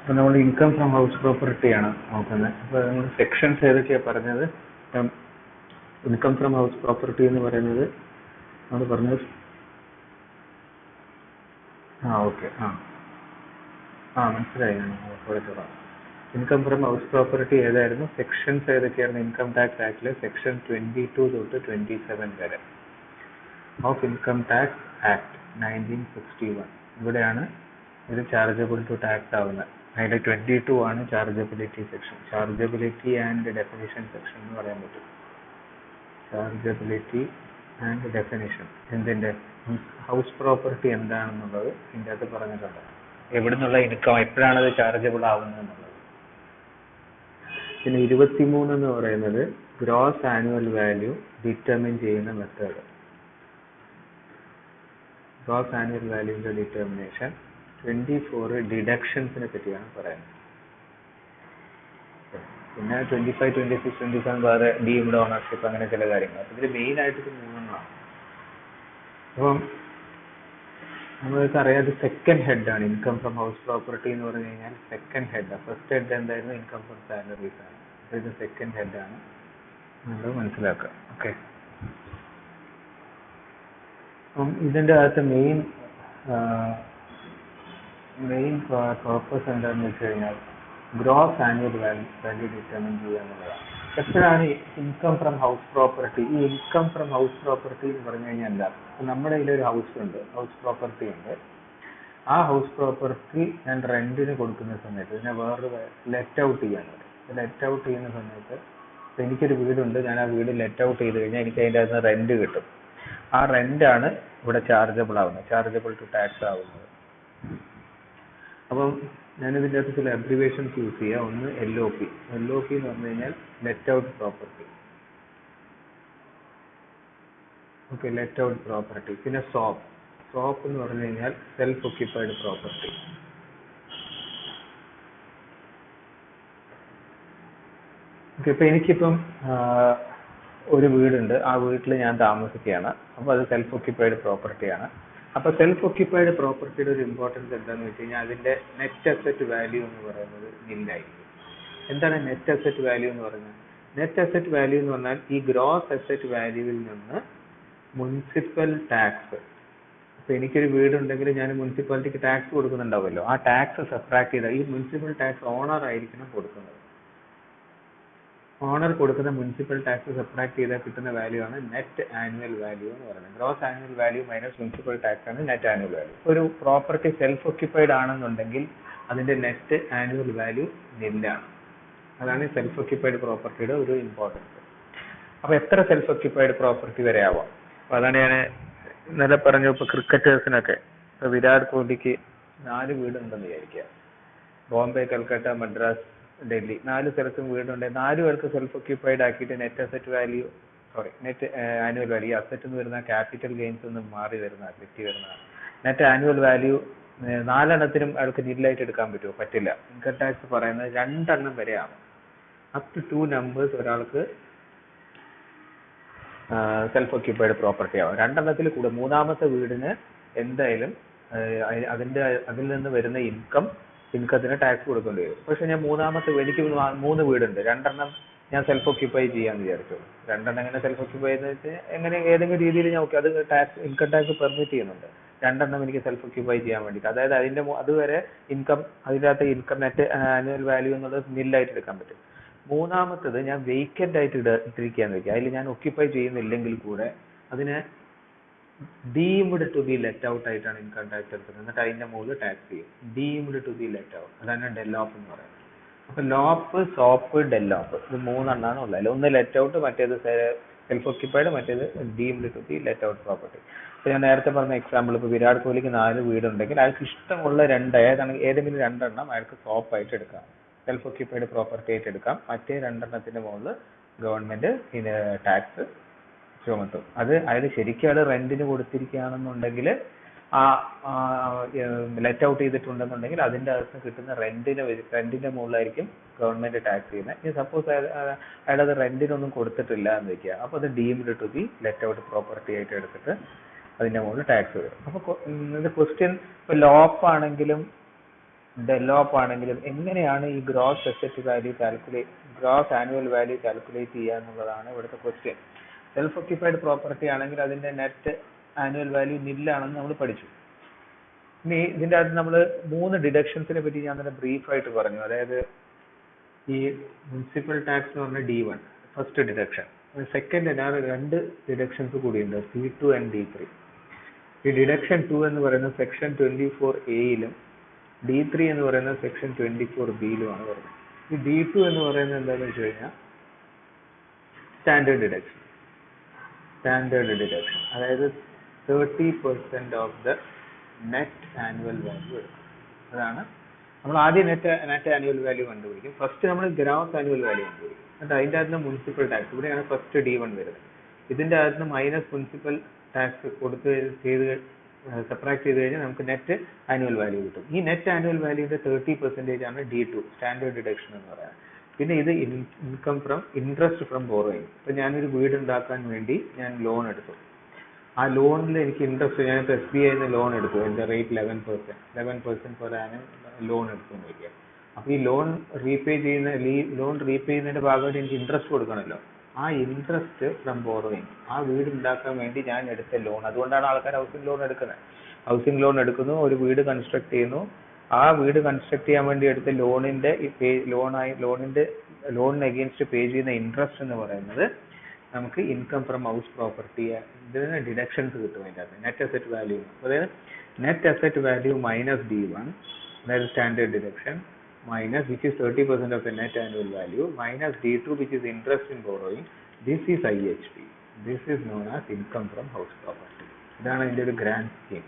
അപ്പോൾ നമ്മൾ income from house property ആണ് നോക്കുന്നത്. അപ്പോൾ സെക്ഷൻസ് ഏതൊക്കെയാണ് പറഞ്ഞത്? ഇൻകം ഫ്രം ഹൗസ് പ്രോപ്പർട്ടി എന്ന് പറയുന്നത് നമ്മൾ പറഞ്ഞത് ഓക്കെ മനസ്സിലായി. ഞാൻ കൊടുത്തോളാം. ഇൻകം ഫ്രം ഹൗസ് പ്രോപ്പർട്ടി ഏതായിരുന്നു? സെക്ഷൻസ് ഏതൊക്കെയായിരുന്നു? ഇൻകം ടാക്സ് ആക്ടിലെ സെക്ഷൻ 22 തൊട്ട് 27 വരെ ഓഫ് ഇൻകം ടാക്സ് ആക്ട് 1961. ഇവിടെയാണ് ഇത് ചാർജബിൾ ടു ടാക്സ് ആവുന്നത്. അതിൽ 22 ആണ് ചാർജബിലിറ്റി സെക്ഷൻ. ചാർജബിലിറ്റി ആൻഡ് ഡെഫിനിഷൻ സെക്ഷൻ എന്ന് പറയാൻ പറ്റും. ചാർജബിലിറ്റി ആൻഡ് ഡെഫിനിഷൻ എന്തിൻ്റെ? ഹൗസ് പ്രോപ്പർട്ടി എന്താണെന്നുള്ളത് ഇതിൻ്റെ അകത്ത് പറഞ്ഞിട്ടുണ്ട്. എവിടെ നിന്നുള്ള ഇൻകം, എപ്പോഴാണ് അത് ചാർജബിൾ ആവുന്നത് എന്നുള്ളത്. പിന്നെ 23 എന്ന് പറയുന്നത് ഗ്രോസ് ആനുവൽ വാല്യൂ ഡിറ്റർമിൻ ചെയ്യുന്ന മെത്തേഡ്. ഗ്രോസ് ആനുവൽ വാല്യൂവിന്റെ ഡിറ്റർമിനേഷൻ. 24 ഡിഡക്ഷൻസിനെ പറ്റിയാണ് പറയുന്നത്. പിന്നെ 25, 26, 27 വേറെ ഡീംഡ് ഓണർഷിപ്പ്, അങ്ങനെ ചില കാര്യങ്ങൾ. അപ്പൊ ഇതിൽ മെയിൻ ആയിട്ട് ഇത് 3 അപ്പം നമ്മൾക്ക് അറിയാം സെക്കൻഡ് ഹെഡ് ആണ് ഇൻകം ഫ്രം ഹൗസ് പ്രോപ്പർട്ടി എന്ന് പറഞ്ഞു കഴിഞ്ഞാൽ. സെക്കൻഡ് ഹെഡ്, ഫസ്റ്റ് ഹെഡ് എന്തായിരുന്നു? ഇൻകം ഫ്രം സാലറീസ് ആണ്. അപ്പോൾ ഇത് സെക്കൻഡ് ഹെഡ് ആണ്, നമ്മൾ മനസ്സിലാക്കുക. ഓക്കെ. അപ്പം ഇതിൻ്റെ അകത്ത് മെയിൻ പർപ്പസ് എന്താണെന്ന് വെച്ച് കഴിഞ്ഞാൽ ഗ്രോസ് ആനുവൽ വാല്യൂ ഡിറ്റർമിൻ ചെയ്യുക എന്നുള്ളതാണ്. എപ്പോഴാണ് ഇൻകം ഫ്രം ഹൗസ് പ്രോപ്പർട്ടി? ഈ ഇൻകം ഫ്രം ഹൗസ് പ്രോപ്പർട്ടി എന്ന് പറഞ്ഞു കഴിഞ്ഞാൽ എന്താ? നമ്മുടെ കയ്യിലൊരു ഹൗസ് ഉണ്ട്, ഹൗസ് പ്രോപ്പർട്ടി ഉണ്ട്. ആ ഹൗസ് പ്രോപ്പർട്ടി ഞാൻ റെന്റിന് കൊടുക്കുന്ന സമയത്ത് ഇതിനെ വേറൊരു ലെറ്റ് ഔട്ട് ചെയ്യാൻ പറ്റും. ലെറ്റ് ഔട്ട് ചെയ്യുന്ന സമയത്ത് എനിക്കൊരു വീടുണ്ട്, ഞാൻ ആ വീട് ലെറ്റ് ഔട്ട് ചെയ്ത് കഴിഞ്ഞാൽ എനിക്ക് അതിൻ്റെ അകത്ത് റെന്റ് കിട്ടും. ആ റെന്റാണ് ഇവിടെ ചാർജബിൾ ആവുന്നത്, ചാർജബിൾ ടു ടാക്സ് ആവുന്നത്. അപ്പം ഞാനിതിൻ്റെ അകത്ത് ചില അബ്രിവേഷൻസ് യൂസ് ചെയ്യുക. ഒന്ന് LOP. LOP എന്ന് പറഞ്ഞു കഴിഞ്ഞാൽ let out property. Okay, let out property. പിന്നെ SOP എന്ന് പറഞ്ഞു കഴിഞ്ഞാൽ സെൽഫ് ഒക്യുപ്പൈഡ് പ്രോപ്പർട്ടി. ഓക്കെ, ഇപ്പം എനിക്കിപ്പം ഒരു വീടുണ്ട്, ആ വീട്ടിൽ ഞാൻ താമസിക്കുകയാണ്. അപ്പോൾ അത് സെൽഫ് ഒക്യുപ്പൈഡ് പ്രോപ്പർട്ടിയാണ്. അപ്പോൾ സെൽഫ് ഒക്യുപ്പൈഡ് പ്രോപ്പർട്ടിയുടെ ഒരു ഇമ്പോർട്ടൻസ് എന്താണെന്ന് വെച്ച് കഴിഞ്ഞാൽ അതിന്റെ നെറ്റ് അസറ്റ് വാല്യൂ എന്ന് പറയുന്നത് നില്ലായിരിക്കും. എന്താണ് നെറ്റ് അസറ്റ് വാല്യൂ എന്ന് പറഞ്ഞാൽ? നെറ്റ് അസറ്റ് വാല്യൂ എന്ന് പറഞ്ഞാൽ ഈ ഗ്രോസ് അസറ്റ് വാല്യൂവിൽ നിന്ന് മുനിസിപ്പൽ ടാക്സ്. അപ്പോൾ എനിക്കൊരു വീടുണ്ടെങ്കിൽ ഞാൻ മുനിസിപ്പാലിറ്റിക്ക് ടാക്സ് കൊടുക്കുന്നുണ്ടാവുമല്ലോ, ആ ടാക്സ് സബ്ട്രാക്ട് ചെയ്താൽ ഈ മുനിസിപ്പൽ ടാക്സ് ഓണർ ആയിരിക്കണം കൊടുക്കുന്നത്. ഓണർ കൊടുക്കുന്ന മുനിസിപ്പൽ ടാക്സ് സബ്ട്രാക്ട് ചെയ്താൽ കിട്ടുന്ന വാല്യൂ ആണ് നെറ്റ് ആനുവൽ വാല്യൂ എന്ന് പറയുന്നത്. Gross annual value minus municipal tax ആണ് നെറ്റ് ആനുവൽ വാല്യൂ. ഒരു പ്രോപ്പർട്ടി സെൽഫ് ഒക്യുപ്പൈഡ് ആണെന്നുണ്ടെങ്കിൽ അതിന്റെ നെറ്റ് ആനുവൽ വാല്യൂ നില്ലാണ്. അതാണ് സെൽഫ് ഒക്യുപ്പൈഡ് പ്രോപ്പർട്ടിയുടെ ഒരു ഇമ്പോർട്ടൻസ്. അപ്പൊ എത്ര സെൽഫ് ഒക്യുപ്പൈഡ് പ്രോപ്പർട്ടി വരെ ആവാം? അപ്പൊ അതാണ് ഞാൻ ഇന്നലെ പറഞ്ഞു. ഇപ്പൊ ക്രിക്കറ്റേഴ്സിനൊക്കെ, ഇപ്പൊ വിരാട് കോഹ്ലിക്ക് 4 വീടുണ്ടെന്ന് വിചാരിക്കുക. ബോംബെ, കൽക്കട്ട, മദ്രാസ്, ഡൽഹി, 4 സ്ഥലത്തും വീടുണ്ട്. 4 പേർക്ക് സെൽഫ് ഒക്യുപ്പൈഡ് ആക്കിയിട്ട് net asset value, net annual value, asset എന്ന് വരുന്ന ക്യാപിറ്റൽ ഗെയിൻസ് ഒന്നും മാറി വരുന്ന തെറ്റി വരുന്നതാണ്. നെറ്റ് ആനുവൽ വാല്യൂ 4 എണ്ണത്തിനും അയാൾക്ക് നില്ലായിട്ട് എടുക്കാൻ പറ്റുമോ? പറ്റില്ല. ഇൻകം ടാക്സ് പറയുന്നത് 2 എണ്ണം വരെയാണ്. അപ് ടു 2 നമ്പേഴ്സ് ഒരാൾക്ക് സെൽഫ് ഒക്യുപ്പൈഡ് പ്രോപ്പർട്ടി ആവും. 2 എണ്ണത്തിൽ കൂടെ 3ാമത്തെ വീടിന് എന്തായാലും അതിൽ നിന്ന് വരുന്ന ഇൻകത്തിന് ടാക്സ് കൊടുക്കേണ്ടി വരും. പക്ഷെ ഞാൻ 3ാമത്തെ, എനിക്ക് 3 വീടുണ്ട്, 2 എണ്ണം ഞാൻ സെൽഫ് ഒക്യുപ്പൈ ചെയ്യാന്ന് വിചാരിച്ചു. 2 എണ്ണം എങ്ങനെ സെൽഫ് ഒക്യുപ്പൈ എന്ന് വെച്ചാൽ എങ്ങനെ ഏതെങ്കിലും രീതിയിൽ ഞാൻ അത് ഇൻകം ടാക്സ് പെർമിറ്റ് ചെയ്യുന്നുണ്ട്. 2 എണ്ണം എനിക്ക് സെൽഫ് ഒക്യുപ്പൈ ചെയ്യാൻ വേണ്ടിയിട്ട്. അതായത് അതുവരെ അതിനകത്ത് ഇൻകം നെറ്റ് ആനുവൽ വാല്യൂ എന്നുള്ളത് നില്ലായിട്ട് എടുക്കാൻ പറ്റും. 3ാമത്തത് ഞാൻ വേക്കന്റ് ആയിട്ട് ഇട്ടിരിക്കുകയെന്ന് വെക്കുക. അതിൽ ഞാൻ ഒക്യുപ്പൈ ചെയ്യുന്നില്ലെങ്കിൽ കൂടെ അതിനെ deemed to be let out ആയിട്ടാണ് ഇൻകം ടാക്സ് എടുക്കുന്നത്. എന്നിട്ട് അതിന്റെ മുകളിൽ ടാക്സ് ചെയ്യും. Deemed to be let out, അതാണ് ഡെല്ലോപ്പ് എന്ന് പറയുന്നത്. അപ്പൊ ലോപ്പ്, സോപ്പ്, ഡെല്ലോപ്പ്, ഇത് 3 എണ്ണമാണ് ഉള്ളത്. ഒന്ന് ലെറ്റ് ഔട്ട്, മറ്റേത് സെൽഫ് ഒക്യുപ്പൈഡ്, മറ്റേത് deemed to be let out property. അപ്പൊ ഞാൻ നേരത്തെ പറഞ്ഞ എക്സാമ്പിൾ, ഇപ്പൊ വിരാട് കോഹ്ലിക്ക് 4 വീടുണ്ടെങ്കിൽ അയാൾക്ക് ഇഷ്ടമുള്ള ഏതെങ്കിലും 2 എണ്ണം അയാൾക്ക് സോപ്പ് ആയിട്ട് എടുക്കാം, സെൽഫ് ഒക്യുപ്പൈഡ് പ്രോപ്പർട്ടി ആയിട്ട് എടുക്കാം. മറ്റേ 2 എണ്ണത്തിന്റെ മുകളിൽ ഗവൺമെന്റ് ടാക്സ് ചുമത്തും. അത് അയാൾ ശരിക്കും അയാൾ റെന്റിന് കൊടുത്തിരിക്കുകയാണെന്നുണ്ടെങ്കിൽ, ആ ലെറ്റ് ഔട്ട് ചെയ്തിട്ടുണ്ടെന്നുണ്ടെങ്കിൽ അതിന്റെ അകത്ത് കിട്ടുന്ന റെന്റിന്റെ മുകളിലായിരിക്കും ഗവൺമെന്റ് ടാക്സ് ചെയ്യുന്നത്. ഇനി സപ്പോസ് അയാളത് റെന്റിനൊന്നും കൊടുത്തിട്ടില്ല എന്ന് വെക്കുക, അപ്പൊ അത് deemed to be let out property ആയിട്ട് എടുത്തിട്ട് അതിന്റെ മുകളിൽ ടാക്സ് വരും. അപ്പൊ ഇത് ക്വസ്റ്റ്യൻ ഇപ്പൊ ലോപ്പ് ആണെങ്കിലും ഡെവലപ്പ് ആണെങ്കിലും എങ്ങനെയാണ് ഈ gross asset value gross annual value calculate ചെയ്യുക എന്നുള്ളതാണ് ഇവിടുത്തെ ക്വസ്റ്റ്യൻ. സെൽഫ് ഒക്യുപ്പൈഡ് പ്രോപ്പർട്ടി ആണെങ്കിൽ അതിന്റെ നെറ്റ് ആനുവൽ വാല്യൂ നില്ലാണെന്ന് നമ്മൾ പഠിച്ചു. ഇനി ഇതിന്റെ അകത്ത് നമ്മൾ 3 ഡിഡക്ഷൻസിനെ പറ്റി ഞാൻ തന്നെ ബ്രീഫ് ആയിട്ട് പറഞ്ഞു. അതായത് ഈ മുനിസിപ്പൽ ടാക്സ് എന്ന് പറഞ്ഞ D1 first deduction, second 2 deductions കൂടിയുണ്ട്, C2 ആൻഡ് D3. ഈ ഡിഡക്ഷൻ 2 എന്ന് പറയുന്നത് സെക്ഷൻ 24A D3 എന്ന് പറയുന്നത് സെക്ഷൻ 24B വരുന്നത്. ഈ D2 എന്ന് പറയുന്നത് എന്താണെന്ന് വെച്ച് കഴിഞ്ഞാൽ സ്റ്റാൻഡേർഡ് ഡിഡക്ഷൻ. അതായത് 30% of the net annual value എടുക്കും. അതാണ് നമ്മൾ ആദ്യം നെറ്റ് ആനുവൽ വാല്യൂ കണ്ടുപിടിക്കും. ഫസ്റ്റ് നമ്മൾ ഗ്രോസ് ആനുവൽ വാല്യൂ കണ്ടുപിടിക്കും. എന്നിട്ട് അതിൻ്റെ അകത്ത് മുനിസിപ്പൽ ടാക്സ്, ഇവിടെയാണ് ഫസ്റ്റ് D1 വരുന്നത്. ഇതിന്റെ അകത്ത് മൈനസ് മുനിസിപ്പൽ ടാക്സ് സബ്ട്രാക്ട് ചെയ്ത് കഴിഞ്ഞാൽ നമുക്ക് നെറ്റ് ആനുവൽ വാല്യൂ കിട്ടും. ഈ നെറ്റ് ആനുവൽ വാല്യൂന്റെ 30% ആണ് D2 സ്റ്റാൻഡേർഡ് ഡിഡക്ഷൻ എന്ന് പറയുന്നത്. പിന്നെ ഇത് income from interest from borrowing. ഇപ്പൊ ഞാനൊരു വീട് ഉണ്ടാക്കാൻ വേണ്ടി ഞാൻ ലോൺ എടുത്തു. ആ ലോണിൽ എനിക്ക് ഇൻട്രസ്റ്റ്, ഞാനിപ്പോൾ SBI ലോൺ എടുത്തു, എന്റെ റേറ്റ് 11% per annum ലോൺ എടുത്തു എന്ന് വയ്ക്കുക. അപ്പൊ ഈ ലോൺ റീപേ ചെയ്യുന്നതിന്റെ ഭാഗമായിട്ട് എനിക്ക് ഇൻട്രസ്റ്റ് കൊടുക്കണമല്ലോ. ആ ഇൻട്രസ്റ്റ് ഫ്രം ബോറോയിങ്, ആ വീട് ഉണ്ടാക്കാൻ വേണ്ടി ഞാൻ എടുത്ത ലോൺ. അതുകൊണ്ടാണ് ആൾക്കാർ ഹൗസിംഗ് ലോൺ എടുക്കുന്നത്. ഹൗസിംഗ് ലോൺ എടുക്കുന്നു, ഒരു വീട് കൺസ്ട്രക്ട് ചെയ്യുന്നു. ആ വീട് കൺസ്ട്രക്ട് ചെയ്യാൻ വേണ്ടി എടുത്ത ലോണിന് അഗെയിൻസ്റ്റ് പേ ചെയ്യുന്ന ഇൻട്രസ്റ്റ് എന്ന് പറയുന്നത് നമുക്ക് ഇൻകം ഫ്രം ഹൗസ് പ്രോപ്പർട്ടി, ഇതിന് ഡിഡക്ഷൻസ് കിട്ടും. അതിൻ്റെ അകത്ത് നെറ്റ് അസറ്റ് വാല്യൂ, അതായത് net asset value minus D1, അതായത് standard deduction, minus which is 30% of the net annual value, minus D2 which is interest in borrowing. This is IHP. This is known as income from house property. ഇതാണ് ഇതിന്റെ ഒരു grand scheme,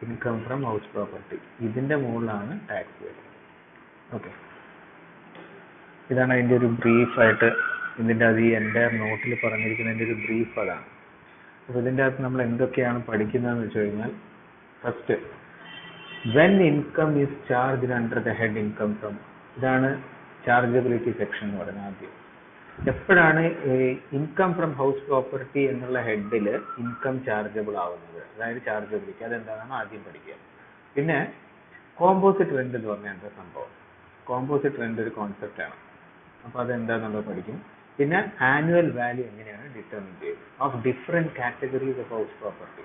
income from house property. ഇതിന്റെ മുകളിലാണ് tax വരുന്നത്. Okay, ഇതാണ് അതിന്റെ ഒരു ബ്രീഫായിട്ട്. ഇതിന്റെ അത് ഈ എൻ്റെ നോട്ടിൽ പറഞ്ഞിരിക്കുന്നതിന്റെ ഒരു ബ്രീഫ് അതാണ്. അപ്പോൾ ഇതിന്റെ അകത്ത് നമ്മൾ എന്തൊക്കെയാണ് പഠിക്കുന്നതെന്ന് വെച്ച് കഴിഞ്ഞാൽ, first when income is charged under the head income from, ഇതാണ് ചാർജബിലിറ്റി സെക്ഷൻ എന്ന് പറയുന്നത്. ആദ്യം എപ്പോഴാണ് ഇൻകം ഫ്രം ഹൗസ് പ്രോപ്പർട്ടി എന്നുള്ള ഹെഡിൽ ഇൻകം ചാർജബിൾ ആവുന്നത്, അതായത് ചാർജബിലിറ്റി, അതെന്താണെന്ന് ആദ്യം പഠിക്കുക. പിന്നെ കോമ്പോസിറ്റ് റെന്റ് എന്ന് പറഞ്ഞാൽ എന്താ സംഭവം, കോമ്പോസിറ്റ് റെന്റ് ഒരു കോൺസെപ്റ്റ് ആണ്. അപ്പൊ അതെന്താന്നുള്ളത് പഠിക്കും. പിന്നെ ആനുവൽ വാല്യൂ എങ്ങനെയാണ് ഡിറ്റർമിൻ ചെയ്യുന്നത് of different categories of house property.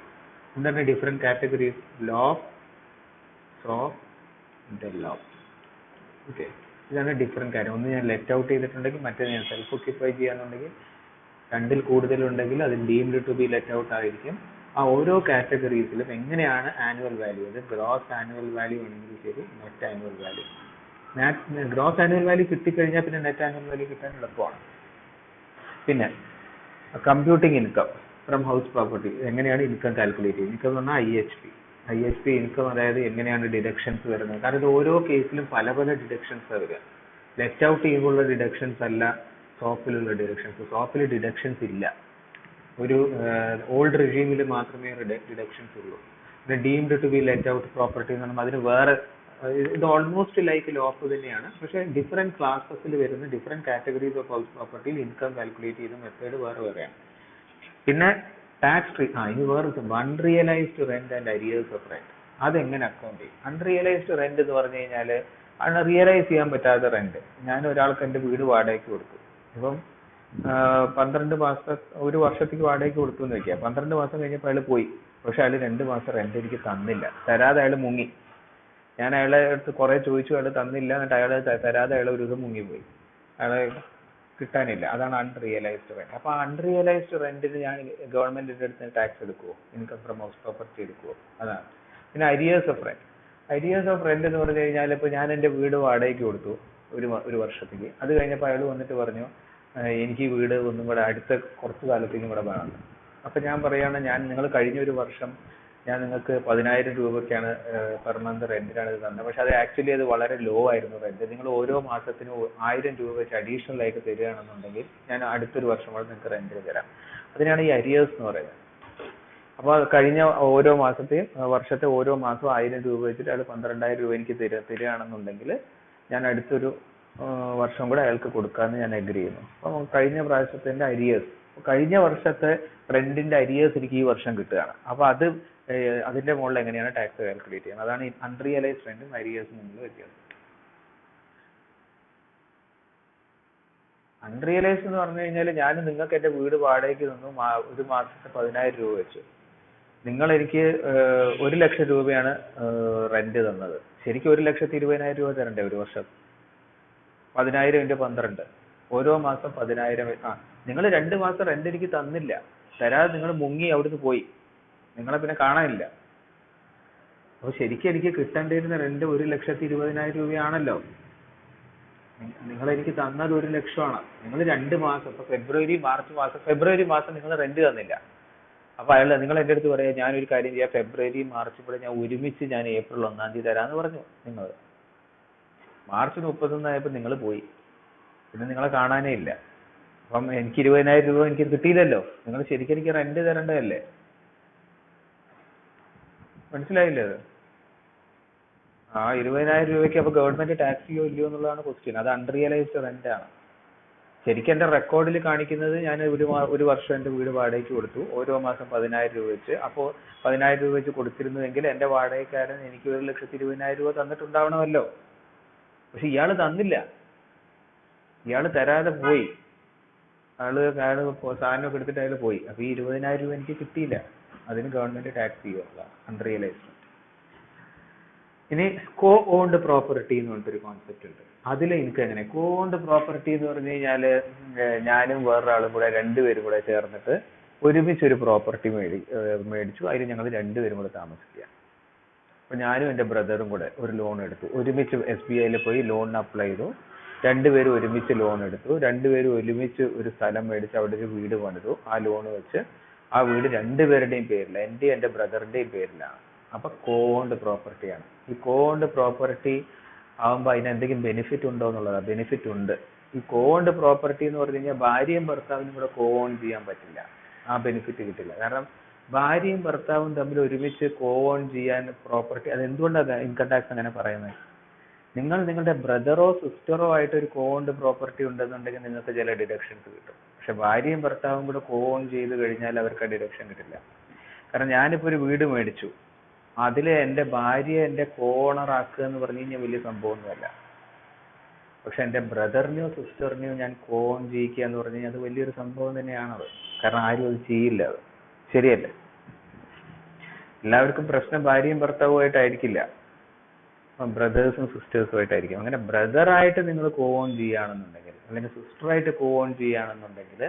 എന്താണ് ഡിഫറെന്റ് കാറ്റഗറീസ്? ലോഫ്, ഓക്കെ, ഇതാണ് ഡിഫറെന്റ് കാര്യം. ഒന്ന് ഞാൻ ലെറ്റ് ഔട്ട് ചെയ്തിട്ടുണ്ടെങ്കിൽ, മറ്റേ ഞാൻ സെൽഫ് ഒക്യുപ്പൈ ചെയ്യാന്നുണ്ടെങ്കിൽ, രണ്ടിൽ കൂടുതലുണ്ടെങ്കിൽ അത് deemed to be let out ആയിരിക്കും. ആ ഓരോ കാറ്റഗറീസിലും എങ്ങനെയാണ് ആനുവൽ വാല്യൂ, അത് ഗ്രോസ് ആനുവൽ വാല്യൂ ആണെങ്കിൽ ശരി, net annual value. Gross annual value കിട്ടിക്കഴിഞ്ഞാൽ പിന്നെ നെറ്റ് ആനുവൽ വാല്യൂ കിട്ടാൻ എളുപ്പമാണ്. പിന്നെ computing income from house property, എങ്ങനെയാണ് ഇൻകം കാൽക്കുലേറ്റ് ചെയ്യുന്നത്? ഇൻകം എന്ന് പറഞ്ഞാൽ IHP ഇൻകം, അതായത് എങ്ങനെയാണ് ഡിഡക്ഷൻസ് വരുന്നത്. കാരണം ഇത് ഓരോ കേസിലും പല ഡിഡക്ഷൻസ് വരിക. ലെറ്റ് ഔട്ട് ചെയ്യുമ്പോഴുള്ള ഡിഡക്ഷൻസ് അല്ല സോപ്പിലുള്ള ഡിഡക്ഷൻസ്. സോപ്പിൽ ഡിഡക്ഷൻസ് ഇല്ല, ഒരു ഓൾഡ് റെജീമിൽ മാത്രമേ ഡിഡക്ഷൻസ് ഉള്ളൂ. പിന്നെ deemed to be let out property എന്ന് പറഞ്ഞാൽ അതിന് വേറെ, ഇത് ഓൾമോസ്റ്റ് ലൈക്ക് ലോഫ് തന്നെയാണ്. പക്ഷേ ഡിഫറെന്റ് ക്ലാസസിൽ വരുന്ന ഡിഫറെന്റ് കാറ്റഗറീസ് ഓഫ് ഹൗസ് പ്രോപ്പർട്ടിയിൽ ഇൻകം കാൽക്കുലേറ്റ് ചെയ്യുന്ന മെത്തേഡ് വേറെയാണ്. പിന്നെ ടാക്സ് ട്രീ, ഇനി വേറെ unrealised rent and arrears of rent, അതെങ്ങനെ അക്കൗണ്ട് ചെയ്യും? അൺറിയലൈസ്ഡ് റെന്റ് എന്ന് പറഞ്ഞു കഴിഞ്ഞാൽ റിയലൈസ് ചെയ്യാൻ പറ്റാത്ത റെന്റ്. ഞാൻ ഒരാൾക്ക് എൻ്റെ വീട് വാടകയ്ക്ക് കൊടുത്തു. ഇപ്പം 12 മാസം, ഒരു വർഷത്തേക്ക് വാടകയ്ക്ക് കൊടുത്തു എന്ന് വെക്കുക. 12 മാസം കഴിഞ്ഞപ്പോൾ അയാൾ പോയി. പക്ഷെ അയാൾ 2 മാസം റെന്റ് എനിക്ക് തന്നില്ല, തരാതെ അയാൾ മുങ്ങി. ഞാൻ അയാളെ അടുത്ത് കുറെ ചോദിച്ചു, അയാൾ തന്നില്ല. എന്നിട്ട് അയാൾ തരാതെ അയാൾ ഒരു ദിവസം മുങ്ങിപ്പോയി, അയാളെ കിട്ടാനില്ല. അതാണ് അൺറിയലൈസ്ഡ് റെന്റ്. അപ്പൊ അൺറിയലൈസ്ഡ് റെന്റിന് ഞാൻ ഗവൺമെന്റിന്റെ അടുത്ത് ടാക്സ് എടുക്കുവോ, ഇൻകം ഫ്രം ഹൗസ് പ്രോപ്പർട്ടി എടുക്കുവോ? അതാണ്. പിന്നെ അരിയേഴ്സ് ഓഫ് റെന്റ് എന്ന് പറഞ്ഞു കഴിഞ്ഞാൽ, ഇപ്പൊ ഞാൻ എൻ്റെ വീട് വാടകയ്ക്ക് കൊടുത്തു ഒരു വർഷത്തേക്ക്. അത് കഴിഞ്ഞപ്പോൾ അയാൾ വന്നിട്ട് പറഞ്ഞു, എനിക്ക് ഈ വീട് ഒന്നും കൂടെ അടുത്ത കുറച്ച് കാലത്തേക്കും കൂടെ വേണം. അപ്പൊ ഞാൻ പറയാണ്, നിങ്ങൾ കഴിഞ്ഞ ഒരു വർഷം ഞാൻ നിങ്ങൾക്ക് 10,000 രൂപയ്ക്കാണ് പെർ മന്ത് റെന്റിനാണ് ഇത് തന്നത്. പക്ഷെ അത് ആക്ച്വലി അത് വളരെ ലോ ആയിരുന്നു റെന്റ്. നിങ്ങൾ ഓരോ മാസത്തിനും 1000 രൂപ വെച്ച് അഡീഷണൽ ആയിട്ട് തരികയാണെന്നുണ്ടെങ്കിൽ ഞാൻ അടുത്തൊരു വർഷം കൂടെ നിങ്ങൾക്ക് റെന്റിന് തരാം. അതിനാണ് ഈ അരിയേഴ്സ് എന്ന് പറയുന്നത്. അപ്പോൾ കഴിഞ്ഞ ഓരോ വർഷത്തെ ഓരോ മാസവും 1000 രൂപ വെച്ചിട്ട് അയാൾ 12,000 രൂപ എനിക്ക് തരികയാണെന്നുണ്ടെങ്കിൽ ഞാൻ അടുത്തൊരു വർഷം കൂടെ അയാൾക്ക് കൊടുക്കാമെന്ന് ഞാൻ അഗ്രി ചെയ്യുന്നു. അപ്പം കഴിഞ്ഞ പ്രാവശ്യത്തിന്റെ അരിയേഴ്സ്, കഴിഞ്ഞ വർഷത്തെ റെന്റിന്റെ അരിയേഴ്സ് എനിക്ക് ഈ വർഷം കിട്ടുകയാണ്. അപ്പൊ അത് അതിന്റെ മുകളിൽ എങ്ങനെയാണ് ടാക്സ് കാൽക്കുലേറ്റ് ചെയ്യുന്നത്. അതാണ് ഈ അൺറിയലൈസ്ഡ് റെന്റും അരിയേഴ്സും തമ്മിലുള്ള വ്യത്യാസം. അൺറിയലൈസ്ഡ് എന്ന് പറഞ്ഞു കഴിഞ്ഞാൽ ഞാൻ നിങ്ങൾക്ക് എന്റെ വീട് വാടകയ്ക്ക് തന്നു, ഒരു മാസത്തെ 10,000 രൂപ വെച്ച്. നിങ്ങൾ എനിക്ക് 1,00,000 രൂപയാണ് റെന്റ് തന്നത്. ശരിക്കും 1,20,000 രൂപ തരണ്ടേ ഒരു വർഷം? 10,000 × 12, ഓരോ മാസം 10,000. നിങ്ങൾ 2 മാസം റെന്റ് എനിക്ക് തന്നില്ല, തരാതെ നിങ്ങൾ മുങ്ങി അവിടുന്ന് പോയി, നിങ്ങളെ പിന്നെ കാണാനില്ല. അപ്പൊ ശരിക്കും എനിക്ക് കിട്ടേണ്ടിയിരുന്ന റെന്റ് 1,20,000 രൂപയാണല്ലോ. നിങ്ങൾ എനിക്ക് തന്നത് 1,00,000 നിങ്ങൾ 2 മാസം, ഇപ്പൊ ഫെബ്രുവരി മാസം നിങ്ങൾ റെന്റ് തന്നില്ല. അപ്പൊ നിങ്ങൾ എന്റെ അടുത്ത് പറയാ, ഞാനൊരു കാര്യം ചെയ്യാം, ഫെബ്രുവരി മാർച്ച് കൂടെ ഞാൻ ഒരുമിച്ച് ഞാൻ ഏപ്രിൽ 1-ാം തീയതി തരാന്ന് പറഞ്ഞു. നിങ്ങൾ മാർച്ച് 31 ആയപ്പോ നിങ്ങൾ പോയി, പിന്നെ നിങ്ങളെ കാണാനേ ഇല്ല. അപ്പം എനിക്ക് 20,000 രൂപ എനിക്ക് കിട്ടിയില്ലല്ലോ. നിങ്ങൾ ശരിക്കും എനിക്ക് റെന്റ് തരേണ്ടതല്ലേ? മനസ്സിലായില്ലേ അത്? 20,000 രൂപയ്ക്ക് അപ്പൊ ഗവൺമെന്റ് ടാക്സ് ചെയ്യോ ഇല്ലയോ എന്നുള്ളതാണ് ക്വസ്റ്റ്യൻ. അത് അൺറിയലൈസ്ഡ് റെന്റ് ആണ്. ശരിക്കും എന്റെ റെക്കോർഡിൽ കാണിക്കുന്നത് ഞാൻ ഒരു വർഷം എന്റെ വീട് വാടകയ്ക്ക് കൊടുത്തു, ഓരോ മാസം 10,000 രൂപ വെച്ച്. അപ്പോൾ 10,000 രൂപ വെച്ച് കൊടുത്തിരുന്നുവെങ്കിൽ എന്റെ വാടകക്കാരൻ എനിക്ക് 1,20,000 രൂപ തന്നിട്ടുണ്ടാവണമല്ലോ. പക്ഷെ ഇയാള് തന്നില്ല, ഇയാള് തരാതെ പോയി. അയാള് സാധനമൊക്കെ എടുത്തിട്ട് അയാൾ പോയി. അപ്പൊ ഈ 20,000 രൂപ എനിക്ക് കിട്ടിയില്ല. അതിന് ഗവൺമെന്റ് ടാക്സ് ചെയ്യുക, അൺറിയലൈസ്ഡ്. ഇനി കോ ഓൺഡ് പ്രോപ്പർട്ടി എന്ന് പറഞ്ഞിട്ടൊരു കോൺസെപ്റ്റ് ഉണ്ട്. അതിൽ എനിക്ക് എങ്ങനെ കോ ഓൺഡ് പ്രോപ്പർട്ടി എന്ന് പറഞ്ഞു കഴിഞ്ഞാല്, ഞാനും വേറൊരാളും കൂടെ 2 പേരും കൂടെ ചേർന്നിട്ട് ഒരുമിച്ച് ഒരു പ്രോപ്പർട്ടി മേടിച്ചു. അതിൽ ഞങ്ങൾ 2 പേരും കൂടെ താമസിക്കുക. അപ്പൊ ഞാനും എന്റെ ബ്രദറും കൂടെ ഒരു ലോൺ എടുത്തു, ഒരുമിച്ച് SBI പോയി ലോണിന് അപ്ലൈ ചെയ്തു. 2 പേരും ഒരുമിച്ച് ലോൺ എടുത്തു. 2 പേരും ഒരുമിച്ച് ഒരു സ്ഥലം മേടിച്ച് അവിടെ ഒരു വീട് പണിതു. ആ ലോൺ വെച്ച് ആ വീട് 2 പേരുടെയും പേരില്ല, എന്റെയും എന്റെ ബ്രദറിന്റെയും പേരിലാണ്. അപ്പൊ കോ ഓൺഡ് പ്രോപ്പർട്ടിയാണ്. ഈ കോ ഓൺഡ് പ്രോപ്പർട്ടി ആവുമ്പോ അതിന് എന്തെങ്കിലും ബെനിഫിറ്റ് ഉണ്ടോ എന്നുള്ളതാ. ബെനിഫിറ്റ് ഉണ്ട്. ഈ കോ ഓൺഡ് പ്രോപ്പർട്ടി എന്ന് പറഞ്ഞു കഴിഞ്ഞാൽ ഭാര്യയും ഭർത്താവിനും കൂടെ കോ ഓൺ ചെയ്യാൻ പറ്റില്ല, ആ ബെനിഫിറ്റ് കിട്ടില്ല. കാരണം ഭാര്യയും ഭർത്താവും തമ്മിൽ ഒരുമിച്ച് കോ ഓൺ ചെയ്യാൻ പ്രോപ്പർട്ടി, അത് എന്തുകൊണ്ടാണ് ഇൻകം ടാക്സ് അങ്ങനെ പറയുന്നത്? നിങ്ങൾ നിങ്ങളുടെ ബ്രദറോ സിസ്റ്ററോ ആയിട്ട് ഒരു കോ ഓൺഡ് പ്രോപ്പർട്ടി ഉണ്ടെന്നുണ്ടെങ്കിൽ നിങ്ങൾക്ക് ചില ഡിഡക്ഷൻസ് കിട്ടും. പക്ഷെ ഭാര്യയും ഭർത്താവും കൂടെ കോ ഓൺ ചെയ്ത് കഴിഞ്ഞാൽ അവർക്ക് ആ ഡിഡക്ഷൻ കിട്ടില്ല. കാരണം ഞാനിപ്പോ ഒരു വീട് മേടിച്ചു, അതില് എന്റെ ഭാര്യയെ എന്റെ കോ ഓണർ ആക്കുക എന്ന് പറഞ്ഞു കഴിഞ്ഞാൽ വലിയ സംഭവമൊന്നുമല്ല. പക്ഷെ എന്റെ ബ്രദറിനെയോ സിസ്റ്ററിനെയോ ഞാൻ കോ ഓൺ ചെയ്യിക്കുക എന്ന് പറഞ്ഞു കഴിഞ്ഞാൽ അത് വലിയൊരു സംഭവം തന്നെയാണത്. കാരണം ആരും അത് ചെയ്യില്ല. അത് ശരിയല്ലേ? എല്ലാവർക്കും പ്രശ്നം ഭാര്യയും ഭർത്താവുമായിട്ടായിരിക്കില്ല, ബ്രദേഴ്സും സിസ്റ്റേഴ്സും ആയിട്ടായിരിക്കും. അങ്ങനെ ബ്രദറായിട്ട് നിങ്ങൾ കോ ഓൺ ചെയ്യുകയാണെന്നുണ്ടെങ്കിൽ, അല്ലെങ്കിൽ സിസ്റ്ററായിട്ട് കോ ഓൺ ചെയ്യുകയാണെന്നുണ്ടെങ്കിൽ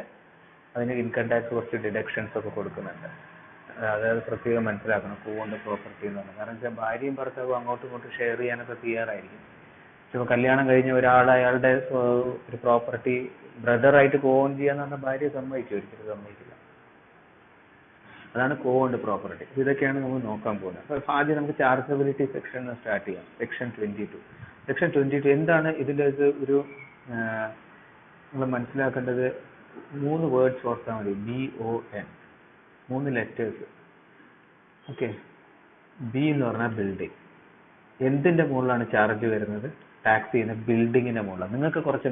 അതിന് ഇൻകം ടാക്സ് കുറച്ച് ഡിഡക്ഷൻസ് ഒക്കെ കൊടുക്കുന്നുണ്ട്. അതായത് പ്രത്യേകം മനസ്സിലാക്കണം കോ ഓൺഡ് പ്രോപ്പർട്ടി എന്ന് പറഞ്ഞാൽ. കാരണം വെച്ചാൽ ഭാര്യയും ഭർത്താവും അങ്ങോട്ടും ഇങ്ങോട്ടും ഷെയർ ചെയ്യാനൊക്കെ തയ്യാറായിരിക്കും. പക്ഷെ കല്യാണം കഴിഞ്ഞ ഒരാൾ അയാളുടെ ഒരു പ്രോപ്പർട്ടി ബ്രദറായിട്ട് കോ ഓൺ ചെയ്യാന്ന് പറഞ്ഞാൽ ഭാര്യ സമ്മതിക്കും? ഒരിക്കലും സമ്മതിക്കില്ല. അതാണ് കോ ഓൺഡ് പ്രോപ്പർട്ടി. ഇതൊക്കെയാണ് നമ്മൾ നോക്കാൻ പോകുന്നത്. അപ്പൊ ആദ്യം നമുക്ക് ചാർജബിലിറ്റി സെക്ഷൻ സ്റ്റാർട്ട് ചെയ്യാം. സെക്ഷൻ 22. സെക്ഷൻ 22 എന്താണ്? ഇതിൻ്റെ ഒരു നമ്മൾ മനസ്സിലാക്കേണ്ടത് 3 വേർഡ്സ് ഓർത്താൽ മതി. BON, 3 letters. ഓക്കെ. ബി എന്ന് പറഞ്ഞാൽ ബിൽഡിംഗ്. എന്തിന്റെ മുകളിലാണ് ചാർജ് വരുന്നത്? ടാക്സ് ചെയ്യുന്ന ബിൽഡിങ്ങിന്റെ മുകളിലാണ്.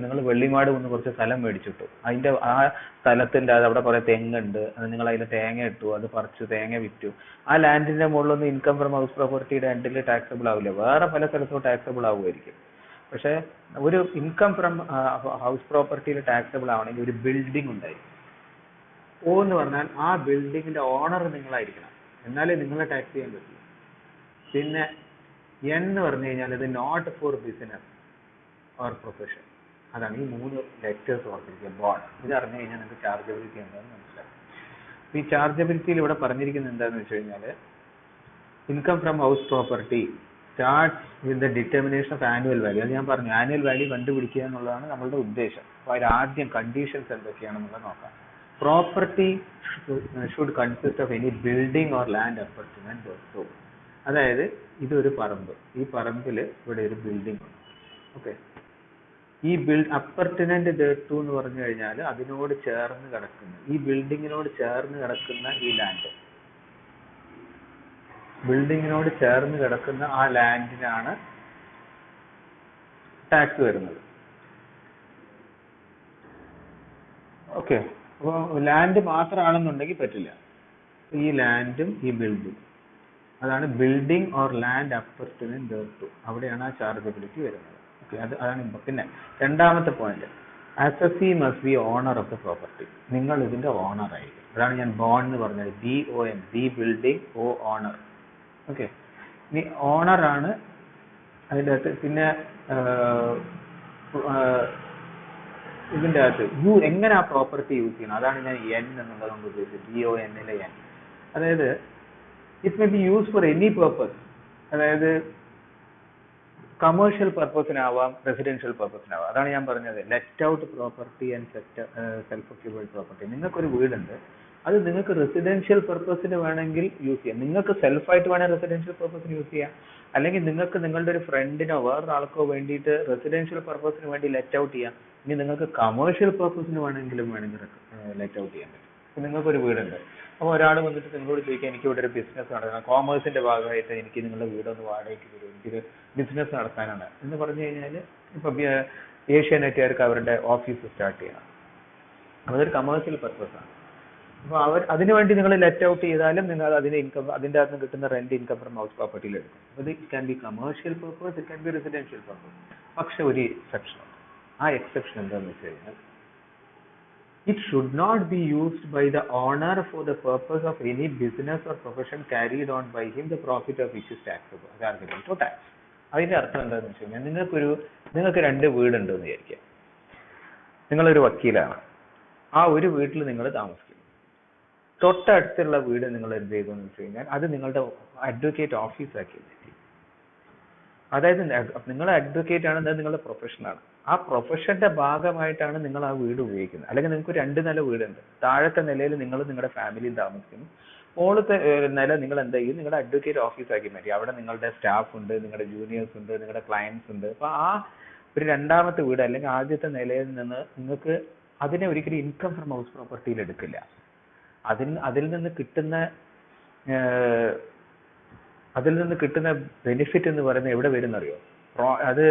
നിങ്ങൾ വെള്ളിമാട് വന്ന് കുറച്ച് സ്ഥലം മേടിച്ചിട്ടു, അതിന്റെ ആ സ്ഥലത്തിന്റെ അവിടെ കുറെ തെങ്ങുണ്ട്, അത് നിങ്ങൾ അതിൽ തേങ്ങ ഇട്ടു, അത് പറിച്ചു തേങ്ങ വിറ്റു. ആ ലാൻഡിന്റെ മുകളിലൊന്നും ഇൻകം ഫ്രം ഹൗസ് പ്രോപ്പർട്ടിയുടെ എൻഡിൽ ടാക്സബിൾ ആവില്ല. വേറെ പല സ്ഥലത്തും ടാക്സബിൾ ആവുമായിരിക്കും. പക്ഷെ ഒരു ഇൻകം ഫ്രം ഹൗസ് പ്രോപ്പർട്ടിയിൽ ടാക്സബിൾ ആവണമെങ്കിൽ ഒരു ബിൽഡിംഗ് ഉണ്ടായിരിക്കും. ഓ എന്ന് പറഞ്ഞാൽ ആ ബിൽഡിങ്ങിന്റെ ഓണർ നിങ്ങളായിരിക്കണം, എന്നാലേ നിങ്ങളെ ടാക്സ് ചെയ്യാൻ പറ്റുള്ളൂ. പിന്നെ എൻ എന്ന് പറഞ്ഞു കഴിഞ്ഞാൽ ഇത് not for business or profession. അതാണ് ഈ 3 ലെറ്റേഴ്സ് ഓർത്തിരിക്കുക. ബോൺ. ഇത് അറിഞ്ഞു കഴിഞ്ഞാൽ നിങ്ങൾക്ക് ചാർജബിലിറ്റി എന്താണെന്ന് മനസ്സിലാക്കും. ഈ ചാർജബിലിറ്റിയിൽ ഇവിടെ പറഞ്ഞിരിക്കുന്നത് എന്താണെന്ന് വെച്ച് കഴിഞ്ഞാൽ, income from house property starts with the determination of annual value. അത് ഞാൻ പറഞ്ഞു, ആനുവൽ വാല്യൂ കണ്ടുപിടിക്കുക എന്നുള്ളതാണ് നമ്മളുടെ ഉദ്ദേശം. അപ്പോൾ അതിൽ ആദ്യം കണ്ടീഷൻസ് എന്തൊക്കെയാണെന്നുള്ളത് നോക്കാം. Property should consist of any building or land apartment or so. അതായത് ഇതൊരു പറമ്പ്, ഈ പറമ്പിൽ ഇവിടെ ഒരു ബിൽഡിംഗ് ഉണ്ട്. ഓക്കെ. ഈ അപ്പാർട്ട്മെന്റ് ടു എന്ന് പറഞ്ഞു കഴിഞ്ഞാൽ അതിനോട് ചേർന്ന് കിടക്കുന്ന, ഈ ബിൽഡിങ്ങിനോട് ചേർന്ന് കിടക്കുന്ന ഈ ലാൻഡ്, ബിൽഡിങ്ങിനോട് ചേർന്ന് കിടക്കുന്ന ആ ലാൻഡിനാണ് ടാക്സ് വരുന്നത്. ഓക്കെ. അപ്പോൾ ലാൻഡ് മാത്രമാണെന്നുണ്ടെങ്കിൽ പറ്റില്ല. ഈ ലാൻഡും ഈ ബിൽഡിംഗ് അതാണ് building or land appertaining thereto. അവിടെയാണ് ആ ചാർജബിലിറ്റി വരുന്നത്. ഓക്കെ, അതാണ് പിന്നെ രണ്ടാമത്തെ point, assessee must be owner of the property. നിങ്ങൾ ഇതിന്റെ ഓണർ ആയിരിക്കും. അതാണ് ഞാൻ ബോൺ എന്ന് പറഞ്ഞത്, BON, ബി ബിൽഡിംഗ്, ഓ ഓണർ. ഓക്കെ, ഇനി ഓണർ ആണ് അതിൻ്റെ അകത്ത്. പിന്നെ ഇതിന്റെ അകത്ത് എങ്ങനെ ആ പ്രോപ്പർട്ടി യൂസ് ചെയ്യണം, അതാണ് ഞാൻ N എന്നുള്ളത് കൊണ്ട് ഉദ്ദേശിച്ചത്, BON-ലെ N. അതായത് it may be use for any purpose. അതായത് കമേഴ്ഷ്യൽ പർപ്പസിനാവാം, റെസിഡൻഷ്യൽ പർപ്പസിനാവാം. അതാണ് ഞാൻ പറഞ്ഞത്, let out property and self occupied property. നിങ്ങൾക്കൊരു വീടുണ്ട്, അത് നിങ്ങൾക്ക് റെസിഡൻഷ്യൽ പർപ്പസിന് വേണമെങ്കിൽ യൂസ് ചെയ്യാം. നിങ്ങൾക്ക് സെൽഫായിട്ട് വേണേൽ റെസിഡൻഷ്യൽ പർപ്പസിന് യൂസ് ചെയ്യാം. അല്ലെങ്കിൽ നിങ്ങൾക്ക് നിങ്ങളുടെ ഒരു ഫ്രണ്ടിനോ വേറൊരാൾക്കോ വേണ്ടിയിട്ട് റെസിഡൻഷ്യൽ പർപ്പസിന് വേണ്ടി ലെറ്റ് ഔട്ട് ചെയ്യാം. ഇനി നിങ്ങൾക്ക് കമേഴ്ഷ്യൽ പർപ്പസിന് വേണമെങ്കിൽ ലെറ്റ് ഔട്ട് ചെയ്യാൻ പറ്റും. ഇപ്പൊ നിങ്ങൾക്കൊരു വീടുണ്ട്, അപ്പോൾ ഒരാൾ വന്നിട്ട് നിങ്ങളോട് ചോദിക്കുക, എനിക്ക് ഇവിടെ ഒരു ബിസിനസ് നടത്തണം, കോമേഴ്സിന്റെ ഭാഗമായിട്ട് എനിക്ക് നിങ്ങളുടെ വീടൊന്ന് വാടകയ്ക്ക് തരും, എനിക്കൊരു ബിസിനസ് നടത്താനാണ് എന്ന് പറഞ്ഞു കഴിഞ്ഞാൽ, ഇപ്പൊ ഏഷ്യാനെറ്റുകാർക്ക് അവരുടെ ഓഫീസ് സ്റ്റാർട്ട് ചെയ്യണം, അതൊരു കമേഴ്ഷ്യൽ പർപ്പസാണ്. അപ്പോൾ അതിനു വേണ്ടി നിങ്ങൾ ലെറ്റ് ഔട്ട് ചെയ്താലും നിങ്ങൾ അതിന്റെ ഇൻകം, അതിന്റെ അകത്ത് കിട്ടുന്ന റെന്റ് ഇൻകം ഫ്രം ഹൗസ് പ്രോപ്പർട്ടിയിൽ എടുക്കും. അത് it can be commercial purpose, it can be residential purpose. പക്ഷെ ഒരു എക്സെപ്ഷൻ ഉണ്ട്. ആ എക്സെപ്ഷൻ എന്താണെന്ന് വെച്ച് കഴിഞ്ഞാൽ, it should not be used by the owner for the purpose of any business or profession carried on by him, the profit of which is taxable. Argument for tax. അതിന്റെ അർത്ഥം എന്താണെന്ന് വെച്ച് കഴിഞ്ഞാൽ, നിങ്ങൾക്ക് രണ്ട് വീടുണ്ട് എന്ന് വിചാരിക്കുക. നിങ്ങളൊരു വക്കീലാണ്, ആ ഒരു വീട്ടിൽ നിങ്ങൾ താമസിക്കുന്നു. തൊട്ടടുത്തുള്ള വീട് നിങ്ങൾ എന്ത് ചെയ്തു എന്ന് വെച്ച് കഴിഞ്ഞാൽ, അത് നിങ്ങളുടെ അഡ്വക്കേറ്റ് ഓഫീസാക്കി മാറ്റി. അതായത് നിങ്ങൾ അഡ്വക്കേറ്റ് ആണ്, അത് നിങ്ങളുടെ പ്രൊഫഷനാണ്. ആ പ്രൊഫഷന്റെ ഭാഗമായിട്ടാണ് നിങ്ങൾ ആ വീട് ഉപയോഗിക്കുന്നത്. അല്ലെങ്കിൽ നിങ്ങൾക്ക് 2 നില വീടുണ്ട്, താഴത്തെ നിലയിൽ നിങ്ങൾ നിങ്ങളുടെ ഫാമിലിയും താമസിക്കുന്നു, മുകളിലത്തെ നില നിങ്ങൾ എന്താ ചെയ്യും, നിങ്ങളുടെ അഡ്വക്കേറ്റ് ഓഫീസാക്കി മാറ്റി. അവിടെ നിങ്ങളുടെ സ്റ്റാഫ് ഉണ്ട്, നിങ്ങളുടെ ജൂനിയേഴ്സ് ഉണ്ട്, നിങ്ങളുടെ ക്ലയൻസ് ഉണ്ട്. അപ്പൊ ആ ഒരു രണ്ടാമത്തെ വീട് അല്ലെങ്കിൽ ആദ്യത്തെ നിലയിൽ നിന്ന് നിങ്ങൾക്ക് അതിനെ ഒരിക്കലും ഇൻകം ഫ്രം ഹൗസ് പ്രോപ്പർട്ടിയിൽ എടുക്കില്ല. അതിൽ നിന്ന് കിട്ടുന്ന ബെനിഫിറ്റ് എന്ന് പറയുന്നത് എവിടെ വരും എന്നറിയോ? അത്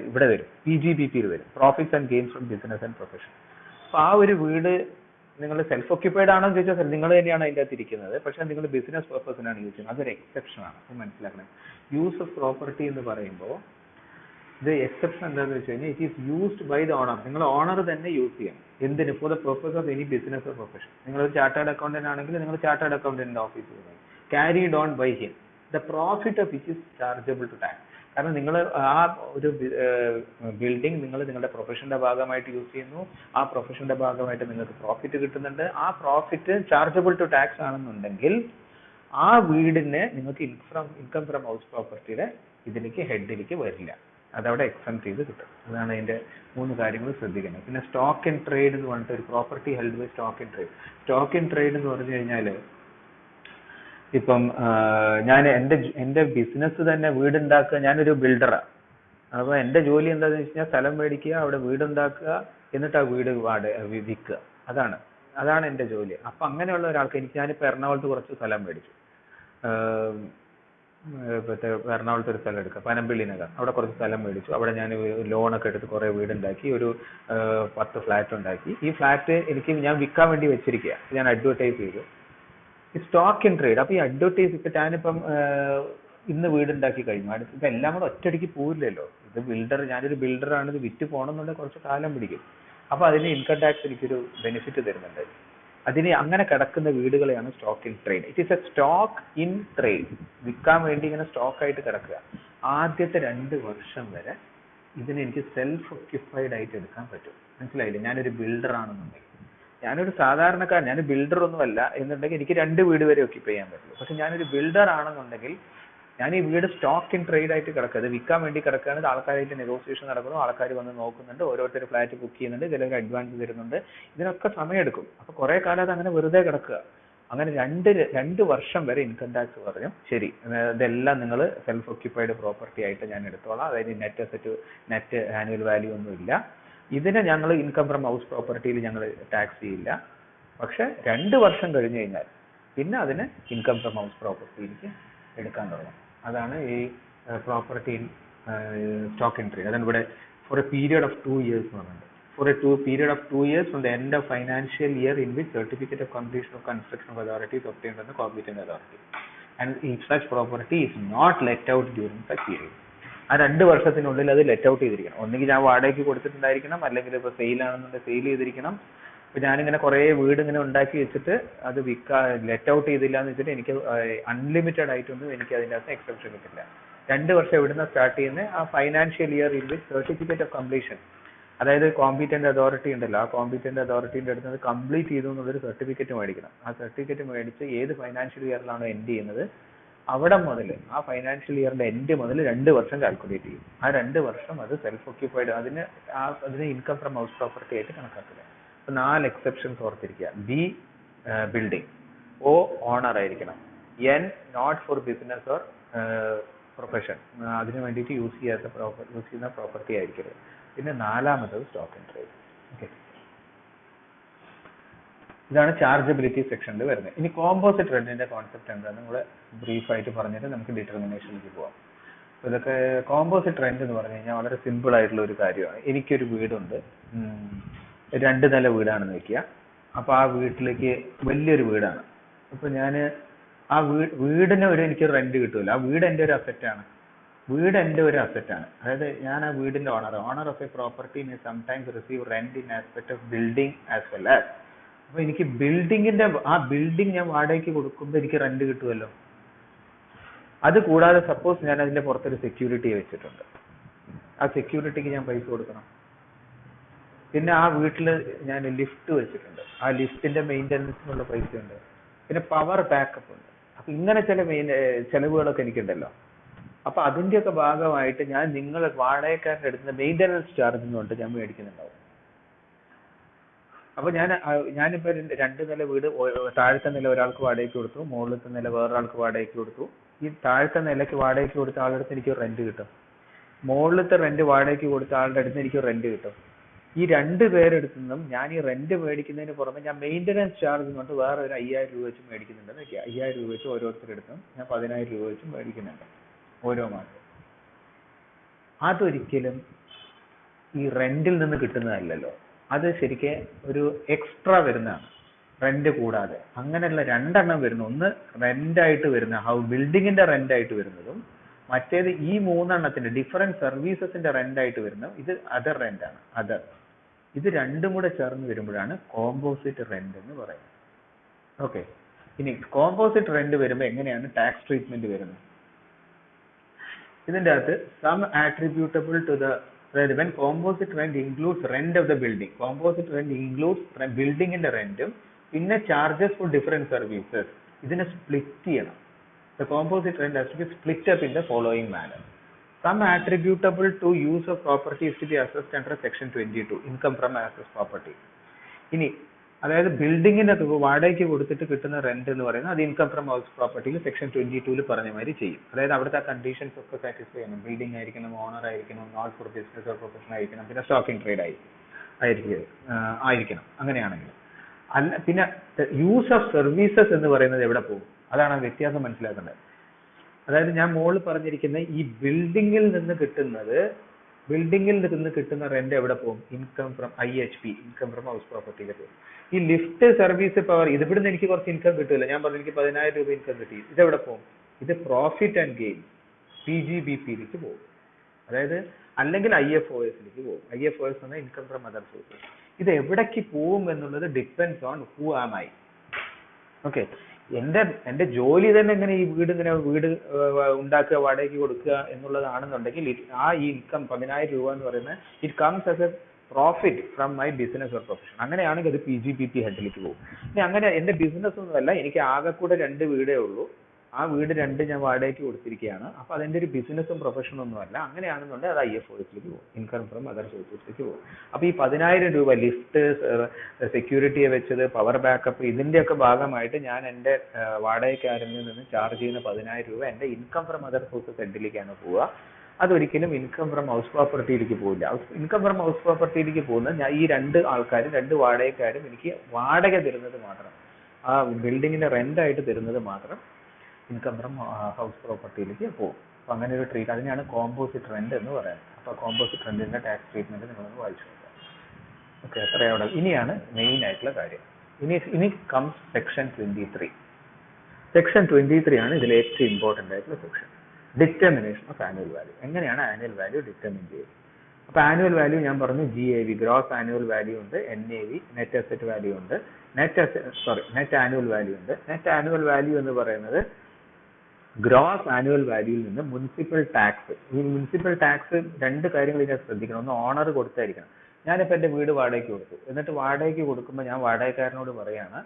ഇവിടെ വരും, PGBP-യിൽ വരും, profits and gains from business and profession. അപ്പൊ ആ ഒരു വീട് നിങ്ങൾ സെൽഫ് ഒക്യുപ്പൈഡ് ആണോ എന്ന് ചോദിച്ചാൽ നിങ്ങൾ തന്നെയാണ് അതിൻ്റെ അകത്ത് ഇരിക്കുന്നത്, പക്ഷെ നിങ്ങൾ ബിസിനസ് പർപ്പസിനാണ് യൂസ് ചെയ്യുന്നത്. അതൊരു എക്സെപ്ഷൻ ആണ്, അത് മനസ്സിലാക്കണം. യൂസ് ഓഫ് പ്രോപ്പർട്ടി എന്ന് പറയുമ്പോൾ ഇത് എക്സെപ്ഷൻ എന്താണെന്ന് വെച്ച് കഴിഞ്ഞാൽ, it is used by the owner. നിങ്ങൾ ഓണർ തന്നെ യൂസ് ചെയ്യണം. എന്തിന്? For the purpose of any business or profession. നിങ്ങളൊരു ചാർട്ടേഡ് അക്കൗണ്ടന്റ് ആണെങ്കിൽ നിങ്ങൾ ചാർട്ടേഡ് അക്കൗണ്ടന്റിന്റെ ഓഫീസിൽ പോകും. Carried on by him, the profit of which is chargeable to tax. കാരണം നിങ്ങൾ ആ ഒരു ബിൽഡിംഗ് നിങ്ങൾ നിങ്ങളുടെ പ്രൊഫഷന്റെ ഭാഗമായിട്ട് യൂസ് ചെയ്യുന്നു, ആ പ്രൊഫഷന്റെ ഭാഗമായിട്ട് നിങ്ങൾക്ക് പ്രോഫിറ്റ് കിട്ടുന്നുണ്ട്. ആ പ്രോഫിറ്റ് ചാർജബിൾ ടു ടാക്സ് ആണെന്നുണ്ടെങ്കിൽ ആ വീടിന് നിങ്ങൾക്ക് ഇൻകം ഫ്രം ഹൗസ് പ്രോപ്പർട്ടിയുടെ ഹെഡിലേക്ക് വരില്ല, അതവിടെ എക്സംപ്റ്റ് ചെയ്ത് കിട്ടും. അതാണ് അതിന്റെ 3 കാര്യങ്ങൾ ശ്രദ്ധിക്കുന്നത്. പിന്നെ സ്റ്റോക്ക് ആൻഡ് ട്രേഡ് എന്ന് പറഞ്ഞിട്ട് ഒരു property held by stock and trade. Stock and trade എന്ന് പറഞ്ഞു കഴിഞ്ഞാൽ, ഇപ്പം ഞാൻ എന്റെ ബിസിനസ് തന്നെ വീടുണ്ടാക്കുക, ഞാനൊരു ബിൽഡറാണ്. അപ്പൊ എന്റെ ജോലി എന്താണെന്ന് വെച്ച് കഴിഞ്ഞാൽ സ്ഥലം മേടിക്കുക, അവിടെ വീടുണ്ടാക്കുക, എന്നിട്ട് ആ വീട് വിൽക്കുക. അതാണ് എന്റെ ജോലി. അപ്പൊ അങ്ങനെയുള്ള ഒരാൾക്ക് ഞാനിപ്പോ എറണാകുളത്ത് കുറച്ച് സ്ഥലം മേടിച്ചു, എറണാകുളത്ത് ഒരു സ്ഥലം എടുക്കുക, പനമ്പിള്ളി നഗർ, അവിടെ കുറച്ച് സ്ഥലം മേടിച്ചു. അവിടെ ഞാൻ ലോണൊക്കെ എടുത്ത് കുറെ വീടുണ്ടാക്കി, ഒരു 10 ഫ്ലാറ്റ് ഉണ്ടാക്കി. ഈ ഫ്ലാറ്റ് ഞാൻ വിൽക്കാൻ വേണ്ടി വെച്ചിരിക്കുക, ഞാൻ അഡ്വർടൈസ് ചെയ്തു. ഈ സ്റ്റോക്ക് ഇൻ ട്രേഡ്. അപ്പൊ ഈ അഡ്വർടൈസ് ഇപ്പൊ ഞാനിപ്പം ഇന്ന് വീടുണ്ടാക്കി കഴിഞ്ഞു, ഇപ്പൊ എല്ലാം കൂടെ ഒറ്റയടിക്ക് പോവില്ലല്ലോ. ഞാനൊരു ബിൽഡറാണ്, ഇത് വിറ്റ് പോകണമെന്നുണ്ടെങ്കിൽ കുറച്ച് കാലം പിടിക്കും. അപ്പൊ അതിന് ഇൻകം ടാക്സ് എനിക്കൊരു ബെനിഫിറ്റ് തരുന്നുണ്ട്. അതിന് അങ്ങനെ കിടക്കുന്ന വീടുകളെയാണ് stock in trade. It is a stock in trade. വിൽക്കാൻ വേണ്ടി ഇങ്ങനെ സ്റ്റോക്ക് ആയിട്ട് കിടക്കുക. ആദ്യത്തെ 2 വർഷം വരെ ഇതിന് എനിക്ക് സെൽഫ് ഒക്യുപ്പൈഡ് ആയിട്ട് എടുക്കാൻ പറ്റും. മനസ്സിലായില്ലേ? ഞാനൊരു ബിൽഡർ ആണെന്നുണ്ടെങ്കിൽ, ഞാനൊരു സാധാരണക്കാരൻ, ഞാൻ ബിൽഡർ ഒന്നുമല്ല എന്നുണ്ടെങ്കിൽ എനിക്ക് 2 വീട് വരെ ഒക്യുപ്പൈ ചെയ്യാൻ പറ്റുള്ളൂ. പക്ഷെ ഞാനൊരു ബിൽഡർ ആണെന്നുണ്ടെങ്കിൽ ഞാൻ ഈ വീട് സ്റ്റോക്ക് ഇൻ ട്രേഡ് ആയിട്ട് കിടക്കുക, അത് വിൽക്കാൻ വേണ്ടി കിടക്കുകയാണ്. ആൾക്കാരായിട്ട് നെഗോസിയേഷൻ നടക്കുന്നു, ആൾക്കാർ വന്ന് നോക്കുന്നുണ്ട്, ഓരോരുത്തർ ഫ്ലാറ്റ് ബുക്ക് ചെയ്യുന്നുണ്ട്, ചിലർ അഡ്വാൻസ് തരുന്നുണ്ട്. ഇതിനൊക്കെ സമയമെടുക്കും. അപ്പൊ കുറെ കാലം അത് അങ്ങനെ വെറുതെ കിടക്കുക. അങ്ങനെ 2 വർഷം വരെ ഇൻകം ടാക്സ് പറയും, ശരി ഇതെല്ലാം നിങ്ങൾ സെൽഫ് ഒക്യുപ്പൈഡ് പ്രോപ്പർട്ടി ആയിട്ട് ഞാൻ എടുത്തോളാം, അതായത് net asset, net annual value ഒന്നും ഇല്ല, ഇതിനെ ഞങ്ങൾ ഇൻകം ഫ്രം ഹൗസ് പ്രോപ്പർട്ടിയിൽ ഞങ്ങൾ ടാക്സ് ചെയ്യില്ല. പക്ഷെ 2 വർഷം കഴിഞ്ഞു കഴിഞ്ഞാൽ പിന്നെ അതിന് ഇൻകം ഫ്രം ഹൗസ് പ്രോപ്പർട്ടിയിലേക്ക് എടുക്കാൻ തുടങ്ങും. അതാണ് ഈ പ്രോപ്പർട്ടി സ്റ്റോക്ക് ഇൻ ട്രേഡ്. അതാണ് ഇവിടെ for a period of 2 years എന്ന് പറയുന്നത്. For a period of 2 years from the end of financial year in which certificate of completion of construction of authority is obtained from the competent authority. and if such property is not let out during such period. ആ 2 വർഷത്തിനുള്ളിൽ അത് let out ചെയ്തിരിക്കണം. ഒന്നുകിൽ ഞാൻ വാടകയ്ക്ക് കൊടുത്തിട്ടുണ്ടായിരിക്കണം, അല്ലെങ്കിൽ ഇപ്പോൾ sale ആണെന്നുണ്ടെങ്കിൽ സെയിൽ ചെയ്തിരിക്കണം. ഇപ്പൊ ഞാനിങ്ങനെ കുറേ വീട് ഇങ്ങനെ ഉണ്ടാക്കി വെച്ചിട്ട് അത് ലെറ്റ് ഔട്ട് ചെയ്തില്ല എന്ന് വെച്ചിട്ട് എനിക്ക് അൺലിമിറ്റഡ് ആയിട്ടൊന്നും എനിക്ക് അതിൻ്റെ അകത്ത് എക്സെപ്ഷൻ കിട്ടില്ല. 2 വർഷം എവിടുന്ന സ്റ്റാർട്ട് ചെയ്യുന്നത്? ആ financial year in which certificate of completion, അതായത് കോമ്പീറ്റന്റ് അതോറിറ്റി ഉണ്ടല്ലോ, ആ കോമ്പീറ്റന്റ് അതോറിറ്റിന്റെ അടുത്ത് അത് കംപ്ലീറ്റ് ചെയ്തു എന്നുള്ളൊരു സർട്ടിഫിക്കറ്റ് മേടിക്കണം. ആ സർട്ടിഫിക്കറ്റ് മേടിച്ച് ഏത് ഫൈനാൻഷ്യൽ ഇയറിലാണോ എൻഡ് ചെയ്യുന്നത് അവിടെ മുതൽ, ആ ഫൈനാൻഷ്യൽ ഇയറിന്റെ എൻഡ് മുതൽ 2 വർഷം കാൽക്കുലേറ്റ് ചെയ്യും. ആ 2 വർഷം അത് സെൽഫ് ഓക്യുപ്പൈഡ്, അതിന് ഇൻകം ഫ്രം ഹൗസ് പ്രോപ്പർട്ടി ആയിട്ട് കണക്കാക്കില്ല. അപ്പൊ 4 എക്സെപ്ഷൻസ് ഓർത്തിരിക്കുക. ബി ബിൽഡിംഗ്, ഒ ഓണർ ആയിരിക്കണം, N not for business or profession, അതിന് വേണ്ടിയിട്ട് യൂസ് ചെയ്യുന്ന പ്രോപ്പർട്ടി ആയിരിക്കരുത്. പിന്നെ 4ാമത്തത് സ്റ്റോക്ക് ആൻഡ് ട്രേഡ്. ഓക്കെ, ഇതാണ് ചാർജബിലിറ്റി സെക്ഷനിൽ വരുന്നത്. ഇനി കോമ്പോസിറ്റ് റെന്റിന്റെ കോൺസെപ്റ്റ് എന്താണെന്ന് കൂടെ ബ്രീഫായിട്ട് പറഞ്ഞിട്ട് നമുക്ക് ഡിറ്റർമിനേഷനിലേക്ക് പോകാം. അപ്പോൾ ഇതൊക്കെ കോമ്പോസിറ്റ് റെന്റ് എന്ന് പറഞ്ഞു കഴിഞ്ഞാൽ വളരെ സിമ്പിൾ ആയിട്ടുള്ള ഒരു കാര്യമാണ്. എനിക്കൊരു വീടുണ്ട്, 2 നില വീടാണെന്ന് വെക്കുക. അപ്പോൾ ആ വീട്ടിലേക്ക് വലിയൊരു വീടാണ്. അപ്പോൾ ഞാൻ ആ വീടിന് എനിക്ക് റെന്റ് കിട്ടുമല്ലോ, ആ വീട് എൻ്റെ ഒരു അസറ്റാണ്. അതായത് ഞാൻ ആ വീടിന്റെ owner of a property may sometimes receive rent in aspect of building as well as. അപ്പൊ എനിക്ക് ആ ബിൽഡിംഗ് ഞാൻ വാടകയ്ക്ക് കൊടുക്കുമ്പോൾ എനിക്ക് റെന്റ് കിട്ടുമല്ലോ. അത് കൂടാതെ സപ്പോസ് ഞാൻ അതിന്റെ പുറത്തൊരു സെക്യൂരിറ്റി വെച്ചിട്ടുണ്ട്, ആ സെക്യൂരിറ്റിക്ക് ഞാൻ പൈസ കൊടുക്കണം. പിന്നെ ആ വീട്ടിൽ ഞാൻ ലിഫ്റ്റ് വെച്ചിട്ടുണ്ട്, ആ ലിഫ്റ്റിന്റെ മെയിൻ്റനൻസിനുള്ള പൈസയുണ്ട്. പിന്നെ പവർ ബാക്കപ്പ് ഉണ്ട്. അപ്പൊ ഇങ്ങനെ ചില ചെലവുകളൊക്കെ എനിക്കുണ്ടല്ലോ. അപ്പൊ അതിന്റെയൊക്കെ ഭാഗമായിട്ട് ഞാൻ നിങ്ങൾ വാടകക്കാരൻ്റെ അടുത്ത് മെയിൻ്റനൻസ് ചാർജ് എന്നുകൊണ്ട് ഞാൻ മേടിക്കുന്നുണ്ടാവും. അപ്പൊ ഞാനിപ്പോ 2 നില വീട്, താഴത്തെ നില ഒരാൾക്ക് വാടകയ്ക്ക് കൊടുത്തു, മുകളിലത്തെ നില വേറൊരാൾക്ക് വാടകയ്ക്ക് കൊടുത്തു. ഈ താഴത്തെ നിലയ്ക്ക് വാടകയ്ക്ക് കൊടുത്ത ആളുടെ അടുത്ത് എനിക്ക് റെന്റ് കിട്ടും, മുകളിലത്തെ റെന്റ് വാടകയ്ക്ക് കൊടുത്ത ആളുടെ അടുത്ത് എനിക്ക് റെന്റ് കിട്ടും. ഈ 2 പേരെടുത്തു നിന്നും ഞാൻ ഈ റെന്റ് മേടിക്കുന്നതിന് പുറമെ ഞാൻ മെയിൻ്റനൻസ് ചാർജ് കൊണ്ട് വേറെ ഒരു 5000 രൂപ വെച്ച് മേടിക്കുന്നുണ്ട്. 5000 രൂപ വെച്ച് ഓരോരുത്തരെടുത്തും ഞാൻ 10000 രൂപ വെച്ച് മേടിക്കുന്നുണ്ട് ഓരോ മാസം. അതൊരിക്കലും ഈ റെന്റിൽ നിന്ന് കിട്ടുന്നതല്ലല്ലോ, അത് ശരിക്കും ഒരു എക്സ്ട്രാ വരുന്നതാണ് റെന്റ് കൂടാതെ. അങ്ങനെയുള്ള 2 എണ്ണം വരുന്നു. ഒന്ന് റെന്റായിട്ട് വരുന്ന ബിൽഡിങ്ങിന്റെ റെന്റായിട്ട് വരുന്നതും, മറ്റേത് ഈ 3 എണ്ണത്തിന്റെ ഡിഫറെന്റ് സർവീസസിന്റെ റെന്റായിട്ട് വരുന്നതും. ഇത് അതർ റെന്റ് ആണ്. ഇത് 2ഉം കൂടെ ചേർന്ന് വരുമ്പോഴാണ് കോമ്പോസിറ്റ് റെന്റ് എന്ന് പറയുന്നത്. ഓക്കെ, ഇനി കോമ്പോസിറ്റ് റെന്റ് വരുമ്പോൾ എങ്ങനെയാണ് ടാക്സ് ട്രീറ്റ്മെന്റ് വരുന്നത്? ഇതിന്റെ അകത്ത് സം ആട്രിബ്യൂട്ടബിൾ ടു ദ, അതായത് when composite rent includes rent of the building, composite rent includes ബിൽഡിങ്ങിന്റെ റെന്റും പിന്നെ ചാർജസ് ഫോർ ഡിഫറെന്റ് സർവീസസ്. ഇതിനെ സ്പ്ലിറ്റ് ചെയ്യണം. The composite rent has to be split up in the following manner. Some attributable to use of property is to be assessed under section 22, income from assessed property. ഇനി അതായത് ബിൽഡിങ്ങിന്റെ വാടകയ്ക്ക് കൊടുത്തിട്ട് കിട്ടുന്ന rent എന്ന് പറയുന്നത് അത് ഇൻകം ഫ്രം ഹൗസ് പ്രോപ്പർട്ടിയിൽ സെക്ഷൻ 22 പറഞ്ഞ മാതിരി ചെയ്യും. അതായത് അവിടുത്തെ കണ്ടീഷൻസ് ഒക്കെ സാറ്റിസ്ഫൈ ചെയ്യണം. ബിൽഡിംഗ് ആയിരിക്കണം, ഓണർ ആയിരിക്കണം, not for business or profession ആയിരിക്കണം, പിന്നെ സ്റ്റോക്കിംഗ് ട്രേഡ് ആയിരിക്കണം. അങ്ങനെയാണെങ്കിൽ അല്ല, പിന്നെ യൂസ് ഓഫ് സർവീസസ് എന്ന് പറയുന്നത് എവിടെ പോകും? അതാണ് വ്യത്യാസം മനസ്സിലാക്കേണ്ടത്. അതായത് ഞാൻ മുകളിൽ പറഞ്ഞിരിക്കുന്ന ഈ ബിൽഡിങ്ങിൽ നിന്ന് കിട്ടുന്ന റെന്റ് എവിടെ പോകും? Income from IHP, income from house പ്രോപ്പർട്ടിയിലേക്ക് പോകും. ഈ ലിഫ്റ്റ് സർവീസ് പവർ, ഇവിടുന്ന് എനിക്ക് കുറച്ച് ഇൻകം കിട്ടില്ല, ഞാൻ പറഞ്ഞു എനിക്ക് 10000 രൂപ ഇൻകം കിട്ടി, ഇതെവിടെ പോകും? ഇത് പ്രോഫിറ്റ് ആൻഡ് ഗെയിൻ PGBPയിലേക്ക് പോകും. അതായത് അല്ലെങ്കിൽ IFOSലേക്ക് പോകും. IFOS എന്ന ഇൻകം ഫ്രം അതർ സോഴ്സസ്. ഇത് എവിടേക്ക് പോകും എന്നുള്ളത് depends on who am I. Okay, എന്റെ ജോലി തന്നെ ഇങ്ങനെ ഈ വീട് ഉണ്ടാക്കുക, വാടകയ്ക്ക് കൊടുക്കുക എന്നുള്ളതാണെന്നുണ്ടെങ്കിൽ ആ ഈ ഇൻകം 10000 രൂപ എന്ന് പറയുന്നത് it comes as A profit from my business or profession. അങ്ങനെയാണെങ്കിൽ അത് PGBP ഹെഡിലേക്ക് പോകും. ഇനി അങ്ങനെ എന്റെ ബിസിനസ് ഒന്നുമല്ല, എനിക്ക് ആകെ കൂടെ 2 വീടേ ഉള്ളൂ, ആ വീട് 2 ഞാൻ വാടകയ്ക്ക് കൊടുത്തിരിക്കുകയാണ്, അപ്പൊ അതെന്റെ ഒരു ബിസിനസ്സും പ്രൊഫഷനും ഒന്നും അല്ല, അങ്ങനെയാണെന്നുണ്ടെങ്കിൽ അത് IFOSലേക്ക് പോകും, ഇൻകം ഫ്രം അതർ സോഴ്സസിലേക്ക് പോകും. അപ്പൊ ഈ 10000 രൂപ ലിഫ്റ്റ്, സെക്യൂരിറ്റിയെ വെച്ചത്, പവർ ബാക്കപ്പ്, ഇതിന്റെയൊക്കെ ഭാഗമായിട്ട് ഞാൻ എന്റെ വാടകയ്ക്കാരിൽ നിന്ന് ചാർജ് ചെയ്യുന്ന 10000 രൂപ എന്റെ ഇൻകം ഫ്രം അതർ സോഴ്സസ് ഹെഡിലേക്കാണ് പോവുക. അതൊരിക്കലും ഇൻകം ഫ്രം ഹൗസ് പ്രോപ്പർട്ടിയിലേക്ക് പോകില്ല. ഇൻകം ഫ്രം ഹൗസ് പ്രോപ്പർട്ടിയിലേക്ക് പോകുന്നത് ഞാൻ ഈ 2 ആൾക്കാരും 2 വാടകക്കാരും എനിക്ക് വാടക തരുന്നത് മാത്രം, ആ ബിൽഡിങ്ങിന്റെ റെന്റ് ആയിട്ട് തരുന്നത് മാത്രം ഇൻകം ഫ്രം ഹൗസ് പ്രോപ്പർട്ടിയിലേക്ക് പോകും. അപ്പൊ അങ്ങനെ ഒരു ട്രീറ്റ്, അതിനാണ് കോമ്പോസിറ്റ് റെന്റ് എന്ന് പറയുന്നത്. അപ്പൊ കോമ്പോസിറ്റ് റെന്റിന്റെ ടാക്സ് ട്രീറ്റ്മെന്റ് നിങ്ങളൊന്ന് വായിച്ചു നോക്കാം. ഓക്കെ, എത്രയോടെ ഇനിയാണ് മെയിൻ ആയിട്ടുള്ള കാര്യം. ഇനി കംസ് സെക്ഷൻ 23. സെക്ഷൻ 23 ആണ് ഇതിൽ ഏറ്റവും ഇമ്പോർട്ടന്റ് ആയിട്ടുള്ള section. Determination of annual value. എങ്ങനെയാണ് ആനുവൽ വാല്യൂ ഡിറ്റർമിൻ ചെയ്യുന്നത്? അപ്പൊ ആനുവൽ വാല്യൂ ഞാൻ പറഞ്ഞു GAV, ഗ്രോസ് ആനുവൽ വാല്യൂ ഉണ്ട്, NAV, നെറ്റ് അസറ്റ് വാല്യൂ ഉണ്ട്, നെറ്റ് ആനുവൽ വാല്യൂ ഉണ്ട്. നെറ്റ് ആനുവൽ വാല്യൂ എന്ന് പറയുന്നത് ഗ്രോസ് ആനുവൽ വാല്യൂയിൽ നിന്ന് മുനിസിപ്പൽ ടാക്സ്. ഈ മുനിസിപ്പൽ ടാക്സ് രണ്ട് കാര്യങ്ങൾ ഇതിനെ ശ്രദ്ധിക്കണം. ഒന്ന്, ഓണർ കൊടുത്തായിരിക്കണം. ഞാനിപ്പോൾ എൻ്റെ വീട് വാടകയ്ക്ക് കൊടുത്തു. എന്നിട്ട് വാടകയ്ക്ക് കൊടുക്കുമ്പോൾ ഞാൻ വാടകക്കാരനോട് പറയാണ്,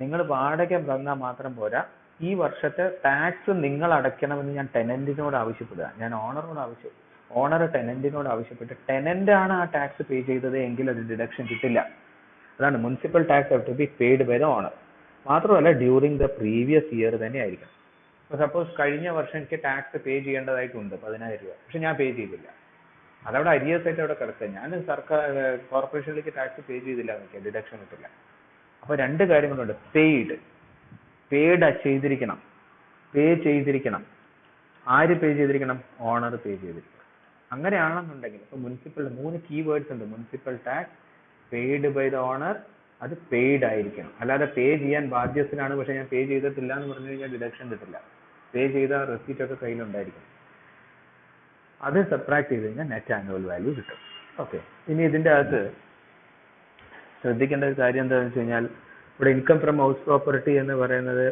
നിങ്ങൾ വാടക തന്നാൽ മാത്രം പോരാ, ഈ വർഷത്തെ ടാക്സ് നിങ്ങൾ അടയ്ക്കണമെന്ന് ഞാൻ ടെനന്റിനോട് ആവശ്യപ്പെടുക. ഞാൻ ഓണർ ടെനന്റിനോട് ആവശ്യപ്പെട്ട് ടെനന്റ് ആണ് ആ ടാക്സ് പേ ചെയ്തത് എങ്കിൽ അത് ഡിഡക്ഷൻ കിട്ടില്ല. അതാണ് municipal tax to be paid by the owner. മാത്രമല്ല ഡ്യൂറിങ് ദ പ്രീവിയസ് ഇയർ തന്നെ ആയിരിക്കണം. സപ്പോസ് കഴിഞ്ഞ വർഷം എനിക്ക് ടാക്സ് പേ ചെയ്യേണ്ടതായിട്ടുണ്ട് 10,000 രൂപ, പക്ഷെ ഞാൻ പേ ചെയ്തില്ല, അതവിടെ അരിയേഴ്സ് ആയിട്ട് അവിടെ കിടക്കുക. ഞാൻ കോർപ്പറേഷനിലേക്ക് ടാക്സ് പേ ചെയ്തില്ല എന്നൊക്കെ ഡിഡക്ഷൻ കിട്ടില്ല. അപ്പൊ രണ്ട് കാര്യങ്ങളുണ്ട്. പെയ്ഡ് ചെയ്തിരിക്കണം. ആര് പേ ചെയ്തിരിക്കണം? ഓണർ പേ ചെയ്തിരിക്കണം. അങ്ങനെയാണെന്നുണ്ടെങ്കിൽ ഇപ്പൊ മുനിസിപ്പൽ 3 കീവേഡ്സ് ഉണ്ട്. Municipal tax, paid by the owner, അത് പെയ്ഡ് ആയിരിക്കണം. അല്ലാതെ പേ ചെയ്യാൻ ബാധ്യസ്ഥനാണ് പക്ഷെ ഞാൻ പേ ചെയ്തിട്ടില്ല എന്ന് പറഞ്ഞു കഴിഞ്ഞാൽ ഡിഡക്ഷൻ കിട്ടില്ല. പേ ചെയ്ത റെസീറ്റ് ഒക്കെ കയ്യിലുണ്ടായിരിക്കും. അത് സബ്ട്രാക്ട് ചെയ്ത് കഴിഞ്ഞാൽ നെറ്റ് ആനുവൽ വാല്യൂ കിട്ടും. ഓക്കെ. ഇനി ഇതിന്റെ അകത്ത് ശ്രദ്ധിക്കേണ്ട ഒരു കാര്യം എന്താണെന്ന് വെച്ച് കഴിഞ്ഞാൽ, ഇവിടെ ഇൻകം ഫ്രം ഹൗസ് പ്രോപ്പർട്ടി എന്ന് പറയുന്നത്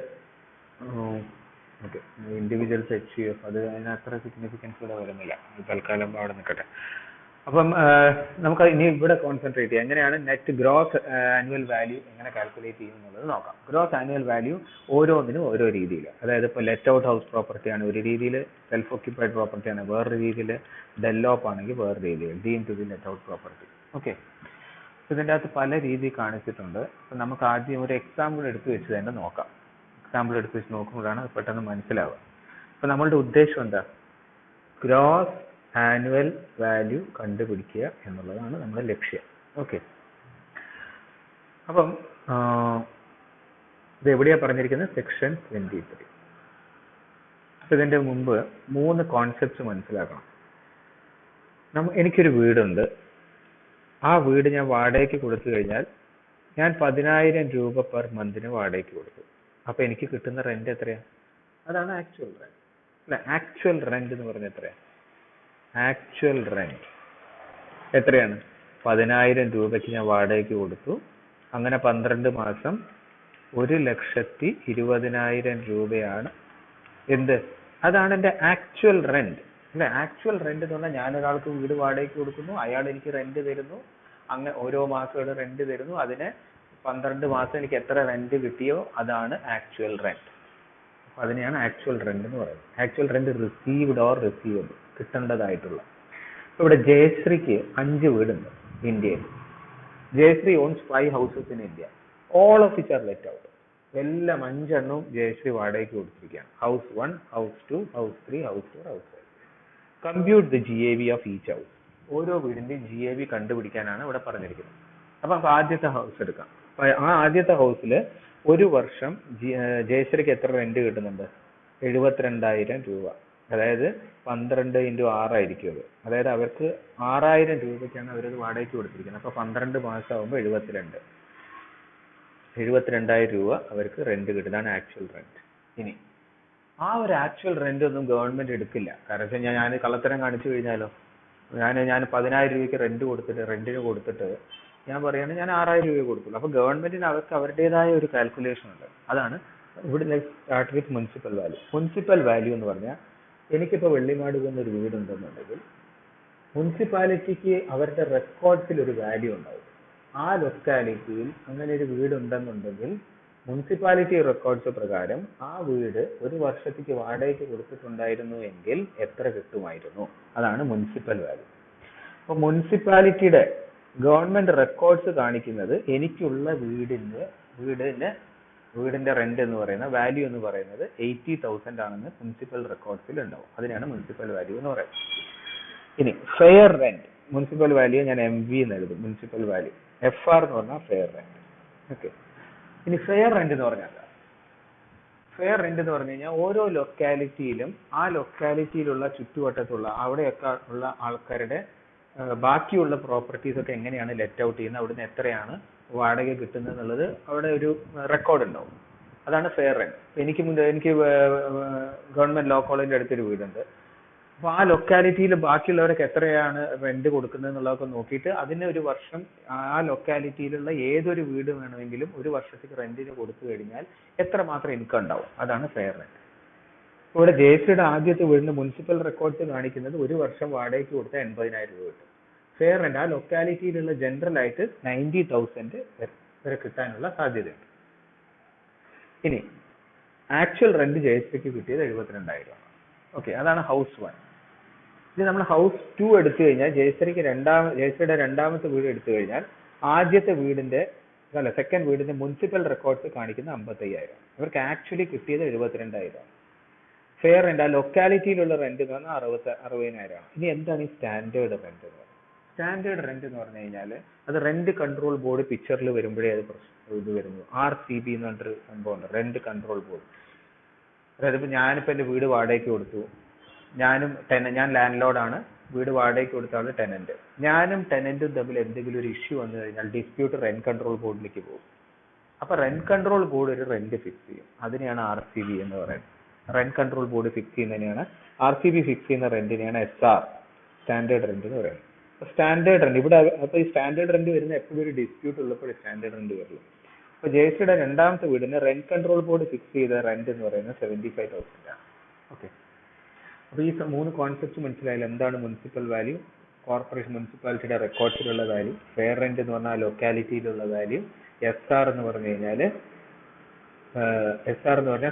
ഇൻഡിവിജ്വൽസ് HUF, അത് അതിന് അത്ര സിഗ്നിഫിക്കൻസ് ഇവിടെ വരുന്നില്ല. തൽക്കാലം അവിടെ നിൽക്കട്ടെ. അപ്പം നമുക്ക് ഇനി ഇവിടെ കോൺസെൻട്രേറ്റ് ചെയ്യാം. എങ്ങനെയാണ് നെറ്റ് ഗ്രോസ് ആനുവൽ വാല്യൂ എങ്ങനെ കാൽക്കുലേറ്റ് ചെയ്യും എന്നുള്ളത് നോക്കാം. ഗ്രോസ് ആനുവൽ വാല്യൂ ഓരോന്നിനും ഓരോ രീതിയിൽ. അതായത് ഇപ്പോൾ ലെറ്റ് ഔട്ട് ഹൗസ് പ്രോപ്പർട്ടി ആണ് ഒരു രീതിയിൽ, സെൽഫ് ഓക്യുപ്പൈഡ് പ്രോപ്പർട്ടി ആണ് വേറൊരു രീതിയിൽ, ഡെല്ലോപ്പ് ആണെങ്കിൽ വേറെ രീതിയിൽ, deem to be let out property. Okay. ഇതിൻ്റെ അകത്ത് പല രീതി കാണിച്ചിട്ടുണ്ട്. അപ്പം നമുക്ക് ആദ്യം ഒരു എക്സാമ്പിൾ എടുത്ത് വെച്ച് തന്നെ നോക്കാം. എക്സാമ്പിൾ എടുത്ത് വെച്ച് നോക്കുമ്പോഴാണ് പെട്ടെന്ന് മനസ്സിലാവുക. അപ്പം നമ്മളുടെ ഉദ്ദേശം എന്താ? ഗ്രോസ് ആനുവൽ വാല്യൂ കണ്ടുപിടിക്കുക എന്നുള്ളതാണ് നമ്മുടെ ലക്ഷ്യം. ഓക്കെ. അപ്പം ഇത് എവിടെയാ പറഞ്ഞിരിക്കുന്നത്? സെക്ഷൻ 23. അപ്പൊ ഇതിന്റെ മുമ്പ് 3 കോൺസെപ്റ്റ്സ് മനസ്സിലാക്കണം. എനിക്കൊരു വീടുണ്ട്. ആ വീട് ഞാൻ വാടകയ്ക്ക് കൊടുത്തു കഴിഞ്ഞാൽ ഞാൻ 10,000 രൂപ പെർ മന്തിന് വാടകയ്ക്ക് കൊടുത്തു. അപ്പൊ എനിക്ക് കിട്ടുന്ന റെന്റ് എത്രയാ? അതാണ് ആക്ച്വൽ റെന്റ്. അല്ല, ആക്ച്വൽ റെന്റ് എന്ന് പറഞ്ഞാൽ എത്രയാ? ആക്ച്വൽ റെന്റ് എത്രയാണ്? 10,000 രൂപയ്ക്ക് ഞാൻ വാടകയ്ക്ക് കൊടുത്തു. അങ്ങനെ 12 മാസം 1,20,000 രൂപയാണ് എന്ത്? അതാണ് എൻ്റെ ആക്ച്വൽ റെന്റ്. അല്ലെ? ആക്ച്വൽ റെന്റ് എന്ന് പറഞ്ഞാൽ ഞാൻ ഒരാൾക്ക് വീട് വാടകയ്ക്ക് കൊടുക്കുന്നു, അയാൾ എനിക്ക് റെന്റ് തരുന്നു, അങ്ങനെ ഓരോ മാസം റെന്റ് തരുന്നു. അതിന് 12 മാസം എനിക്ക് എത്ര റെന്റ് കിട്ടിയോ അതാണ് ആക്ച്വൽ റെന്റ്. അപ്പൊ അതിനെയാണ് ആക്ച്വൽ റെന്റ് എന്ന് പറയുന്നത്. Actual rent received or receivable, കിട്ടേണ്ടതായിട്ടുള്ള. ഇവിടെ ജയശ്രീക്ക് 5 വീടുണ്ട് ഇന്ത്യയിൽ. Jayashree owns 5 houses in India. All of which are let out. എല്ലാം 5 എണ്ണവും ജയശ്രീ വാടകയ്ക്ക് കൊടുത്തിരിക്കുകയാണ്. House 1, house 2, house 3, house 4, house 5. Compute the GAV of each house. ഓരോ വീടിന്റെയും GAV കണ്ടുപിടിക്കാനാണ് ഇവിടെ പറഞ്ഞിരിക്കുന്നത്. അപ്പൊ നമുക്ക് ആദ്യത്തെ ഹൗസ് എടുക്കാം. ആ ആദ്യത്തെ ഹൗസിൽ ഒരു വർഷം ജയശ്രീക്ക് എത്ര റെന്റ് കിട്ടുന്നുണ്ട്? 72,000 രൂപ. അതായത് 12 × 6 ആയിരിക്കും അത്. അതായത് അവർക്ക് 6,000 രൂപയ്ക്കാണ് അവരത് വാടകയ്ക്ക് കൊടുത്തിരിക്കുന്നത്. അപ്പൊ 12 മാസം ആകുമ്പോൾ 72,000 രൂപ അവർക്ക് റെന്റ് കിട്ടുന്നതാണ് ആക്ച്വൽ റെന്റ്. ഇനി ആ ഒരു ആക്ച്വൽ റെന്റ് ഒന്നും ഗവൺമെന്റ് എടുക്കില്ല. കാരണം ഞാൻ കള്ളത്തരം കാണിച്ചു കഴിഞ്ഞാലോ, ഞാൻ 10,000 രൂപയ്ക്ക് റെന്റിന് കൊടുത്തിട്ട് ഞാൻ പറയുകയാണ് ഞാൻ 6,000 രൂപ കൊടുത്തുള്ളൂ. അപ്പൊ ഗവൺമെന്റിന് അവർക്ക് അവരുടേതായ ഒരു കാൽക്കുലേഷൻ ഉണ്ട്. അതാണ് ഇവിടെ start with municipal value. Municipal value എന്ന് പറഞ്ഞാൽ എനിക്കിപ്പോൾ വെള്ളിമാട് എന്നൊരു വീടുണ്ടെന്നുണ്ടെങ്കിൽ മുനിസിപ്പാലിറ്റിക്ക് അവരുടെ റെക്കോർഡ്സിൽ ഒരു വാല്യൂ ഉണ്ടാവും. ആ ലൊക്കാലിറ്റിയിൽ അങ്ങനെ ഒരു വീടുണ്ടെന്നുണ്ടെങ്കിൽ മുനിസിപ്പാലിറ്റി റെക്കോർഡ്സ് പ്രകാരം ആ വീട് ഒരു വർഷത്തേക്ക് വാടകയ്ക്ക് കൊടുത്തിട്ടുണ്ടായിരുന്നു എങ്കിൽ എത്ര കിട്ടുമായിരുന്നു? അതാണ് മുനിസിപ്പൽ വാല്യൂ. അപ്പൊ മുനിസിപ്പാലിറ്റിയുടെ ഗവൺമെന്റ് റെക്കോർഡ്സ് കാണിക്കുന്നത് എനിക്കുള്ള വീടിന്റെ റെന്റ് എന്ന് പറയുന്ന വാല്യൂ എന്ന് പറയുന്നത് 80,000 ആണെന്ന് മുനിസിപ്പൽ റെക്കോർഡ്സിൽ ഉണ്ടാവും. അതിനാണ് മുനിസിപ്പൽ വാല്യൂ എന്ന് പറയുന്നത്. ഇനി ഫെയർ റെന്റ്. മുനിസിപ്പൽ വാല്യൂ ഞാൻ MV എന്ന് എഴുതും. മുനിസിപ്പൽ വാല്യൂ FR എന്ന് പറഞ്ഞാൽ ഫെയർ റെന്റ്. ഓക്കെ. ഇനി ഫെയർ റെന്റ് എന്ന് പറഞ്ഞാൽ ഫെയർ റെന്റ് എന്ന് പറഞ്ഞു കഴിഞ്ഞാൽ ഓരോ ലൊക്കാലിറ്റിയിലും ആ ലൊക്കാലിറ്റിയിലുള്ള ചുറ്റുവട്ടത്തുള്ള അവിടെയൊക്കെ ഉള്ള ആൾക്കാരുടെ ബാക്കിയുള്ള പ്രോപ്പർട്ടീസ് ഒക്കെ എങ്ങനെയാണ് ലെറ്റ് ഔട്ട് ചെയ്യുന്നത്, അവിടുന്ന് എത്രയാണ് വാടക കിട്ടുന്നത് എന്നുള്ളത് അവിടെ ഒരു റെക്കോർഡ് ഉണ്ടാവും. അതാണ് ഫെയർ റെന്റ്. എനിക്ക് ഗവൺമെന്റ് ലോ കോളേജിന്റെ അടുത്തൊരു വീടുണ്ട്. അപ്പൊ ആ ലൊക്കാലിറ്റിയിൽ ബാക്കിയുള്ളവരൊക്കെ എത്രയാണ് റെന്റ് കൊടുക്കുന്നത് എന്നുള്ളതൊക്കെ നോക്കിയിട്ട് അതിന് ഒരു വർഷം ആ ലൊക്കാലിറ്റിയിലുള്ള ഏതൊരു വീട് വേണമെങ്കിലും ഒരു വർഷത്തേക്ക് റെന്റിന് കൊടുത്തു കഴിഞ്ഞാൽ എത്രമാത്രം ഇൻകം ഉണ്ടാവും, അതാണ് ഫെയർ റെന്റ്. ഇവിടെ ജയശ്രീയുടെ ആദ്യത്തെ വീടിന് മുനിസിപ്പൽ റെക്കോർഡ്സ് കാണിക്കുന്നത് ഒരു വർഷം വാടകയ്ക്ക് കൊടുത്ത 80,000 രൂപ കിട്ടും. ഫെയർ റെന്റ് ആ ലൊക്കാലിറ്റിയിലുള്ള ജനറൽ ആയിട്ട് 90,000 വരെ കിട്ടാനുള്ള സാധ്യതയുണ്ട്. ഇനി ആക്ച്വൽ റെന്റ് ജയശ്രീക്ക് കിട്ടിയത് 72,000. ഓക്കെ, അതാണ് ഹൗസ് 1. ഇനി നമ്മൾ ഹൗസ് 2 എടുത്തു കഴിഞ്ഞാൽ ജയശ്രീയുടെ രണ്ടാമത്തെ വീട് എടുത്തു കഴിഞ്ഞാൽ ആദ്യത്തെ വീടിന്റെ സെക്കൻഡ് വീടിന്റെ മുനിസിപ്പൽ റെക്കോർഡ്സ് കാണിക്കുന്ന 55,000. ഇവർക്ക് ആക്ച്വലി കിട്ടിയത് 72,000. ഫെയർ റെന്റ് ആ ലൊക്കാലിറ്റിയിലുള്ള റെന്റ് എന്ന് പറഞ്ഞാൽ 60,000. ഇനി എന്താണ് ഈ സ്റ്റാൻഡേർഡ് റെന്റ് എന്ന് പറയുന്നത്? സ്റ്റാൻഡേർഡ് റെന്റ് എന്ന് പറഞ്ഞു കഴിഞ്ഞാൽ അത് റെന്റ് കൺട്രോൾ ബോർഡ് പിക്ചറിൽ വരുമ്പോഴേ അത് ഇത് വരുന്നു. RCB എന്ന് പറഞ്ഞൊരു സംഭവമുണ്ട്, റെന്റ് കൺട്രോൾ ബോർഡ്. അതായത് ഇപ്പൊ ഞാനിപ്പോ എന്റെ വീട് വാടകയ്ക്ക് കൊടുത്തു, ഞാൻ ലാൻഡ് ലോർഡാണ്, വീട് വാടകയ്ക്ക് കൊടുത്ത ആള് ടെനന്റ്. ഞാനും ടെനന്റും തമ്മിൽ എന്തെങ്കിലും ഒരു ഇഷ്യൂ വന്നു കഴിഞ്ഞാൽ ഡിസ്പ്യൂട്ട് റെന്റ് കൺട്രോൾ ബോർഡിലേക്ക് പോകും. അപ്പൊ റെന്റ് കൺട്രോൾ ബോർഡ് ഒരു റെന്റ് ഫിക്സ് ചെയ്യും, അതിനെയാണ് RCB എന്ന് പറയുന്നത്. റെന്റ് കൺട്രോൾ ബോർഡ് ഫിക്സ് ചെയ്യുന്നതിനെയാണ് RCB ഫിക്സ് ചെയ്യുന്ന റെന്റിനെയാണ് SR, സ്റ്റാൻഡേർഡ് റെന്റ് എന്ന് പറയുന്നത്. സ്റ്റാൻഡേർഡ് റെന്റ് ഇവിടെ അപ്പൊ ഈ സ്റ്റാൻഡേർഡ് റെന്റ് വരുന്ന എപ്പോഴും ഒരു ഡിസ്പ്യൂട്ട് ഉള്ളപ്പോൾ സ്റ്റാൻഡേർഡ് റെന്റ് വരുള്ളൂ. അപ്പൊ ജയശ്രീയുടെ രണ്ടാമത്തെ വീടിന് റെന്റ് കൺട്രോൾ ബോർഡ് ഫിക്സ് ചെയ്ത റെന്റ് എന്ന് പറയുന്നത് 75,000 ആണ്. ഓക്കെ, അപ്പൊ ഈ 3 കോൺസെപ്റ്റ് മനസ്സിലായാലും എന്താണ് മുനിസിപ്പൽ വാല്യൂ, കോർപ്പറേഷൻ മുനിസിപ്പാലിറ്റിയുടെ റെക്കോർഡ്സിലുള്ള വാല്യൂ, ഫെയർ റെന്റ് എന്ന് പറഞ്ഞാൽ ലൊക്കാലിറ്റിയിലുള്ള വാല്യൂ, SR എന്ന് പറഞ്ഞു കഴിഞ്ഞാൽ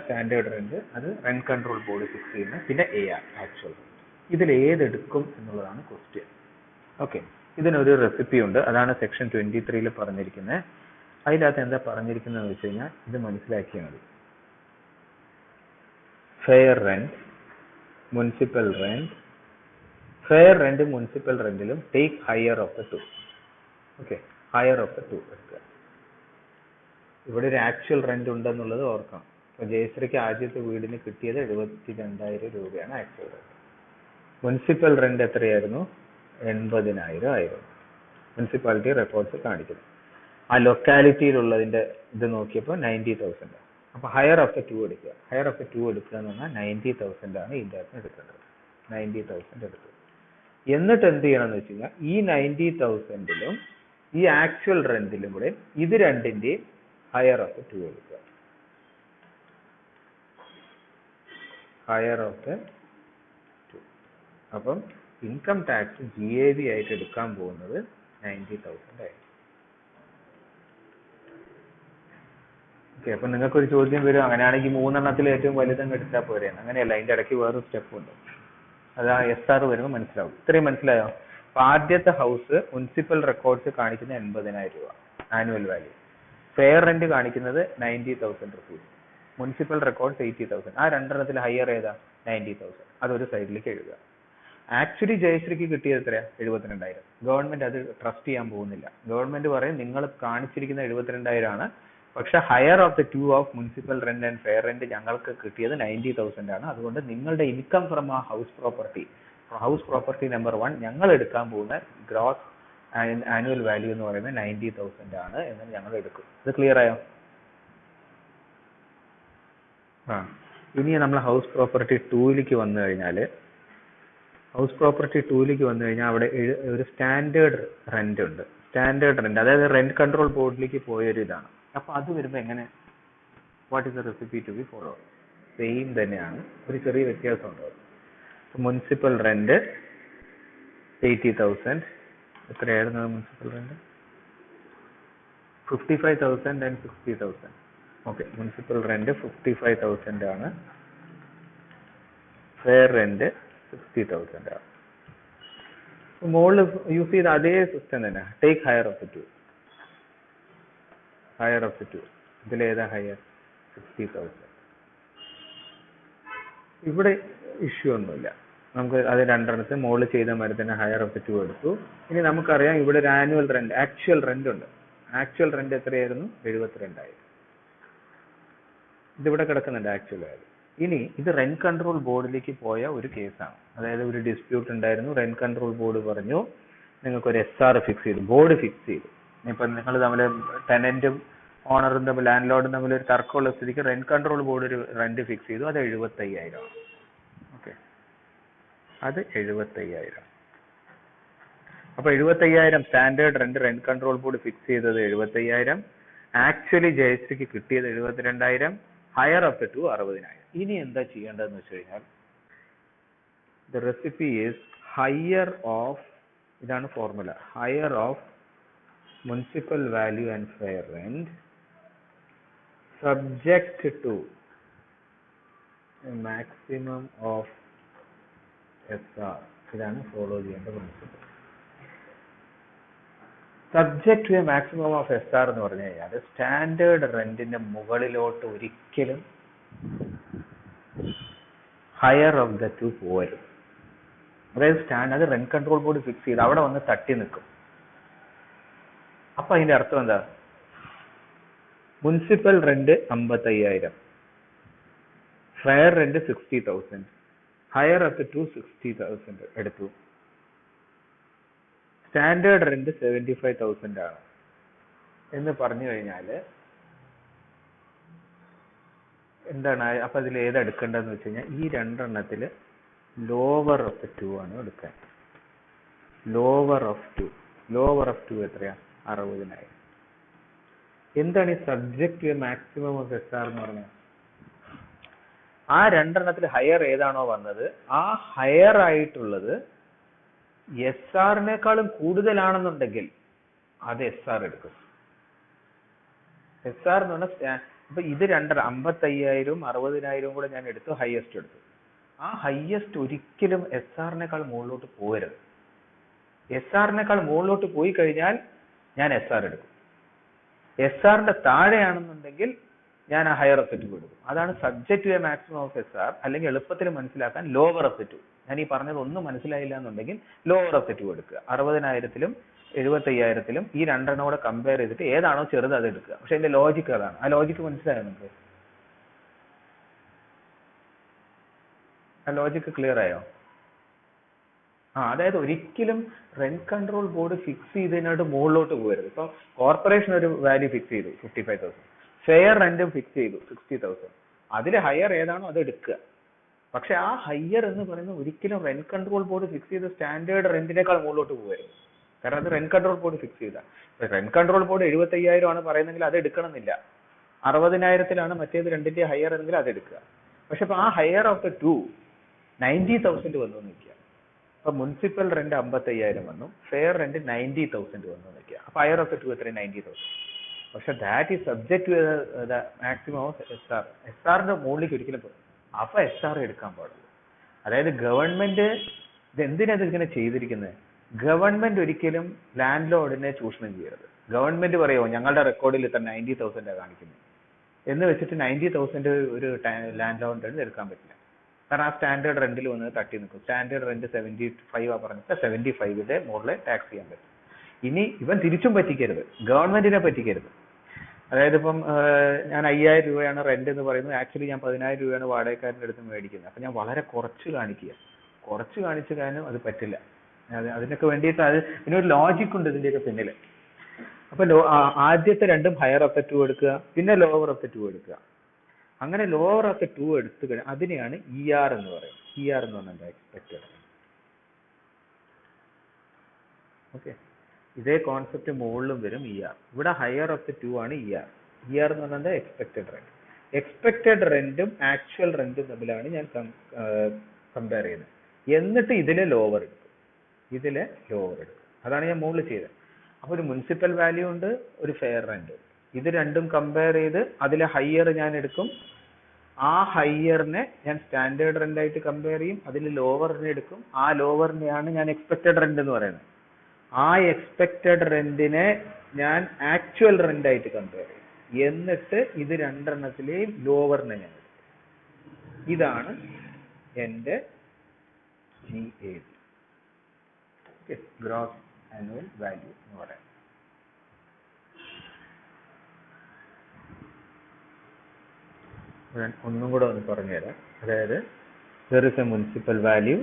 സ്റ്റാൻഡേർഡ് റെന്റ്, അത് റെന്റ് കൺട്രോൾ ബോർഡ് ഫിക്സ് ചെയ്യുന്ന, പിന്നെ AR ആക്ച്വൽ. ഇതിൽ ഏതെടുക്കും എന്നുള്ളതാണ് ക്വസ്റ്റ്യൻ. ഓക്കെ, ഇതിനൊരു റെസിപ്പി ഉണ്ട്, അതാണ് സെക്ഷൻ 23 പറഞ്ഞിരിക്കുന്നത്. അതിനകത്ത് എന്താ പറഞ്ഞിരിക്കുന്നതെന്ന് വെച്ച് കഴിഞ്ഞാൽ ഇത് മനസ്സിലാക്കിയാൽ മതി. Fair rent, municipal rent, fair rent municipal റെന്റിലും take higher of the 2. Okay, higher of the 2 എടുക്കുക. ഇവിടെ ഒരു ആക്ച്വൽ റെന്റ് ഉണ്ടെന്നുള്ളത് ഓർക്കണം. അപ്പൊ ജയശ്രീക്ക് ആദ്യത്തെ വീടിന് കിട്ടിയത് 72,000 രൂപയാണ് ആക്ച്വൽ റെന്റ്. മുനിസിപ്പൽ റെന്റ് എത്രയായിരുന്നു? 80,000 ആയിരുന്നു. മുനിസിപ്പാലിറ്റി റെക്കോർഡ്സ് കാണിക്കുന്നു. ആ ലൊക്കാലിറ്റിയിലുള്ളതിന്റെ ഇത് നോക്കിയപ്പോൾ 90,000. അപ്പൊ ഹയർ ഓഫ് ദ 2 എടുക്കുക. ഹയർ ഓഫ് ദ 2 എടുക്കുക എന്ന് പറഞ്ഞാൽ 90,000 ആണ് ഇതിന്റെ അകത്ത് എടുക്കേണ്ടത്. 90,000 എടുക്കുക. എന്നിട്ട് എന്ത് ചെയ്യണം എന്ന് വെച്ച് കഴിഞ്ഞാൽ ഈ 90,000ലും ഈ ആക്ച്വൽ റെന്റിലും കൂടെ ഇത് രണ്ടിന്റെയും ഹയർ ഓഫ് ദ 2 എടുക്കുക. Higher of the 2. അപ്പം ഇൻകം ടാക്സ് GAV ആയിട്ട് എടുക്കാൻ പോകുന്നത് 90,000 ആയിരിക്കും. ഓക്കെ, അപ്പൊ നിങ്ങൾക്ക് ഒരു ചോദ്യം വരും, അങ്ങനെയാണെങ്കിൽ 3 ഏറ്റവും വലുതങ്ങ് എടുത്താൽ പോരെ? അങ്ങനെയല്ല, അതിന്റെ ഇടയ്ക്ക് വേറൊരു സ്റ്റെപ്പ് ഉണ്ട്. അത് ആ SR വരുമ്പോൾ മനസ്സിലാവും. ഇത്രയും മനസ്സിലായോ? അപ്പൊ ആദ്യത്തെ ഹൗസ് മുനിസിപ്പൽ റെക്കോർഡ്സ് കാണിക്കുന്ന 80,000 രൂപ ആനുവൽ വാല്യൂ, ഫെയർ റെന്റ് കാണിക്കുന്നത് 90,000 റുപ്പീസ്, മുനിസിപ്പൽ റെക്കോർഡ്സ് 80,000. ആ രണ്ടെണ്ണത്തിൽ ഹയർ ഏതാ? 90,000. അതൊരു സൈഡിലേക്ക് എഴുതുക. ആക്ച്വലി ജയശ്രീക്ക് കിട്ടിയത് എത്രയാ? 72,000. ഗവൺമെന്റ് അത് ട്രസ്റ്റ് ചെയ്യാൻ പോകുന്നില്ല. ഗവൺമെന്റ് പറയും നിങ്ങൾ കാണിച്ചിരിക്കുന്ന 72,000 ആണ്, പക്ഷെ higher of the 2 of municipal rent and fair rent ഞങ്ങൾക്ക് കിട്ടിയത് 90,000 ആണ്. അതുകൊണ്ട് നിങ്ങളുടെ ഇൻകം ഫ്രം ആ ഹൗസ് പ്രോപ്പർട്ടി നമ്പർ 1 ഞങ്ങൾ എടുക്കാൻ പോകുന്ന ഗ്രോസ് ആനുവൽ വാല്യൂ എന്ന് പറയുന്നത് 90,000 ആണ് എന്ന് ഞങ്ങൾ എടുക്കും. ഇത് ക്ലിയർ ആയോ? ഇനി നമ്മൾ ഹൗസ് പ്രോപ്പർട്ടി 2ലേക്ക് വന്നു കഴിഞ്ഞാൽ അവിടെ ഒരു സ്റ്റാൻഡേർഡ് റെന്റ് ഉണ്ട്. സ്റ്റാൻഡേർഡ് റെന്റ് അതായത് റെന്റ് കൺട്രോൾ ബോർഡിലേക്ക് പോയൊരു ഇതാണ്. അപ്പൊ അത് വരുമ്പോൾ എങ്ങനെ, what is the recipe to be follow? Same തന്നെയാണ്, ഒരു ചെറിയ വ്യത്യാസം ഉണ്ടാവും. Municipal rent 80,000. എത്രയായിരുന്നു municipal rent? 55,000 and 60,000. Okay, municipal rent 55,000 ആണ്, ഫെയർ റെന്റ് 60,000 ആണ്. മോളിൽ യൂസ് ചെയ്ത അതേ സിസ്റ്റം തന്നെ, take higher of the 2. Higher of the 2 ഇതിലേതാ ഹയർ? 60,000. ഇവിടെ ഇഷ്യൂ ഒന്നുമില്ല, നമുക്ക് അത് രണ്ടെണ്ണത്തെ മോളിൽ ചെയ്ത മാതിരി തന്നെ ഹയർ ഓഫ് ദ 2 എടുത്തു. ഇനി നമുക്കറിയാം ഇവിടെ ഒരു ആനുവൽ റെന്റ്, ആക്ച്വൽ റെന്റ് ഉണ്ട്. ആക്ച്വൽ റെന്റ് എത്രയായിരുന്നു? 72,000. ഇതിവിടെ കിടക്കുന്നുണ്ട് ആക്ച്വൽ വാല്യൂ. ഇനി ഇത് റെന്റ് കൺട്രോൾ ബോർഡിലേക്ക് പോയ ഒരു കേസാണ്. അതായത് ഒരു ഡിസ്പ്യൂട്ട് ഉണ്ടായിരുന്നു, റെന്റ് കൺട്രോൾ ബോർഡ് പറഞ്ഞു നിങ്ങൾക്ക് ഒരു SR ഫിക്സ് ചെയ്തു, ബോർഡ് ഫിക്സ് ചെയ്തു. ഇപ്പൊ നിങ്ങൾ തമ്മിൽ ടെനന്റും ഓണറും തമ്മിൽ ലാൻഡ് ലോർഡും തമ്മിൽ ഒരു തർക്കമുള്ള സ്ഥിതിക്ക് റെന്റ് കൺട്രോൾ ബോർഡ് ഒരു റെന്റ് ഫിക്സ് ചെയ്തു. അത് 75,000 ആണ്. ഓക്കെ, അത് 75,000. അപ്പൊ 75,000 standard rent control board fix ചെയ്തത് 75,000. ആക്ച്വലി ജയശ്രീക്ക് കിട്ടിയത് 72,000. Higher of the two 60,000. ഇനി എന്താ ചെയ്യേണ്ടതെന്ന് വെച്ച് കഴിഞ്ഞാൽ the recipe is higher of, ഇതാണ് formula, higher of municipal value and fair rent subject to maximum of SR. ഇതാണ് ഫോളോ ചെയ്യേണ്ട principle. Subject to a maximum of SR എന്ന് പറഞ്ഞു കഴിഞ്ഞാൽ സ്റ്റാൻഡേർഡ് റെന്റിന്റെ മുകളിലോട്ട് ഒരിക്കലും ഹയർ ഓഫ് ദ ടു പോരും. അതായത് അത് റെന്റ് കൺട്രോൾ ബോർഡ് ഫിക്സ് ചെയ്ത് അവിടെ വന്ന് തട്ടി നിൽക്കും. അപ്പൊ അതിന്റെ അർത്ഥം എന്താ? Municipal rent 55,000, fair rent 60,000, higher of the two 60,000 എടുത്തു. സ്റ്റാൻഡേർഡ് റെന്റ് 75,000 ആണ് എന്ന് പറഞ്ഞു കഴിഞ്ഞാൽ എന്താണ്? അപ്പൊ അതിൽ ഏത് എടുക്കേണ്ടതെന്ന് വെച്ച് കഴിഞ്ഞാൽ ഈ രണ്ടെണ്ണത്തില് ലോവർ ഓഫ് ദ ടു ആണ് എടുക്കാൻ. ലോവർ ഓഫ് ടു എത്രയാ? 60,000. എന്താണ് ഈ subject to maximum of SR എന്ന് പറഞ്ഞാൽ? ആ രണ്ടെണ്ണത്തിൽ ഹയർ ഏതാണോ വന്നത് ആ ഹയർ ആയിട്ടുള്ളത് SR-നേക്കാളും കൂടുതലാണെന്നുണ്ടെങ്കിൽ അത് SR എടുക്കും. SR എന്ന് പറഞ്ഞാൽ ഇപ്പൊ ഇത് 55,000 60,000 കൂടെ ഞാൻ എടുത്തു, ഹയസ്റ്റ് എടുത്തു. ആ ഹയസ്റ്റ് ഒരിക്കലും SR-നേക്കാൾ മുകളിലോട്ട് പോകരുത്. SR-നേക്കാൾ മുകളിലോട്ട് പോയി കഴിഞ്ഞാൽ ഞാൻ SR എടുക്കും. SR-ന്റെ താഴെയാണെന്നുണ്ടെങ്കിൽ ഞാൻ ആ ഹയർ ഓഫ് ദ ടു എടുക്കും. അതാണ് subject to a maximum of SR. അല്ലെങ്കിൽ എളുപ്പത്തിൽ മനസ്സിലാക്കാൻ ലോവർ ഓഫ് ദ ടു. ഞാൻ ഈ പറഞ്ഞത് ഒന്നും മനസ്സിലായില്ല എന്നുണ്ടെങ്കിൽ ലോവർ ഓഫ് ദ ടു എടുക്കുക. 60,000-ലും 75,000-ലും ഈ രണ്ടെണ്ണം കൂടെ കമ്പയർ ചെയ്തിട്ട് ഏതാണോ ചെറുത് അത് എടുക്കുക. പക്ഷെ അതിന്റെ ലോജിക്ക് അതാണ്. ആ ലോജിക്ക് മനസ്സിലായോ നിങ്ങൾക്ക്? ആ ലോജിക്ക് ക്ലിയർ ആയോ? അതായത് ഒരിക്കലും റെന്റ് കൺട്രോൾ ബോർഡ് ഫിക്സ് ചെയ്തതിനോട് മുകളിലോട്ട് പോകരുത്. ഇപ്പൊ കോർപ്പറേഷൻ ഒരു വാല്യൂ ഫിക്സ് ചെയ്തു 55,000, ഫെയർ റെന്റും ഫിക്സ് ചെയ്തു 60,000. അതിൽ ഹയർ ഏതാണോ അത് എടുക്കുക. പക്ഷെ ആ ഹയർ എന്ന് പറയുന്നത് ഒരിക്കലും റെന്റ് കൺട്രോൾ ബോർഡ് ഫിക്സ് ചെയ്ത സ്റ്റാൻഡേർഡ് റെന്റിനേക്കാൾ മുകളിലോട്ട് പോകരുത്. കാരണം അത് റെന്റ് കൺട്രോൾ ബോർഡ് ഫിക്സ് ചെയ്ത. റെന്റ് കൺട്രോൾ ബോർഡ് 75,000 ആണ് പറയുന്നെങ്കിൽ അത് എടുക്കണമെന്നില്ല. 60,000-ലാണ് മറ്റേത് രണ്ടിന്റെ ഹയർ എന്നെങ്കിൽ അത് എടുക്കുക. പക്ഷെ ഇപ്പൊ ആ ഹയർ ഓഫ് ദ ടു 90,000 വന്നു നിൽക്കുക. അപ്പൊ മുനിസിപ്പൽ റെന്റ് 55,000 വന്നു, ഫെയർ റെന്റ് 90,000 വന്നു നിൽക്കുക. അപ്പൊ ഹയർ ഓഫ് ദ ടു എത്ര? 90,000. പക്ഷെ that is subject to the maximum of SR. SR-ന്റെ മുകളിലേക്ക് ഒരിക്കലും പോകും. അപ്പൊ SR എടുക്കാൻ പാടുള്ളൂ. അതായത് ഗവൺമെന്റ് ഇതെന്തിനാണ് ഇങ്ങനെ ചെയ്തിരിക്കുന്നത്? ഗവൺമെന്റ് ഒരിക്കലും ലാൻഡ് ലോർഡിനെ ചൂഷണം ചെയ്യരുത്. ഗവൺമെന്റ് പറയുമോ ഞങ്ങളുടെ റെക്കോർഡിൽ ഇത്ര 90,000 കാണിക്കുന്നത് എന്ന് വെച്ചിട്ട് 90,000 ഒരു ലാൻഡ് ലോർഡിന് എടുക്കാൻ പറ്റില്ല. കാരണം ആ സ്റ്റാൻഡേർഡ് റെന്റിൽ വന്ന് തട്ടി നിൽക്കും. സ്റ്റാൻഡേർഡ് റെന്റ് 75 പറഞ്ഞിട്ട് 75-ന്റെ മുകളിൽ ടാക്സ് ചെയ്യാൻ പറ്റും. ഇനി ഇവൻ തിരിച്ചും പറ്റിക്കരുത്, ഗവൺമെന്റിനെ പറ്റിക്കരുത്. അതായത് ഇപ്പം ഞാൻ 5,000 രൂപയാണ് റെന്റ് എന്ന് പറയുന്നത്, ആക്ച്വലി ഞാൻ 10,000 രൂപയാണ് വാടകക്കാരൻ്റെ അടുത്ത് മേടിക്കുന്നത്. അപ്പൊ ഞാൻ വളരെ കുറച്ച് കാണിച്ചു കാരണം അത് പറ്റില്ല. അതിനൊക്കെ വേണ്ടിയിട്ട് ഇതിനൊരു ലോജിക് ഉണ്ട് ഇതിന്റെയൊക്കെ പിന്നിൽ. അപ്പൊ ആദ്യത്തെ രണ്ടും ഹയർ ഓഫ് ദ ടു എടുക്കുക, പിന്നെ ലോവർ ഓഫ് ദ ടു എടുക്കുക. അങ്ങനെ ലോവർ ഓഫ് ദ ടു എടുത്തു കഴിഞ്ഞാൽ അതിനെയാണ് ER എന്ന് പറയുന്നത്. ER എന്ന് പറഞ്ഞാൽ എക്സ്പെക്റ്റഡ്. ഓക്കെ, ഇതേ കോൺസെപ്റ്റ് മുകളിലും വരും ER. ഇവിടെ ഹയർ ഓഫ് ദ ടു ആണ് ER. ER എന്ന് പറഞ്ഞാൽ എക്സ്പെക്റ്റഡ് റെന്റ്. എക്സ്പെക്റ്റഡ് റെന്റും ആക്ച്വൽ റെന്റും തമ്മിലാണ് ഞാൻ കമ്പയർ ചെയ്യുന്നത്. എന്നിട്ട് ഇതിലെ ലോവർ എടുക്കും. അതാണ് ഞാൻ മുകളിൽ ചെയ്തത്. അപ്പൊ ഒരു മുനിസിപ്പൽ വാല്യൂ ഉണ്ട്, ഒരു ഫെയർ റെന്റ്. ഇത് രണ്ടും കമ്പയർ ചെയ്ത് അതിലെ ഹയർ ഞാൻ എടുക്കും. ആ ഹയറിനെ ഞാൻ സ്റ്റാൻഡേർഡ് റെന്റ് ആയിട്ട് കമ്പയർ ചെയ്യും. അതിൽ ലോവറിനെ എടുക്കും. ആ ലോവറിനെയാണ് ഞാൻ എക്സ്പെക്റ്റഡ് റെന്റ് എന്ന് പറയുന്നത്. ആ എക്സ്പെക്റ്റഡ് റെന്റിനെ ഞാൻ ആക്ച്വൽ റെന്റ് ആയിട്ട് കമ്പയർ ചെയ്യും. എന്നിട്ട് ഇത് രണ്ടെണ്ണത്തിലെയും ലോവറിനെ ഞാൻ എടുക്കും. ഇതാണ് എന്റെ GAV, ഗ്രോസ് ആനുവൽ വാല്യൂ എന്ന് പറയുന്നത്. ഞാൻ ഒന്നും കൂടെ ഒന്ന് പറഞ്ഞുതരാം. അതായത് there is a municipal value,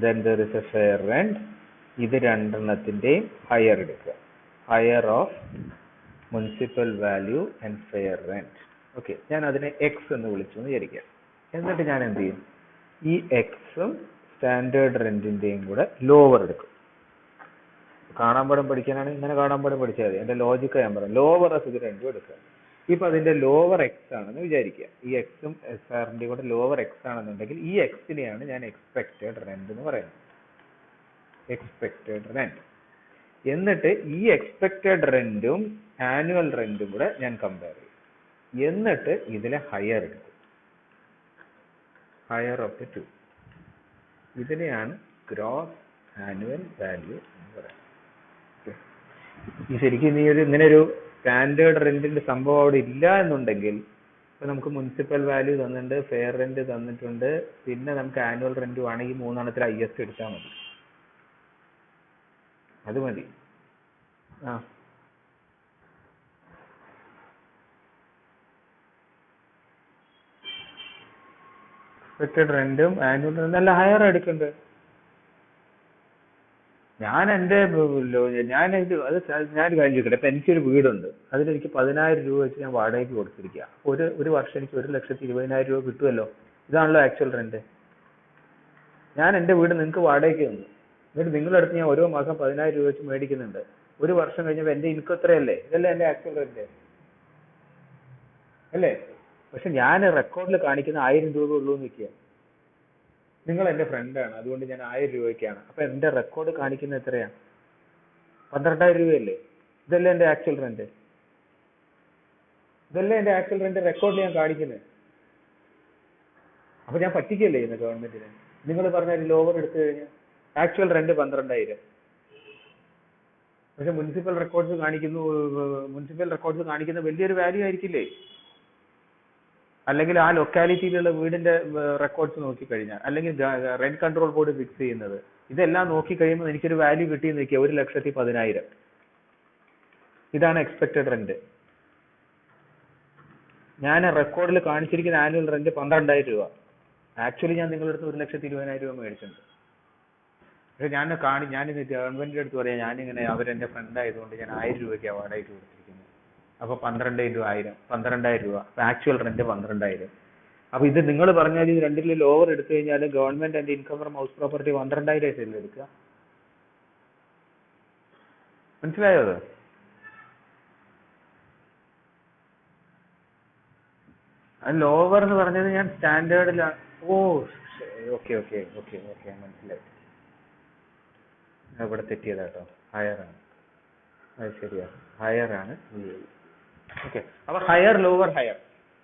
then there is a fair rent. ഇത് രണ്ടെണ്ണത്തിന്റെയും ഹയർ എടുക്കുക. Higher of municipal value and fair rent. Okay, ഞാൻ അതിനെ എക്സ് എന്ന് വിളിച്ചു എന്ന് വിചാരിക്കാം. എന്നിട്ട് ഞാൻ എന്ത് ചെയ്യും? ഈ എക്സും സ്റ്റാൻഡേർഡ് റെന്റിന്റെയും കൂടെ ലോവർ എടുക്കും. കാണാൻ പാഠം പഠിക്കാനാണെങ്കിൽ ഇങ്ങനെ കാണാൻ പാഠം പഠിച്ചാൽ മതി. എന്റെ ലോജിക്ക് ഞാൻ പറയാം. ലോവർ ഇത് രണ്ടും എടുക്കുക. ഇപ്പൊ അതിന്റെ ലോവർ എക്സ് ആണെന്ന് വിചാരിക്കുക. ഈ എക്സും എസ് ആറിന്റെയും കൂടെ ലോവർ എക്സ് ആണെന്നുണ്ടെങ്കിൽ ഈ എക്സിനെയാണ് ഞാൻ എക്സ്പെക്റ്റഡ് റെന്റ് എന്ന് പറയുന്നത്. Expected rent. എന്നിട്ട് ഈ എക്സ്പെക്റ്റഡ് റെന്റും ആനുവൽ റെന്റും കൂടെ ഞാൻ കമ്പയർ ചെയ്യും. എന്നിട്ട് ഇതിലെ ഹയർ എടുക്കും. Higher of the two. ഇതിനെയാണ് ഗ്രോസ് ആനുവൽ വാല്യൂ എന്ന് പറയുന്നത്. ഈ ശരിക്കും ഇങ്ങനെ ഒരു സ്റ്റാൻഡേർഡ് റെന്റിന്റെ സംഭവം അവിടെ ഇല്ല എന്നുണ്ടെങ്കിൽ ഇപ്പൊ നമുക്ക് മുനിസിപ്പൽ വാല്യൂ തന്നിട്ടുണ്ട്, ഫെയർ റെന്റ് തന്നിട്ടുണ്ട്, പിന്നെ നമുക്ക് ആനുവൽ റെന്റ് ആണെങ്കിൽ മൂന്നെണ്ണത്തിൽ ഹൈയസ്റ്റ് എടുത്താൽ മതി. അത് മതി. ആ എക്സ്പെക്റ്റഡ് റെന്റും ആനുവൽ റെന്റ് അല്ല ഹയർ എടുക്കണ്ടേ? ഞാൻ കാര്യം ചോദിക്കട്ടെ. ഇപ്പൊ എനിക്കൊരു വീടുണ്ട്, അതിലെനിക്ക് 10,000 രൂപ വെച്ച് ഞാൻ വാടകയ്ക്ക് കൊടുത്തിരിക്കുക. ഒരു വർഷം എനിക്ക് 1,20,000 രൂപ കിട്ടുമല്ലോ. ഇതാണല്ലോ ആക്ച്വൽ റെന്റ്. ഞാൻ എന്റെ വീട് നിങ്ങൾക്ക് വാടകയ്ക്ക് തന്നു. എന്നിട്ട് നിങ്ങളുടെ അടുത്ത് ഞാൻ ഓരോ മാസം 10,000 രൂപ വെച്ച് മേടിക്കുന്നുണ്ട്. ഒരു വർഷം കഴിഞ്ഞപ്പോൾ എന്റെ ഇൻകം എത്രയല്ലേ? ഇതല്ലേ എന്റെ ആക്ച്വൽ റെന്റ് അല്ലേ? പക്ഷെ ഞാൻ റെക്കോർഡിൽ കാണിക്കുന്ന 1000 രൂപ ഉള്ളൂ എന്ന് വെക്കുക. നിങ്ങൾ എന്റെ ഫ്രണ്ടാണ്, അതുകൊണ്ട് ഞാൻ 1000 രൂപയ്ക്കാണ്. അപ്പൊ എന്റെ റെക്കോർഡ് കാണിക്കുന്നത് എത്രയാണ്? 12,000 രൂപയല്ലേ? ഇതല്ലേ എന്റെ ആക്ച്വൽ റെന്റ്? ഇതല്ലേ എന്റെ ആക്ച്വൽ റെന്റ് റെക്കോർഡിൽ ഞാൻ കാണിക്കുന്നത്? അപ്പൊ ഞാൻ പറ്റിക്കല്ലേ ചെയ്യുന്നത് ഗവൺമെന്റിന്? നിങ്ങൾ പറഞ്ഞ ലോവർ എടുത്തു കഴിഞ്ഞാൽ ആക്ച്വൽ റെന്റ് 12,000. പക്ഷെ മുനിസിപ്പൽ റെക്കോർഡ്സ് കാണിക്കുന്ന വലിയൊരു വാല്യൂ ആയിരിക്കില്ലേ? അല്ലെങ്കിൽ ആ ലൊക്കാലിറ്റിയിലുള്ള വീടിന്റെ റെക്കോർഡ്സ് നോക്കിക്കഴിഞ്ഞാൽ, അല്ലെങ്കിൽ റെന്റ് കൺട്രോൾ ബോർഡ് ഫിക്സ് ചെയ്യുന്നത്, ഇതെല്ലാം നോക്കിക്കഴിയുമ്പോൾ എനിക്കൊരു വാല്യൂ കിട്ടിയെന്ന് വെക്കുക, 1,10,000. ഇതാണ് എക്സ്പെക്റ്റഡ് റെന്റ്. ഞാൻ റെക്കോർഡിൽ കാണിച്ചിരിക്കുന്ന ആനുവൽ റെന്റ് 12,000 രൂപ. ആക്ച്വലി ഞാൻ നിങ്ങളുടെ അടുത്ത് 1,20,000 രൂപ മേടിച്ചിട്ടുണ്ട്. പക്ഷെ ഞാനിത് ഗവൺമെന്റിന്റെ അടുത്ത് പറയാം, ഞാനിങ്ങനെ അവരെന്റെ ഫ്രണ്ട് ആയതുകൊണ്ട് ഞാൻ 1000 രൂപയ്ക്കാണ് വാടകയ്ക്ക് കൊടുത്തിരിക്കുന്നത്. അപ്പൊ 12 × 1000 12,000 രൂപ. Actual rent 12,000. അപ്പൊ ഇത് നിങ്ങൾ പറഞ്ഞാൽ ഇത് രണ്ടിലും ലോവർ എടുത്തു കഴിഞ്ഞാൽ government and income from house property 12,000 ആയിട്ടല്ലേ എടുക്കുക? മനസ്സിലായോ? അത് ലോവർ എന്ന് പറഞ്ഞത് ഞാൻ സ്റ്റാൻഡേർഡിലാണ്. ഓ ഓക്കെ മനസ്സിലായി. ഇവിടെ തെറ്റിയതാട്ടോ. ഹയർ ആണ്. അത് ശരിയാ, ഹയർ ആണ്. ഓക്കെ, അപ്പൊ ഹയർ ലോവർ ഹയർ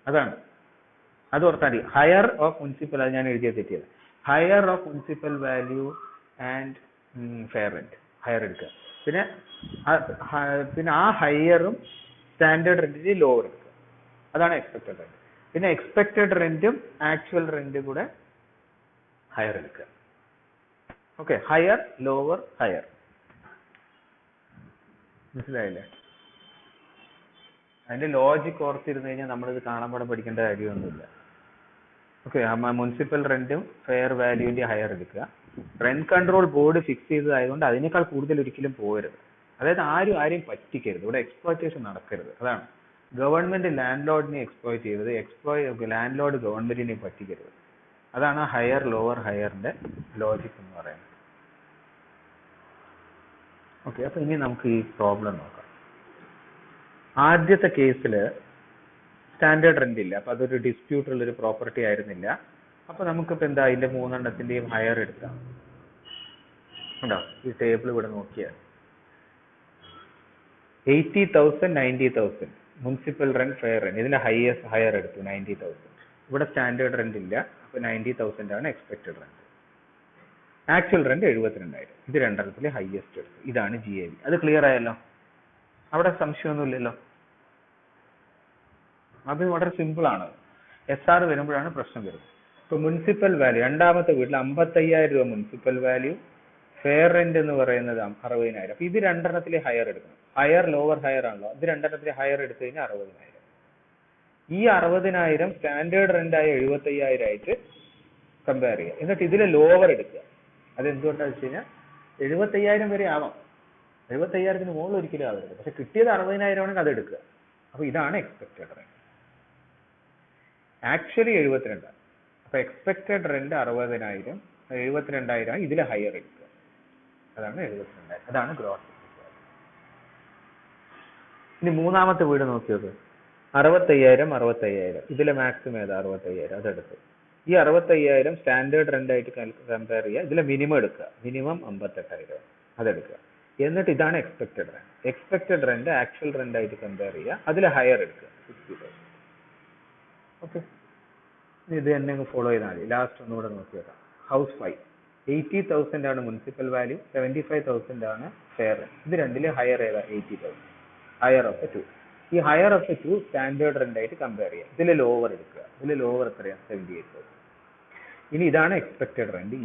അതാണ്. അത് ഓർത്താൽ മതി. ഹയർ ഓഫ് മുനിസിപ്പൽ, അത് ഞാൻ എഴുതിയ തെറ്റിയത്. Higher of municipal value and fair rent. Higher എടുക്കുക. പിന്നെ ആ ഹയറും സ്റ്റാൻഡേർഡ് റെന്റിന്റെ ലോവർ എടുക്കുക. അതാണ് എക്സ്പെക്റ്റഡ് റെന്റ്. പിന്നെ എക്സ്പെക്റ്റഡ് റെന്റും ആക്ച്വൽ റെന്റും കൂടെ ഹയർ എടുക്കുക. Okay, higher lower higher. മനസ്സിലായില്ലേ? അതിന്റെ ലോജിക് ഓർത്തിരുന്നു കഴിഞ്ഞാൽ നമ്മളിത് കാണാൻ പാഠം പഠിക്കേണ്ട കാര്യമൊന്നുമില്ല. ഓക്കെ, മുനിസിപ്പൽ റെന്റും ഫെയർ വാല്യൂവിന്റെ ഹയർ എടുക്കുക. റെന്റ് കൺട്രോൾ ബോർഡ് ഫിക്സ് ചെയ്തതായതുകൊണ്ട് അതിനേക്കാൾ കൂടുതൽ ഒരിക്കലും പോകരുത്. അതായത് ആരെയും പറ്റിക്കരുത്. ഇവിടെ എക്സ്പ്ലോയിറ്റേഷൻ നടക്കരുത്. അതാണ് ഗവൺമെന്റ് ലാൻഡ് ലോഡിനെ എക്സ്പ്ലോയിറ്റ് ചെയ്തത്. ലാൻഡ് ലോഡ് ഗവൺമെന്റിനെ പറ്റിക്കരുത്. അതാണ് ഹയർ ലോവർ ഹയറിന്റെ ലോജിക് എന്ന് പറയുന്നത്. ഓക്കെ, അപ്പൊ ഇനി നമുക്ക് ഈ പ്രോബ്ലം നോക്കാം. ആദ്യത്തെ കേസില് സ്റ്റാൻഡേർഡ് റെന്റ് ഇല്ല, അപ്പൊ അതൊരു ഡിസ്പ്യൂട്ട് ഉള്ളൊരു പ്രോപ്പർട്ടി ആയിരുന്നില്ല. അപ്പൊ നമുക്കിപ്പോ എന്താ, അതിന്റെ മൂന്നെണ്ണത്തിന്റെയും ഹയർ എടുക്കാം. ഉണ്ടോ? ഈ ടേബിൾ ഇവിടെ നോക്കിയാൽ 80,000 90,000 മുനിസിപ്പൽ റെന്റ് ഫെയർ റെന്റ്. ഇതിന്റെ ഹയർ എടുത്തു 90,000. ഇവിടെ സ്റ്റാൻഡേർഡ് റെന്റ് ഇല്ല, അപ്പൊ 90,000 ആണ് എക്സ്പെക്റ്റഡ് റെന്റ്. Actual rent 72,000. ഇത് രണ്ടെണ്ണത്തിലെ ഹൈയസ്റ്റ് എടുത്തു. ഇതാണ് GAV. അത് ക്ലിയർ ആയല്ലോ? അവിടെ സംശയമൊന്നുമില്ലല്ലോ? അത് വളരെ സിമ്പിൾ ആണ്. SR വരുമ്പോഴാണ് പ്രശ്നം വരുന്നത്. ഇപ്പൊ മുനിസിപ്പൽ വാല്യൂ, രണ്ടാമത്തെ വീട്ടിൽ 55,000 രൂപ മുനിസിപ്പൽ വാല്യൂ, ഫെയർ റെന്റ് എന്ന് പറയുന്നത് 60,000. അപ്പൊ ഇത് രണ്ടെണ്ണത്തിലെ ഹയർ എടുക്കണം. ഹയർ ലോവർ ഹയർ ആണല്ലോ. ഇത് രണ്ടെണ്ണത്തിലെ ഹയർ എടുത്തു കഴിഞ്ഞാൽ 60,000. ഈ 60,000 സ്റ്റാൻഡേർഡ് റെന്റ് ആയ 75,000 ആയിട്ട് കമ്പയർ ചെയ്യുക. എന്നിട്ട് ഇതിലെ ലോവർ എടുക്കുക. അതെന്തുകൊണ്ടാണെന്ന് വെച്ച് കഴിഞ്ഞാൽ 75,000 വരെ ആവാം. 75,000 മുകളിൽ ഒരിക്കലും ആവരുത്. പക്ഷെ കിട്ടിയത് 60,000 ആണെങ്കിൽ അത് എടുക്കുക. അപ്പൊ ഇതാണ് എക്സ്പെക്റ്റഡ് റെന്റ്. ആക്ച്വലി 72. അപ്പൊ എക്സ്പെക്റ്റഡ് റെന്റ് 60,000, 72,000 ഇതിൽ ഹയർ എടുക്കുക. അതാണ് 72,000. അതാണ് ഗ്രോസ്. ഇനി മൂന്നാമത്തെ വീട് നോക്കിയത് 65,000 ഇതിലെ മാക്സിമം ഏതാ? 65,000. അതെടുത്ത് ഈ 65,000 സ്റ്റാൻഡേർഡ് റെന്റ് ആയിട്ട് കമ്പയർ ചെയ്യുക. ഇതിലെ മിനിമം എടുക്കുക. മിനിമം 58,000 അതെടുക്കുക. എന്നിട്ട് ഇതാണ് expected rent. Expected rent actual rent ആയിട്ട് കമ്പയർ ചെയ്യുക. അതിൽ ഹയർ എടുക്കുക 60,000. ഓക്കെ, ഇത് തന്നെ ഫോളോ ചെയ്താൽ മതി. ലാസ്റ്റ് ഒന്നുകൂടെ നോക്കിയേക്കാം. ഹൗസ് 5 80,000 ആണ് മുനിസിപ്പൽ വാല്യൂ, 75,000 ആണ് ഫെയർ. ഇത് രണ്ടിലും ഹയർ ഏതാ? 80,000. Higher of the two. ഈ higher of the two standard rent ആയിട്ട് കമ്പയർ ചെയ്യുക. ഇതിൽ ലോവർ എടുക്കുക. ഇതിൽ ലോവർ എത്രയാണ്? 78,000. ഇനി ഇതാണ് എക്സ്പെക്റ്റഡ് റെന്റ്.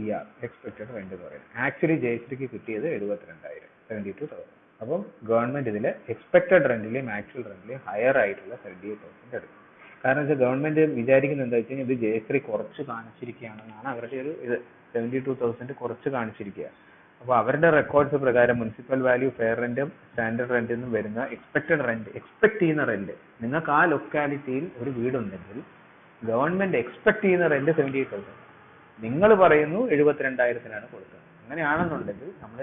എക്സ്പെക്റ്റഡ് റെന്റ് എന്ന് പറയുന്നത് ആക്ച്വലി ജയശ്രീക്ക് കിട്ടിയത് 72,000, 72,000. അപ്പം ഗവൺമെന്റ് ഇതിൽ എക്സ്പെക്റ്റഡ് റെന്റിലെയും ആക്ച്വൽ റെന്റിലെയും ഹയർ ആയിട്ടുള്ള 78,000 എടുക്കും. കാരണം വെച്ചാൽ ഗവൺമെന്റ് വിചാരിക്കുന്നത് എന്താ വെച്ച് കഴിഞ്ഞാൽ ഇത് ജയശ്രീ കുറച്ച് കാണിച്ചിരിക്കുകയാണെന്നാണ് അവരുടെ ഒരു ഇത്. 72,000 കുറച്ച് കാണിച്ചിരിക്കുക. അപ്പോൾ അവരുടെ റെക്കോർഡ്സ് പ്രകാരം മുനിസിപ്പൽ വാല്യൂ, ഫെയർ റെന്റും സ്റ്റാൻഡേർഡ് റെന്റിൽ നിന്നും വരുന്ന എക്സ്പെക്റ്റഡ് റെന്റ്, എക്സ്പെക്ട് ചെയ്യുന്ന റെന്റ്, നിങ്ങൾക്ക് ആ ലൊക്കാലിറ്റിയിൽ ഒരു വീടുണ്ടെങ്കിൽ ഗവൺമെന്റ് എക്സ്പെക്ട് ചെയ്യുന്ന റെന്റ് 78,000, നിങ്ങൾ പറയുന്നു 72,000 കൊടുക്കുന്നത്. അങ്ങനെയാണെന്നുണ്ടെങ്കിൽ നമ്മൾ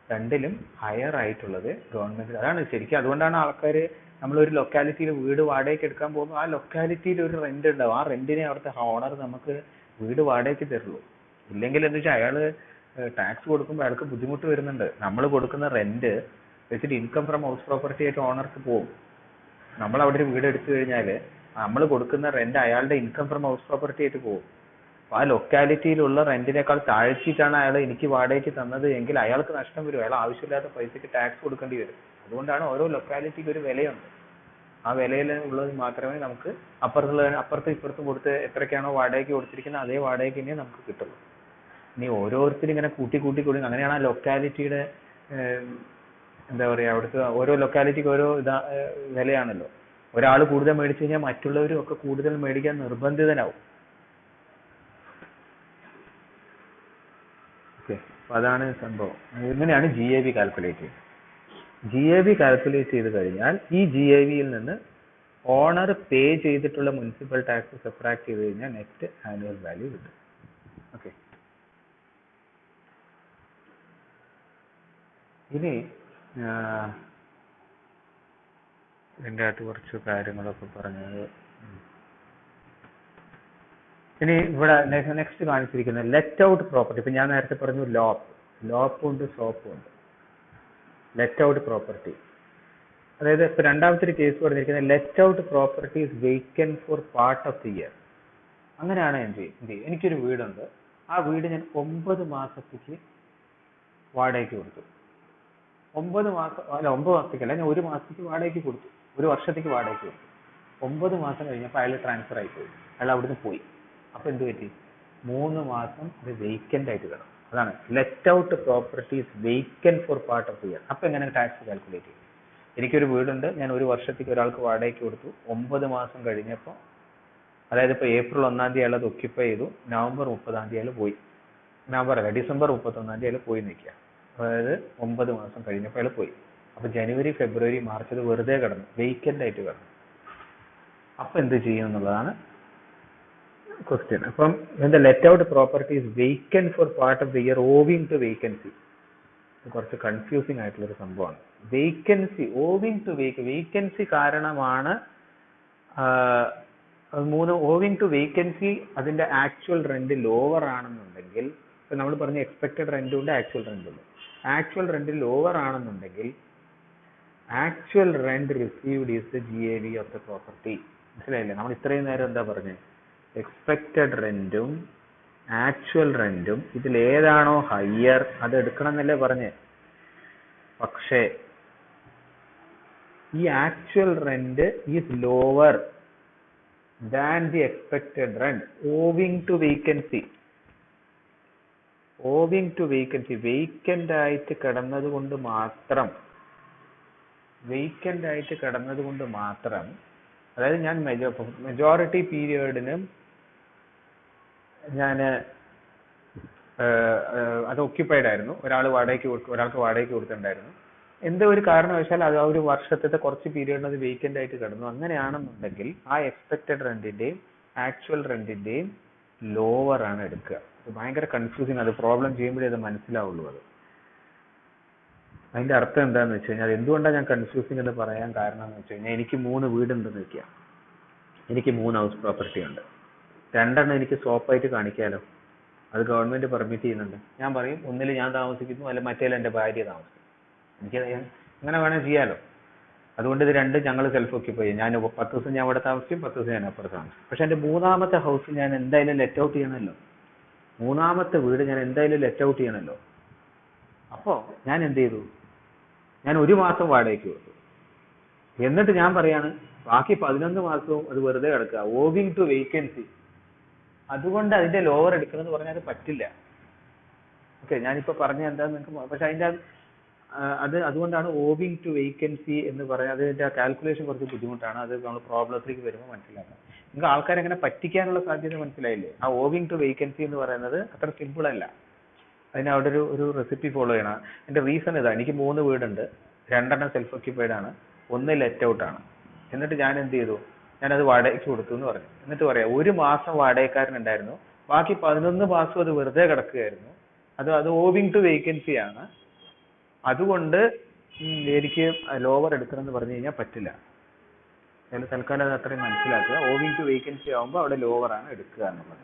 രണ്ടിലും ഹയർ ആയിട്ടുള്ളത് ഗവൺമെന്റ്. അതാണ് ശരിക്കും. അതുകൊണ്ടാണ് ആൾക്കാർ നമ്മളൊരു ലൊക്കാലിറ്റിയിൽ വീട് വാടകയ്ക്ക് എടുക്കാൻ പോകുമ്പോൾ ആ ലൊക്കാലിറ്റിയിൽ ഒരു റെന്റ് ഉണ്ടാവും. ആ റെന്റിനെ അവിടുത്തെ ഓണർ നമുക്ക് വീട് വാടകയ്ക്ക് തരുള്ളൂ. ഇല്ലെങ്കിൽ എന്താ വെച്ചാൽ അയാൾ ടാക്സ് കൊടുക്കുമ്പോൾ അയാൾക്ക് ബുദ്ധിമുട്ട് വരുന്നുണ്ട്. നമ്മൾ കൊടുക്കുന്ന റെന്റ് വെച്ചിട്ട് ഇൻകം ഫ്രം ഹൗസ് പ്രോപ്പർട്ടി ആയിട്ട് ഓണർക്ക് പോകും. നമ്മൾ അവിടെ ഒരു വീട് എടുത്തു കഴിഞ്ഞാൽ നമ്മൾ കൊടുക്കുന്ന റെന്റ് അയാളുടെ ഇൻകം ഫ്രം ഹൗസ് പ്രോപ്പർട്ടി ആയിട്ട് പോകും. ആ ലൊക്കാലിറ്റിയിലുള്ള റെന്റിനേക്കാൾ താഴ്ത്തിയിട്ടാണ് അയാൾ എനിക്ക് വാടകയ്ക്ക് തന്നത് എങ്കിൽ അയാൾക്ക് നഷ്ടം വരും. അയാൾ ആവശ്യമില്ലാത്ത പൈസക്ക് ടാക്സ് കൊടുക്കേണ്ടി വരും. അതുകൊണ്ടാണ് ഓരോ ലൊക്കാലിറ്റിക്ക് ഒരു വിലയുണ്ട്. ആ വിലയിൽ ഉള്ളത് മാത്രമേ നമുക്ക് അപ്പുറത്തും ഇപ്പുറത്തും കൊടുത്ത് എത്രയ്ക്കാണോ വാടകയ്ക്ക് കൊടുത്തിരിക്കുന്നത് അതേ വാടകയ്ക്ക് തന്നെ നമുക്ക് കിട്ടുള്ളൂ. ഇനി ഓരോരുത്തരും ഇങ്ങനെ കൂട്ടി അങ്ങനെയാണ് ആ ലൊക്കാലിറ്റിയുടെ എന്താ പറയുക, അവിടുത്തെ ഓരോ ലൊക്കാലിറ്റിക്ക് ഓരോ വിലയാണല്ലോ. ഒരാൾ കൂടുതൽ മേടിച്ചു കഴിഞ്ഞാൽ മറ്റുള്ളവരും ഒക്കെ കൂടുതൽ മേടിക്കാൻ നിർബന്ധിതനാവും. ഓക്കെ, അപ്പൊ അതാണ് സംഭവം. ഇങ്ങനെയാണ് GAV കാൽക്കുലേറ്റ് ചെയ്യുന്നത്. GAV കാൽക്കുലേറ്റ് ചെയ്ത് കഴിഞ്ഞാൽ ഈ GAVയിൽ നിന്ന് ഓണർ പേ ചെയ്തിട്ടുള്ള മുനിസിപ്പൽ ടാക്സ് സബ്ട്രാക്ട് ചെയ്ത് കഴിഞ്ഞാൽ നെറ്റ് ആനുവൽ വാല്യൂ കിട്ടും. ഓക്കെ, ഇനി ഇതിൻ്റെ അകത്ത് കുറച്ച് കാര്യങ്ങളൊക്കെ പറഞ്ഞത്. ഇനി ഇവിടെ നെക്സ്റ്റ് കാണിച്ചിരിക്കുന്നത് ലെറ്റ് ഔട്ട് പ്രോപ്പർട്ടി. ഇപ്പൊ ഞാൻ നേരത്തെ പറഞ്ഞു ലോപ്പും ഉണ്ട് ഷോപ്പും ഉണ്ട്. ലെറ്റ് ഔട്ട് പ്രോപ്പർട്ടി, അതായത് ഇപ്പൊ രണ്ടാമത്തെ ഒരു കേസ് പറഞ്ഞിരിക്കുന്നത് let out property is vacant for part of the year. അങ്ങനെയാണ് എന്ത് ചെയ്യും? എനിക്കൊരു വീടുണ്ട്. ആ വീട് ഞാൻ 9 മാസത്തേക്ക് വാടകയ്ക്ക് കൊടുത്തു. 9 മാസത്തേക്കല്ല, ഞാൻ 1 മാസത്തേക്ക് വാടകയ്ക്ക് കൊടുത്തു. 1 വർഷത്തേക്ക് വാടകയ്ക്ക് കൊടുത്തു. 9 മാസം കഴിഞ്ഞപ്പോൾ അയാൾ ട്രാൻസ്ഫർ ആയിപ്പോയി. അയാൾ അവിടുന്ന് പോയി. അപ്പൊ എന്ത് പറ്റി? 3 മാസം അത് വേക്കന്റ് ആയിട്ട് കിടക്കും. അതാണ് let out properties vacant for part of the year. അപ്പൊ എങ്ങനെ ടാക്സ് കാൽക്കുലേറ്റ് ചെയ്യും? എനിക്കൊരു വീടുണ്ട്, ഞാൻ 1 വർഷത്തേക്ക് ഒരാൾക്ക് വാടകയ്ക്ക് കൊടുത്തു. 9 മാസം കഴിഞ്ഞപ്പോൾ, അതായത് ഇപ്പൊ April 1-ാം തീയതി അയാൾ അത് ഒക്യുപ്പൈ ചെയ്തു, November 30-ാം തീയതി അയാൾ പോയി. December 31-ാം തീയതി അയാൾ പോയി നിൽക്കുക. അതായത് 9 മാസം കഴിഞ്ഞപ്പോൾ അയാൾ പോയി. അപ്പൊ January, February, March അത് വെറുതെ കിടന്നു, വേക്കന്റ് ആയിട്ട് കിടന്നു. അപ്പൊ എന്ത് ചെയ്യും എന്നുള്ളതാണ് ക്വസ്റ്റ്യൻ. അപ്പം the let out property is vacant for part of the year owing to vacancy. കുറച്ച് കൺഫ്യൂസിങ് ആയിട്ടുള്ള ഒരു സംഭവമാണ്. വേക്കൻസി ഓവിങ് ടു വേക്കൻസി കാരണമാണ്. ഓവിങ് ടു വേക്കൻസി അതിന്റെ ആക്ച്വൽ റെന്റ് ലോവർ ആണെന്നുണ്ടെങ്കിൽ, ഇപ്പൊ നമ്മൾ പറഞ്ഞ എക്സ്പെക്ടഡ് റെന്റും ഉണ്ട് ആക്ച്വൽ റെന്റും ഉണ്ട്. ആക്ച്വൽ റെന്റ് ലോവർ ആണെന്നുണ്ടെങ്കിൽ actual rent received is the GAV of the property. മനസ്സിലായില്ലേ? നമ്മൾ ഇത്രയും നേരം എന്താ പറഞ്ഞത്? എക്സ്പെക്റ്റഡ് റെന്റും ആക്ച്വൽ റെന്റും ഇതിൽ ഏതാണോ ഹയർ അത് എടുക്കണം എന്നല്ലേ പറഞ്ഞേ. പക്ഷേ ഈ actual rent is lower than the expected rent owing to vacancy. Vacant ആയിട്ട് കിടന്നത് കൊണ്ട് മാത്രം, അതായത് ഞാൻ മെജോറിറ്റി പീരിയഡിനും ഞാൻ അത് ഒക്യുപ്പൈഡ് ആയിരുന്നു, ഒരാൾക്ക് വാടകയ്ക്ക് കൊടുത്തിട്ടുണ്ടായിരുന്നു. എന്തോ ഒരു കാരണവശാൽ അത് ആ ഒരു വർഷത്തെ കുറച്ച് പീരീഡിന് അത് വേക്കന്റ് ആയിട്ട് കിടന്നു. അങ്ങനെയാണെന്നുണ്ടെങ്കിൽ ആ എക്സ്പെക്ടഡ് റെന്റിന്റെയും ആക്ച്വൽ റെന്റിന്റെയും ലോവർ ആണ് എടുക്കുക. ഭയങ്കര കൺഫ്യൂസിങ്, അത് പ്രോബ്ലം ചെയ്യുമ്പോഴേ അത് മനസ്സിലാവുള്ളൂ. അതിന്റെ അർത്ഥം എന്താണെന്ന് വെച്ച് കഴിഞ്ഞാൽ, എന്തുകൊണ്ടാണ് ഞാൻ കൺഫ്യൂസിങ് എന്ന് പറയാൻ കാരണം എന്ന് വെച്ച് കഴിഞ്ഞാൽ, എനിക്ക് 3 വീടുണ്ടെന്ന് വെക്കുക. എനിക്ക് 3 ഹൗസ് പ്രോപ്പർട്ടി ഉണ്ട്. 2 എനിക്ക് സ്വപ്പായിട്ട് കാണിക്കാലോ, അത് ഗവൺമെന്റ് പെർമിറ്റ് ചെയ്യുന്നുണ്ട്. ഞാൻ പറയും ഒന്നിൽ ഞാൻ താമസിക്കുന്നു, അല്ല മറ്റേതിൽ എൻ്റെ ഭാര്യ താമസിക്കുന്നു. എനിക്ക് അങ്ങനെ വേണമെങ്കിൽ ചെയ്യാലോ. അതുകൊണ്ട് ഇത് 2 ഞങ്ങൾ സെൽഫ് ഓക്യുപ്പൈ ചെയ്യും. ഞാൻ 10 ദിവസം ഞാൻ ഇവിടെ താമസിക്കും, 10 ദിവസം ഞാൻ അപ്പുറത്ത് താമസിക്കും. പക്ഷെ എൻ്റെ 3ാമത്തെ ഹൗസ് ഞാൻ എന്തായാലും ലെറ്റ് ഔട്ട് ചെയ്യണമല്ലോ. 3ാമത്തെ വീട് ഞാൻ എന്തായാലും ലെറ്റ് ഔട്ട് ചെയ്യണമല്ലോ. അപ്പോൾ ഞാൻ എന്ത് ചെയ്തു, ഞാൻ 1 മാസം വാടകയ്ക്ക് കൊടുത്തു. എന്നിട്ട് ഞാൻ പറയാണ് ബാക്കി 11 മാസവും അത് വെറുതെ കിടക്കുക, ഓവിങ് ടു വേക്കൻസി. അതുകൊണ്ട് അതിന്റെ ലോവർ എടുക്കണമെന്ന് പറഞ്ഞാൽ അത് പറ്റില്ല. ഓക്കെ, ഞാനിപ്പോ പറഞ്ഞ എന്താന്ന് നിങ്ങൾക്ക്, പക്ഷെ അതിന്റെ അതുകൊണ്ടാണ് ഓവിങ് ടു വേക്കൻസി എന്ന് പറയാം. അതിന്റെ കാൽക്കുലേഷൻ കുറച്ച് ബുദ്ധിമുട്ടാണ്. അത് നമ്മൾ പ്രോബ്ലത്തിലേക്ക് വരുമ്പോൾ മനസ്സിലാക്കാം. നിങ്ങൾക്ക് ആൾക്കാരെ എങ്ങനെ പറ്റിക്കാനുള്ള സാധ്യത മനസ്സിലായില്ലേ? ആ ഓവിങ് ടു വേക്കൻസി എന്ന് പറയുന്നത് അത്ര സിമ്പിൾ അല്ല. അതിന് അവിടെ ഒരു റെസിപ്പി ഫോളോ ചെയ്യണം. എന്റെ റീസൺ ഇതാ, എനിക്ക് 3 വീടുണ്ട്, 2 സെൽഫ് ഓക്യുപ്പൈഡ് ആണ്, 1 ലെറ്റ് ഔട്ട് ആണ്. എന്നിട്ട് ഞാൻ എന്ത് ചെയ്തു, ഞാനത് വാടകയ്ക്ക് കൊടുത്തു എന്ന് പറഞ്ഞു. എന്നിട്ട് പറയാം 1 മാസം വാടകക്കാരൻ ഉണ്ടായിരുന്നു, ബാക്കി 11 മാസം അത് വെറുതെ കിടക്കുകയായിരുന്നു. അത് ഓവിങ് ടു വേക്കൻസി ആണ്. അതുകൊണ്ട് എനിക്ക് ലോവർ എടുക്കണം എന്ന് പറഞ്ഞു കഴിഞ്ഞാൽ പറ്റില്ല. തൽക്കാലം അത് അത്രയും മനസ്സിലാക്കുക. ഓവിങ് ടു വേക്കൻസി ആകുമ്പോൾ അവിടെ ലോവർ ആണ് എടുക്കുക എന്നുള്ളത്.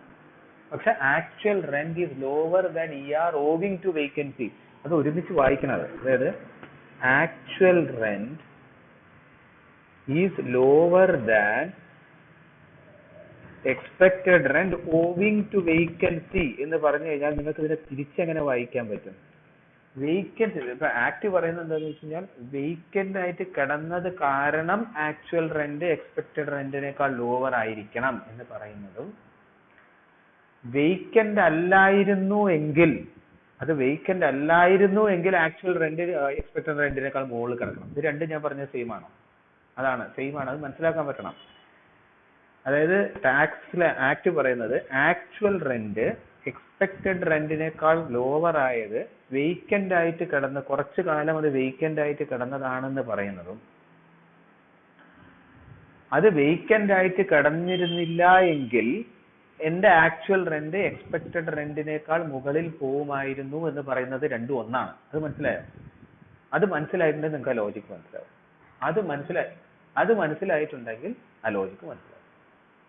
പക്ഷെ actual rent is lower than ER owing to vacancy. അത് ഒരുമിച്ച് വായിക്കണത്. അതായത് actual rent is lower than expected rent owing to vacancy എന്ന് പറഞ്ഞു കഴിഞ്ഞാൽ നിങ്ങൾക്ക് ഇതിനെ തിരിച്ചെങ്ങനെ വായിക്കാൻ പറ്റും? വേക്കൻറ്റ്, ഇപ്പൊ ആക്ട് പറയുന്നത് എന്താണെന്ന് വെച്ച് കഴിഞ്ഞാൽ, വേക്കന്റ് ആയിട്ട് കിടന്നത് കാരണം ആക്ച്വൽ റെന്റ് എക്സ്പെക്ടഡ് റെന്റിനേക്കാൾ ലോവർ ആയിരിക്കണം എന്ന് പറയുന്നതും, വേക്കന്റ് അല്ലായിരുന്നു എങ്കിൽ ആക്ച്വൽ റെന്റ് എക്സ്പെക്ടഡ് റെന്റിനേക്കാൾ മുകളിൽ കിടക്കണം. ഇത് രണ്ടും ഞാൻ പറഞ്ഞ സെയിം ആണോ? അതാണ്, സെയിം ആണ്. അത് മനസ്സിലാക്കാൻ പറ്റണം. അതായത് ടാക്സിലെ ആക്ട് പറയുന്നത് ആക്ച്വൽ റെന്റ് എക്സ്പെക്ടഡ് റെന്റിനേക്കാൾ ലോവർ ആയത് വേക്കന്റ് ആയിട്ട് കിടന്ന് കുറച്ചു കാലം അത് വേക്കന്റ് ആയിട്ട് കിടന്നതാണെന്ന് പറയുന്നതും, അത് വേക്കന്റ് ആയിട്ട് കിടന്നിരുന്നില്ല എങ്കിൽ എന്റെ ആക്ച്വൽ റെന്റ് എക്സ്പെക്ടഡ് റെന്റിനേക്കാൾ മുകളിൽ പോവുമായിരുന്നു എന്ന് പറയുന്നത് രണ്ടും ഒന്നാണ്. അത് മനസ്സിലായോ? അത് മനസ്സിലായിട്ടുണ്ടെങ്കിൽ നിങ്ങൾക്ക് ആ ലോജിക്ക് മനസ്സിലാവും. അത് മനസ്സിലായിട്ടുണ്ടെങ്കിൽ ആ ലോജിക്ക് മനസ്സിലാവും.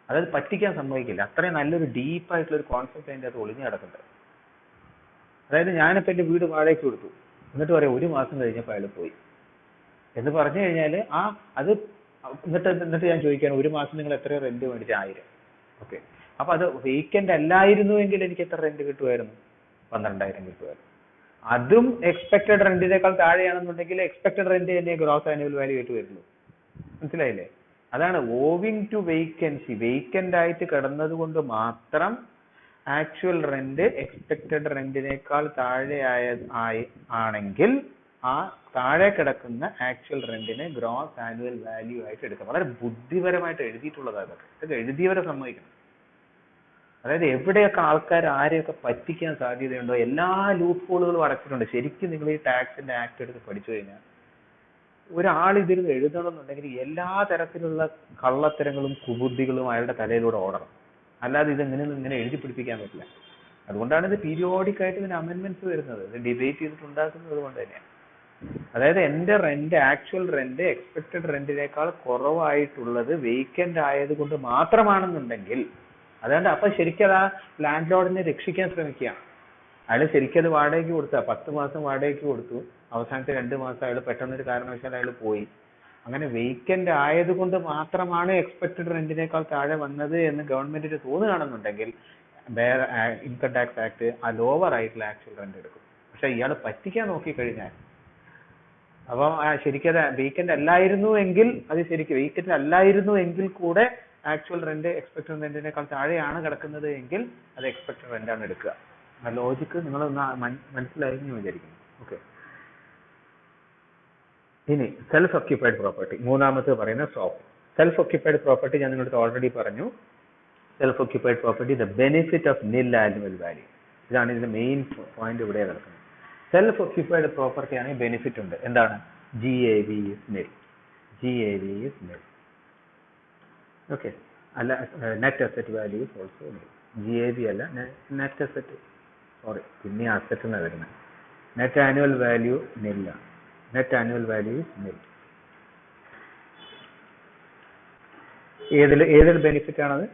അതായത് പറ്റിക്കാൻ സമ്മതിക്കില്ല. അത്രയും നല്ലൊരു ഡീപ്പായിട്ടുള്ള ഒരു കോൺസെപ്റ്റ് അതിൻ്റെ അത് ഒളിഞ്ഞു കിടക്കുന്നുണ്ട്. അതായത് ഞാനിപ്പോൾ എൻ്റെ വീട് വാടകയ്ക്ക് കൊടുത്തു, എന്നിട്ട് പറയാം 1 മാസം കഴിഞ്ഞപ്പോൾ അയാൾ പോയി എന്ന് പറഞ്ഞു കഴിഞ്ഞാൽ അത് എന്നിട്ട് ഞാൻ ചോദിക്കുകയാണ് 1 മാസം നിങ്ങൾ എത്ര റെന്റ് മേടിച്ച? 1000. ഓക്കെ, അപ്പൊ അത് വേക്കന്റ് അല്ലായിരുന്നു എങ്കിൽ എനിക്ക് എത്ര റെന്റ് കിട്ടുമായിരുന്നു? 12,000 കിട്ടുമായിരുന്നു. അതും എക്സ്പെക്ടഡ് റെന്റിനേക്കാൾ താഴെയാണെന്നുണ്ടെങ്കിൽ എക്സ്പെക്ടഡ് റെന്റ് തന്നെ ഗ്രോസ് ആനുവൽ വാല്യൂ ആയിട്ട് വരുള്ളൂ. മനസ്സിലായില്ലേ? അതാണ് ഓവിങ് ടു വേക്കൻസി. വേക്കന്റ് ആയിട്ട് കിടന്നത് കൊണ്ട് മാത്രം ആക്ച്വൽ റെന്റ് എക്സ്പെക്ടഡ് റെന്റിനേക്കാൾ താഴെ ആണെങ്കിൽ ആ താഴെ കിടക്കുന്ന ആക്ച്വൽ റെന്റിനെ ഗ്രോസ് ആനുവൽ വാല്യൂ ആയിട്ട് എടുക്കാം. വളരെ ബുദ്ധിപരമായിട്ട് എഴുതിയിട്ടുള്ളതാണ്. ഇത് എഴുതിയവരെ സമ്മതിക്കണം. അതായത് എവിടെയൊക്കെ ആൾക്കാർ ആരെയൊക്കെ പറ്റിക്കാൻ സാധ്യതയുണ്ടോ എല്ലാ ലൂപ്പ് ഹോളുകളും അടച്ചിട്ടുണ്ട്. ശരിക്കും നിങ്ങൾ ഈ ടാക്സിന്റെ ആക്ട് എടുത്ത് പഠിച്ചു കഴിഞ്ഞാൽ ഒരാൾ ഇതിരുന്ന് എഴുതണമെന്നുണ്ടെങ്കിൽ എല്ലാ തരത്തിലുള്ള കള്ളത്തരങ്ങളും കുബുദ്ധികളും അയാളുടെ തലയിലൂടെ ഓടണം. അല്ലാതെ ഇങ്ങനെ എഴുതി പിടിപ്പിക്കാൻ പറ്റില്ല. അതുകൊണ്ടാണ് ഇത് പീരിയോഡിക് ആയിട്ട് ഇതിന് അമെന്റ്മെന്റ്സ് വരുന്നത്. ഇത് ഡിബേറ്റ് ചെയ്തിട്ടുണ്ടാക്കുന്നത് കൊണ്ട് തന്നെയാണ്. അതായത് എന്റെ റെന്റ്, ആക്ച്വൽ റെന്റ് എക്സ്പെക്ടഡ് റെന്റിനേക്കാൾ കുറവായിട്ടുള്ളത് വേക്കന്റ് ആയത് കൊണ്ട് മാത്രമാണെന്നുണ്ടെങ്കിൽ, അതുകൊണ്ട് അപ്പൊ ശരിക്കും ആ ലാൻഡ് ലോഡിനെ രക്ഷിക്കാൻ ശ്രമിക്കുകയാണ്. അയാൾ ശരിക്കും അത് വാടകയ്ക്ക് കൊടുത്താ 10 മാസം വാടകയ്ക്ക് കൊടുത്തു, അവസാനത്തെ 2 മാസം അയാൾ പെട്ടെന്നൊരു കാരണവശാൽ അയാൾ പോയി. അങ്ങനെ വേക്കന്റ് ആയതുകൊണ്ട് മാത്രമാണ് എക്സ്പെക്ടഡ് റെന്റിനേക്കാൾ താഴെ വന്നത് എന്ന് ഗവൺമെന്റിന് തോന്നുകയാണെന്നുണ്ടെങ്കിൽ വേറെ ഇൻകം ടാക്സ് ആക്ട് ആ ലോവർ ആയിട്ടുള്ള ആക്ച്വൽ റെന്റ് എടുക്കും. പക്ഷെ ഇയാൾ പറ്റിക്കാൻ നോക്കിക്കഴിഞ്ഞാൽ, അപ്പൊ ശരിക്കും അത് വേക്കന്റ് അല്ലായിരുന്നു എങ്കിൽ, അത് ശരിക്കും വേക്കന്റ് അല്ലായിരുന്നു എങ്കിൽ കൂടെ ആക്ച്വൽ റെന്റ് എക്സ്പെക്ടഡ് റെന്റിനേക്കാൾ താഴെയാണ് കിടക്കുന്നത് എങ്കിൽ അത് എക്സ്പെക്ടഡ് റെന്റ് ആണ് എടുക്കുക. ആ ലോജിക്ക് നിങ്ങൾ മനസ്സിലായി എന്ന് വിചാരിക്കുന്നു. ഓക്കെ, ഇനി സെൽഫ് ഓക്യുപ്പൈഡ് പ്രോപ്പർട്ടി, മൂന്നാമത്തെ പറയുന്ന സോപ്പ്. സെൽഫ് ഓക്യുപ്പൈഡ് പ്രോപ്പർട്ടി ഞാൻ നിങ്ങളുടെ ഓൾറെഡി പറഞ്ഞു. Self occupied property, the benefit of nil annual value. ഇതാണ് ഇതിന്റെ മെയിൻ പോയിന്റ് ഇവിടെ കിടക്കുന്നത്. സെൽഫ് ഒക്യുപ്പൈഡ് പ്രോപ്പർട്ടി ആണെങ്കിൽ ബെനിഫിറ്റ് ഉണ്ട്. എന്താണ്? GAV is nil. GAV is nil. Okay. അല്ല, net asset value is also nil. GAV അല്ല, നെറ്റ് അസറ്റ്, സോറി, പിന്നെ അസറ്റ് എന്നാണ് വരുന്നത്. നെറ്റ് ആനുവൽ വാല്യൂ nil ആണ്. Net annual value is nil. ഏതിൽ ബെനിഫിറ്റ് ആണത്?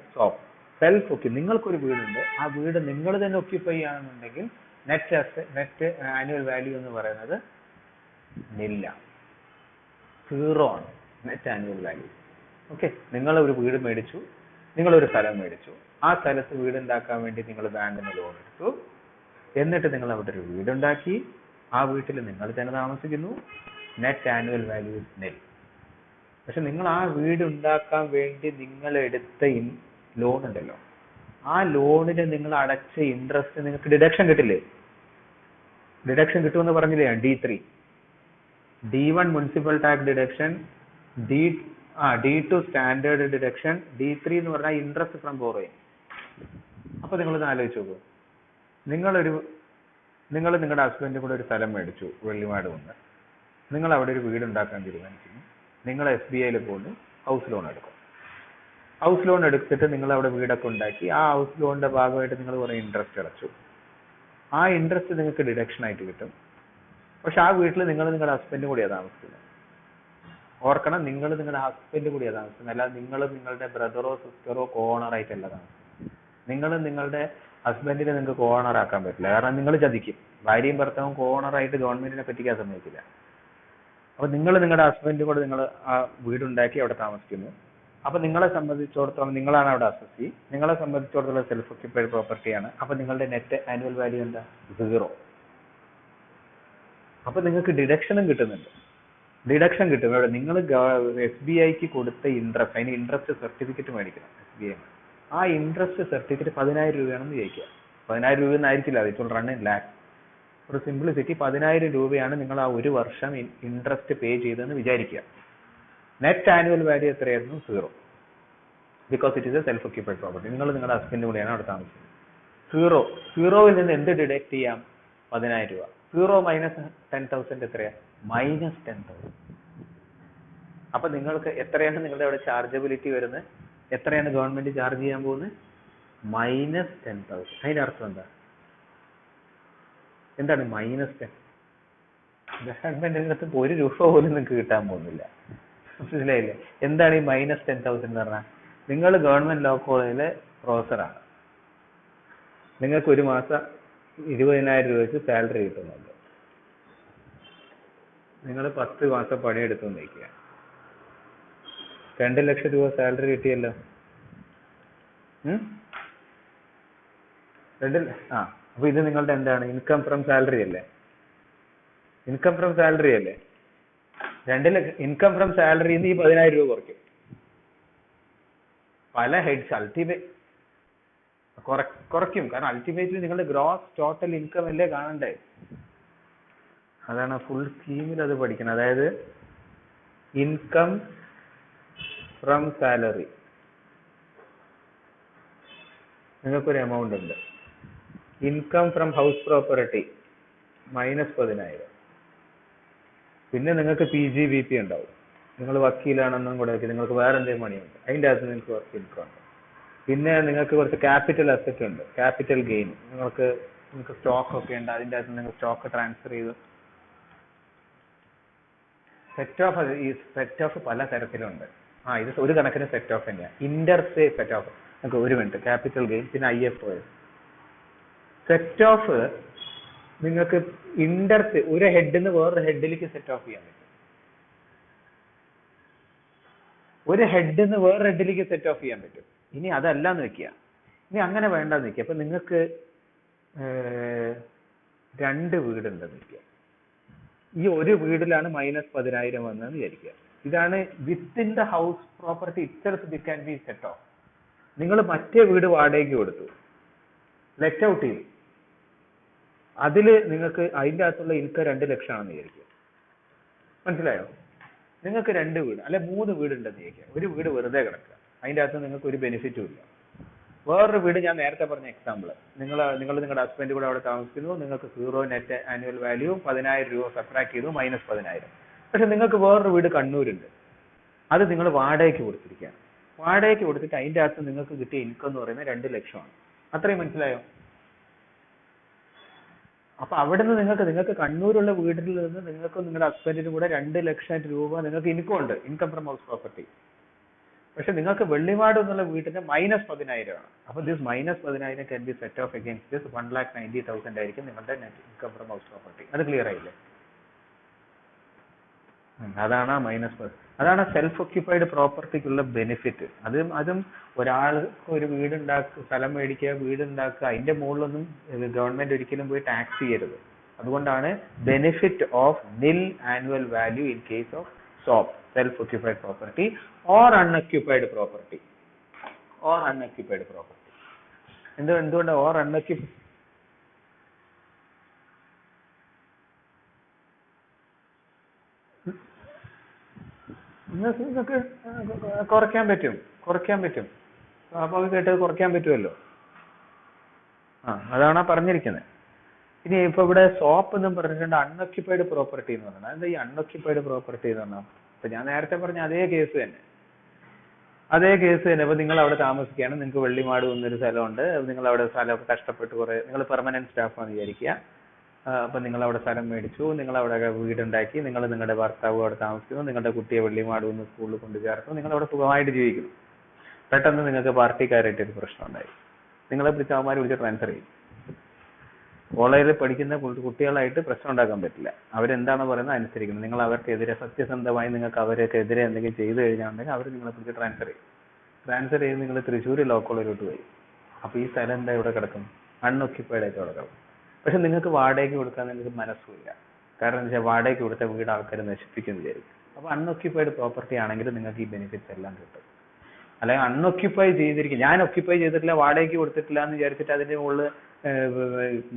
Self okay. നിങ്ങൾക്കൊരു വീടുണ്ട്, ആ വീട് നിങ്ങൾ തന്നെ ഒക്യുപ്പൈ ചെയ്യുകയാണെന്നുണ്ടെങ്കിൽ നെറ്റ് ആനുവൽ വാല്യൂ എന്ന് പറയുന്നത് നില്ല, 0 ആണ് നെറ്റ് ആനുവൽ വാല്യൂ. ഓക്കെ. നിങ്ങൾ ഒരു വീട് മേടിച്ചു, നിങ്ങളൊരു സ്ഥലം മേടിച്ചു, ആ സ്ഥലത്ത് വീട് ഉണ്ടാക്കാൻ വേണ്ടി നിങ്ങൾ ബാങ്കിൽ നിന്ന് ലോൺ എടുത്തു, എന്നിട്ട് നിങ്ങൾ അവിടെ ഒരു വീടുണ്ടാക്കി, ആ വീട്ടിൽ നിങ്ങൾ തന്നെ താമസിക്കുന്നു, നെറ്റ് ആനുവൽ വാല്യൂ ഇസ് നിൽ. പക്ഷെ നിങ്ങൾ ആ വീട് ഉണ്ടാക്കാൻ വേണ്ടി നിങ്ങൾ എടുത്ത ലോൺ ഉണ്ടല്ലോ, ആ ലോണിന് നിങ്ങൾ അടച്ച ഇൻട്രസ്റ്റ് നിങ്ങൾക്ക് ഡിഡക്ഷൻ കിട്ടില്ലേ? ഡിഡക്ഷൻ കിട്ടുമെന്ന് പറഞ്ഞില്ലേ? D1 municipal tax deduction, D2 standard deduction, D3 എന്ന് പറഞ്ഞാൽ ഇൻട്രസ്റ്റ് ഫ്രം ബോറോയിങ്. അപ്പൊ നിങ്ങളൊന്ന് ആലോചിച്ച് നോക്കൂ. നിങ്ങൾ നിങ്ങളുടെ ഹസ്ബൻഡും കൂടെ ഒരു സ്ഥലം മേടിച്ചു, വെള്ളിമാട് വന്ന്. നിങ്ങൾ അവിടെ ഒരു വീട് ഉണ്ടാക്കാൻ തീരുമാനിക്കുന്നു. നിങ്ങൾ SBIയിൽ പോകുന്നു, ഹൗസ് ലോൺ എടുക്കും. ഹൗസ് ലോൺ എടുത്തിട്ട് നിങ്ങൾ അവിടെ വീടൊക്കെ ഉണ്ടാക്കി, ആ ഹൗസ് ലോണിന്റെ ഭാഗമായിട്ട് നിങ്ങൾ കുറെ ഇൻട്രസ്റ്റ് അടച്ചു. ആ ഇൻട്രസ്റ്റ് നിങ്ങൾക്ക് ഡിഡക്ഷൻ ആയിട്ട് കിട്ടും. പക്ഷെ ആ വീട്ടിൽ നിങ്ങൾ നിങ്ങളുടെ ഹസ്ബൻഡും കൂടിയാണ് താമസിക്കുന്നത്. ഓർക്കണം, നിങ്ങൾ നിങ്ങളുടെ ഹസ്ബൻഡ് കൂടിയാണ് താമസിക്കുന്നത്, അല്ലാതെ നിങ്ങൾ നിങ്ങളുടെ ബ്രദറോ സിസ്റ്ററോ കോണറായിട്ടല്ല താമസിക്കുന്നത്. നിങ്ങൾ നിങ്ങളുടെ ഹസ്ബൻഡിനെ നിങ്ങൾക്ക് കോണർ ആക്കാൻ പറ്റില്ല, കാരണം നിങ്ങൾ ചതിക്കും. ഭാര്യയും ഭർത്താവും കോണറായിട്ട് ഗവൺമെന്റിനെ പറ്റിക്കാൻ സമ്മതിക്കില്ല. അപ്പൊ നിങ്ങൾ നിങ്ങളുടെ ഹസ്ബൻഡും കൂടെ നിങ്ങൾ ആ വീടുണ്ടാക്കി അവിടെ താമസിക്കുന്നു. അപ്പൊ നിങ്ങളെ സംബന്ധിച്ചിടത്തോളം നിങ്ങളാണ് അവിടെ അസസി, നിങ്ങളെ സംബന്ധിച്ചിടത്തോളം സെൽഫ് ഒക്യുപ്പൈഡ് പ്രോപ്പർട്ടിയാണ്. അപ്പൊ നിങ്ങളുടെ നെറ്റ് ആനുവൽ വാല്യൂ എന്താ? 0. അപ്പൊ നിങ്ങൾക്ക് ഡിഡക്ഷനും കിട്ടുന്നുണ്ട്. ഡിഡക്ഷൻ കിട്ടും എവിടെ? നിങ്ങൾ SBIക്ക് കൊടുത്ത ഇൻട്രസ്റ്റ്, അതിന് ഇൻട്രസ്റ്റ് സർട്ടിഫിക്കറ്റ് മേടിക്കണം SBI. ആ ഇൻട്രസ്റ്റ് സർട്ടിഫിക്കറ്റ് 10,000 രൂപയാണെന്ന് വിചാരിക്കുക. 10,000 രൂപ ആയിരിക്കില്ല, അത് ഇപ്പോൾ റൺ ഇൻ ലാക്ക്. ഒരു സിംപ്ലിസിറ്റി 10,000 രൂപയാണ് നിങ്ങൾ ആ ഒരു വർഷം ഇൻട്രസ്റ്റ് പേ ചെയ്തതെന്ന് വിചാരിക്കുക. നെറ്റ് ആനുവൽ വാല്യൂ എത്രയായിരുന്നു? 0. Because it is A self occupied property. നിങ്ങൾ നിങ്ങളുടെ ഹസ്ബൻഡ് കൂടെയാണ് അവിടെ താമസിക്കുന്നത്. 0ൽ നിന്ന് എന്ത് ഡിഡക്ട് ചെയ്യാം? 10,000 രൂപ. 0 മൈനസ് 10,000 എത്രയാ? -10,000. അപ്പൊ നിങ്ങൾക്ക് എത്രയാണ് നിങ്ങളുടെ അവിടെ ചാർജബിലിറ്റി വരുന്നത്? എത്രയാണ് ഗവൺമെന്റ് ചാർജ് ചെയ്യാൻ പോകുന്നത്? -10,000. അതിന്റെ അർത്ഥം എന്താ? എന്താണ് -10? ഗവൺമെന്റിന്റെ അടുത്ത് 1 രൂപ പോലും നിങ്ങൾക്ക് കിട്ടാൻ പോകുന്നില്ല. മനസ്സിലായില്ലേ? എന്താണ് ഈ -10,000 എന്ന് പറഞ്ഞാൽ? നിങ്ങൾ ഗവൺമെന്റ് ലോ കോളേജിലെ പ്രൊഫസറാണ്, നിങ്ങൾക്ക് ഒരു മാസം 20,000 രൂപ വെച്ച് സാലറി കിട്ടുന്നുണ്ട്. നിങ്ങൾ 10 മാസം പണിയെടുത്തു നിൽക്കുക, 2 ലക്ഷം രൂപ സാലറി കിട്ടിയല്ലോ. അപ്പൊ ഇത് നിങ്ങളുടെ എന്താണ്? ഇൻകം ഫ്രം സാലറി അല്ലേ? ഇൻകം ഫ്രം സാലറി അല്ലേ? 2 ലക്ഷം ഇൻകം ഫ്രം സാലറിന്ന് ഈ 10,000 രൂപ കുറയ്ക്കും. പല ഹെഡ്സ് കുറയ്ക്കും, കാരണം അൾട്ടിമേറ്റ്ലി നിങ്ങളുടെ ഗ്രോസ് ടോട്ടൽ ഇൻകം അല്ലേ കാണണ്ടേ. അതാണ് ഫുൾ സ്കീമിൽ അത് പഠിക്കണം. അതായത് ഇൻകം ഫ്രം സാലറി നിങ്ങൾക്കൊരു എമൗണ്ട് ഉണ്ട്. Income from house property -10,000. പിന്നെ നിങ്ങൾക്ക് PGBP ഉണ്ടാവും. നിങ്ങൾ വക്കീലാണെന്നും കൂടെ നിങ്ങൾക്ക് വേറെ എന്തെങ്കിലും പണിയുണ്ട്, അതിൻ്റെ അകത്ത് നിങ്ങൾക്ക് കുറച്ച് ഇൻകം ഉണ്ട്. പിന്നെ നിങ്ങൾക്ക് കുറച്ച് ക്യാപിറ്റൽ അസറ്റ് ഉണ്ട്, ക്യാപിറ്റൽ ഗെയിൻ. നിങ്ങൾക്ക് സ്റ്റോക്ക് ഒക്കെ ഉണ്ട്, അതിൻ്റെ അകത്ത് നിങ്ങൾ സ്റ്റോക്ക് ട്രാൻസ്ഫർ ചെയ്ത് സെറ്റ് ഓഫ് പല തരത്തിലുണ്ട്. ഇത് ഒരു കണക്കിന് സെറ്റ് ഓഫ് തന്നെയാണ്. ഇന്റർസേ സെറ്റ് ഓഫ് നമുക്ക് ഒരു മിനിറ്റ്. ക്യാപിറ്റൽ ഗെയിൻ, പിന്നെ IFOS. സെറ്റ് ഓഫ് നിങ്ങൾക്ക് ഒരു ഹെഡിന്ന് വേറൊരു ഹെഡിലേക്ക് സെറ്റ് ഓഫ് ചെയ്യാൻ പറ്റും. ഒരു ഹെഡിന്ന് വേറൊരു ഹെഡിലേക്ക് സെറ്റ് ഓഫ് ചെയ്യാൻ പറ്റും. ഇനി അതല്ലാന്ന് വെക്കുക, ഇനി അങ്ങനെ വേണ്ടെന്ന് വെക്കുക. അപ്പൊ നിങ്ങൾക്ക് 2 വീടുണ്ടെന്ന് വെക്കുക. ഈ ഒരു വീടിലാണ് -10,000 വന്നതെന്ന് വിചാരിക്കുക. ഇതാണ് within the house property itself this can be set of. നിങ്ങൾ മറ്റേ വീട് വാടകയ്ക്ക് കൊടുത്തു, ലെറ്റ് ഔട്ട് ചെയ്തു. അതിൽ നിങ്ങൾക്ക് അതിൻ്റെ അകത്തുള്ള ഇൻകം 2 ലക്ഷമാണെന്ന് വിചാരിക്കുക. മനസ്സിലായോ? നിങ്ങൾക്ക് 2 വീട് അല്ലെ 3 വീട് ഉണ്ടെന്ന് വിചാരിക്കുക. ഒരു വീട് വെറുതെ കിടക്കുക, അതിൻ്റെ അകത്ത് നിങ്ങൾക്ക് ഒരു ബെനിഫിറ്റും ഇല്ല. വേറൊരു വീട് ഞാൻ നേരത്തെ പറഞ്ഞ എക്സാമ്പിൾ, നിങ്ങൾ നിങ്ങളുടെ ഹസ്ബൻഡ് കൂടെ അവിടെ താമസിക്കുന്നു, നിങ്ങൾക്ക് 0 നെറ്റ് ആനുവൽ വാല്യൂ 10,000 രൂപ സബ്ട്രാക്ട് ചെയ്തു -10,000. പക്ഷെ നിങ്ങൾക്ക് വേറൊരു വീട് കണ്ണൂരുണ്ട്, അത് നിങ്ങൾ വാടകയ്ക്ക് കൊടുത്തിരിക്കുകയാണ്. വാടകയ്ക്ക് കൊടുത്തിട്ട് അതിന്റെ അകത്ത് നിങ്ങൾക്ക് കിട്ടിയ ഇൻകം എന്ന് പറയുന്നത് 2 ലക്ഷമാണ്. അത്രയും മനസ്സിലായോ? അപ്പൊ അവിടുന്ന് നിങ്ങൾക്ക് കണ്ണൂരുള്ള വീട്ടിൽ നിന്ന് നിങ്ങൾക്ക് നിങ്ങളുടെ ഹസ്ബൻഡിനും കൂടെ 2 ലക്ഷം രൂപ നിങ്ങൾക്ക് ഇൻകം ഉണ്ട്, ഇൻകം ഫ്രം ഹൗസ് പ്രോപ്പർട്ടി. പക്ഷെ നിങ്ങൾക്ക് വെള്ളിമാട് എന്നുള്ള വീട്ടിന് -10,000 ആണ്. അപ്പൊ this -10,000 can be set off against this 1,90,000 ആയിരിക്കും നിങ്ങളുടെ net income from house property. അത് ക്ലിയർ ആയില്ലേ? അതാണ് സെൽഫ് ഒക്യുപ്പൈഡ് പ്രോപ്പർട്ടിക്കുള്ള ബെനിഫിറ്റ്. അതും ഒരാൾക്ക് ഒരു സ്ഥലം മേടിക്കുക, വീടുണ്ടാക്കുക, അതിന്റെ മുകളിലൊന്നും ഗവൺമെന്റ് ഒരിക്കലും പോയി ടാക്സ് ചെയ്യരുത്. അതുകൊണ്ടാണ് benefit of nil annual value in case of SOP, self occupied property or unoccupied property. എന്തുകൊണ്ട് ഓർ അൺഒക്യുപ്പൈഡ്? നിങ്ങൾക്ക് കുറയ്ക്കാൻ പറ്റും. സ്വാഭാവികമായിട്ട് കുറയ്ക്കാൻ പറ്റുമല്ലോ. അതാണ് പറഞ്ഞിരിക്കുന്നത്. ഇനി ഇപ്പൊ ഇവിടെ SOP എന്നും പറഞ്ഞിട്ടുണ്ട്, അൺഒക്യുപ്പൈഡ് പ്രോപ്പർട്ടി എന്ന് പറഞ്ഞാൽ എന്താ? ഈ അൺഒക്യുപ്പൈഡ് പ്രോപ്പർട്ടി എന്ന് പറഞ്ഞാൽ ഇപ്പൊ ഞാൻ നേരത്തെ പറഞ്ഞ അതേ കേസ് തന്നെ. ഇപ്പൊ നിങ്ങൾ അവിടെ താമസിക്കുകയാണ്, നിങ്ങൾക്ക് വെള്ളിമാട് എന്നൊരു സ്ഥലമുണ്ട്, നിങ്ങൾ അവിടെ സ്ഥലമൊക്കെ കഷ്ടപ്പെട്ട് നിങ്ങൾ പെർമനന്റ് സ്റ്റാഫാണെന്ന് വിചാരിക്കുക. അപ്പൊ നിങ്ങൾ അവിടെ സ്ഥലം മേടിച്ചു, നിങ്ങൾ അവിടെ വീടുണ്ടാക്കി, നിങ്ങളുടെ ഭർത്താവ് അവിടെ താമസിക്കുന്നു, നിങ്ങളുടെ കുട്ടിയെ വെള്ളിമാട് നിന്ന് സ്കൂളിൽ കൊണ്ട് ചേർത്തു, നിങ്ങൾ അവിടെ സുഖമായിട്ട് ജീവിക്കുന്നു. പെട്ടെന്ന് നിങ്ങൾക്ക് പാർട്ടിക്കാരായിട്ട് ഒരു പ്രശ്നം ഉണ്ടായി, നിങ്ങളെ പിടിച്ച് അവന്മാർ വിളിച്ച് ട്രാൻസ്ഫർ ചെയ്യും. കോളേജിൽ പഠിക്കുന്ന കുട്ടികളായിട്ട് പ്രശ്നം ഉണ്ടാക്കാൻ പറ്റില്ല. അവരെന്താണോ പറയുന്നത് അനുസരിക്കണം. നിങ്ങൾ അവർക്കെതിരെ സത്യസന്ധമായി നിങ്ങൾക്ക് അവർക്കെതിരെ എന്തെങ്കിലും ചെയ്തു കഴിഞ്ഞാൽ അവർ നിങ്ങളെ പിടിച്ച് ട്രാൻസ്ഫർ ചെയ്ത് നിങ്ങൾ തൃശ്ശൂർ ലോ കോളേജിലോട്ട് പോയി. അപ്പൊ ഈ സ്ഥലം എന്താ ഇവിടെ കിടക്കും? അൺഒക്യുപ്പൈഡ് ആയിട്ട് അവിടെ കിടക്കും. പക്ഷെ നിങ്ങൾക്ക് വാടകയ്ക്ക് കൊടുക്കാൻ നിങ്ങൾക്ക് മനസ്സുമില്ല. കാരണം എന്താ വെച്ചാൽ വാടകയ്ക്ക് കൊടുത്ത വീട് ആൾക്കാർ നശിപ്പിക്കുന്നു വിചാരിക്കും. അപ്പൊ അൺഒക്യുപ്പൈഡ് പ്രോപ്പർട്ടി ആണെങ്കിൽ നിങ്ങൾക്ക് ഈ ബെനിഫിറ്റ്സ് എല്ലാം കിട്ടും. അല്ലെങ്കിൽ അൺഒക്യുപ്പൈ ചെയ്തിരിക്കും, ഞാൻ ഒക്യുപ്പൈ ചെയ്തിട്ടില്ല, വാടകയ്ക്ക് കൊടുത്തിട്ടില്ല എന്ന് വിചാരിച്ചിട്ട് അതിന്റെ മുകളിൽ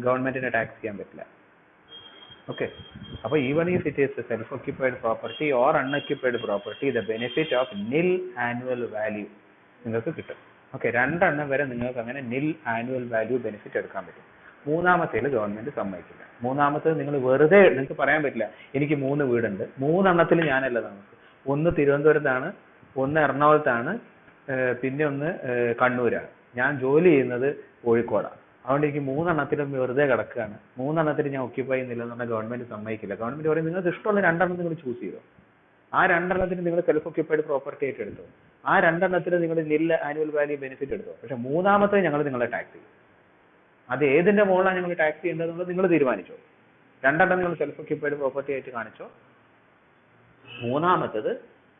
ഗവൺമെന്റിനെ ടാക്സ് ചെയ്യാൻ പറ്റില്ല. ഓക്കെ, അപ്പൊ even if it is self occupied property or unoccupied property, the benefit of nil annual value നിങ്ങൾക്ക് കിട്ടും. ഓക്കെ, 2 എണ്ണം വരെ നിങ്ങൾക്ക് അങ്ങനെ നിൽ ആനുവൽ വാല്യൂ ബെനിഫിറ്റ് എടുക്കാൻ പറ്റും. മൂന്നാമത്തേൽ ഗവൺമെന്റ് സമ്മതിക്കില്ല. മൂന്നാമത്തേത് നിങ്ങൾ വെറുതെ നിങ്ങൾക്ക് പറയാൻ പറ്റില്ല എനിക്ക് 3 വീടുണ്ട്, 3 എണ്ണത്തിൽ ഞാനല്ല താമസം. ഒന്ന് തിരുവനന്തപുരത്താണ്, ഒന്ന് എറണാകുളത്താണ്, പിന്നെ ഒന്ന് കണ്ണൂരാണ്. ഞാൻ ജോലി ചെയ്യുന്നത് കോഴിക്കോടാണ്. അതുകൊണ്ട് എനിക്ക് 3 എണ്ണത്തിലും വെറുതെ കിടക്കുകയാണ്, 3 എണ്ണത്തിൽ ഞാൻ ഒക്യുപ്പൈ ചെയ്യുന്നില്ല എന്ന് പറഞ്ഞാൽ ഗവൺമെന്റ് സമ്മതിക്കില്ല. ഗവൺമെന്റ് പറയും നിങ്ങൾക്ക് ഇഷ്ടമുള്ള 2 എണ്ണം നിങ്ങൾ ചൂസ് ചെയ്തോ. ആ 2 എണ്ണത്തിന് നിങ്ങൾ സെൽഫ് ഒക്യുപ്പൈഡ് പ്രോപ്പർട്ടി ആയിട്ട് എടുത്തോ. ആ 2 എണ്ണത്തിന് നിങ്ങൾ നിൽ ആനുവൽ വാല്യൂ ബെനിഫിറ്റ് എടുത്തോ. പക്ഷെ മൂന്നാമത്തെ ഞങ്ങൾ നിങ്ങളെ ടാക്സ് ചെയ്യും. അത് ഏതിന്റെ മുകളിലാണ് നിങ്ങൾ ടാക്സ് ചെയ്യേണ്ടതെന്നുള്ളത് നിങ്ങൾ തീരുമാനിച്ചോ. 2 എണ്ണം നിങ്ങൾ സെൽഫ് ഒക്യുപ്പൈഡ് പ്രോപ്പർട്ടി ആയിട്ട് കാണിച്ചോ. മൂന്നാമത്തത്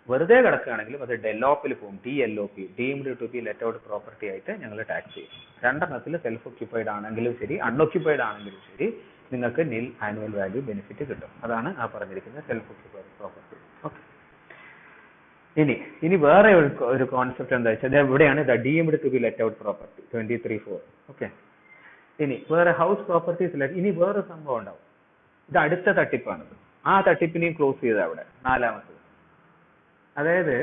വെറുതെ കിടക്കുകയാണെങ്കിലും അത് ഡെലോപ്പിൽ പോകും, DLOP, deemed to be let out property ആയിട്ട് ഞങ്ങൾ ടാക്സ് ചെയ്യും. 2 എണ്ണത്തിൽ സെൽഫ് ഒക്യുപ്പൈഡ് ആണെങ്കിലും ശരി അൺഒക്യുപ്പൈഡ് ആണെങ്കിലും ശരി നിങ്ങൾക്ക് നിൽ ആനുവൽ വാല്യൂ ബെനിഫിറ്റ് കിട്ടും. അതാണ് ആ പറഞ്ഞിരിക്കുന്ന സെൽഫ് ഒക്യുപ്പൈഡ് പ്രോപ്പർട്ടി. ഓക്കെ, ഇനി വേറെ ഒരു കോൺസെപ്റ്റ് എന്താ വെച്ചാൽ എവിടെയാണ് deemed to be let out property 23(4). Okay, ഇനി വേറെ ഹൗസ് പ്രോപ്പർട്ടീസ്. ഇനി വേറെ സംഭവം ഉണ്ടാവും, ഇത് അടുത്ത തട്ടിപ്പാണിത്. ആ തട്ടിപ്പിനെയും ക്ലോസ് ചെയ്ത അവിടെ 4ാമത്. അതായത്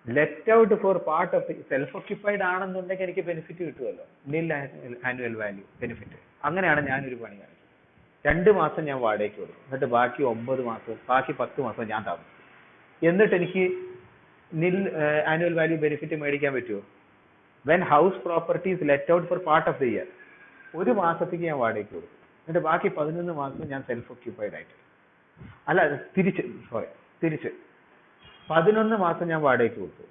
let out for part of self occupied ആണെന്നുണ്ടെങ്കിൽ എനിക്ക് ബെനിഫിറ്റ് കിട്ടുമല്ലോ, നിൽ ആനുവൽ വാല്യൂ ബെനിഫിറ്റ്. അങ്ങനെയാണ് ഞാനൊരു പണി കാണിച്ചത്. 2 മാസം ഞാൻ വാടകയ്ക്ക് കൊടുക്കും, എന്നിട്ട് ബാക്കി 9 മാസം ബാക്കി 10 മാസം ഞാൻ താമസിക്കും. എന്നിട്ട് എനിക്ക് നിൽ ആനുവൽ വാല്യൂ ബെനിഫിറ്റ് മേടിക്കാൻ പറ്റുമോ? When house properties let out for part of the year, 1 മാസത്തേക്ക് ഞാൻ വാടകയ്ക്ക് കൊടുക്കും, എന്നിട്ട് ബാക്കി 11 മാസം ഞാൻ സെൽഫ് ഒക്യുപ്പൈഡ് ആയിട്ട്, അല്ല തിരിച്ച് 11 മാസം ഞാൻ വാടകയ്ക്ക് കൊടുത്തു,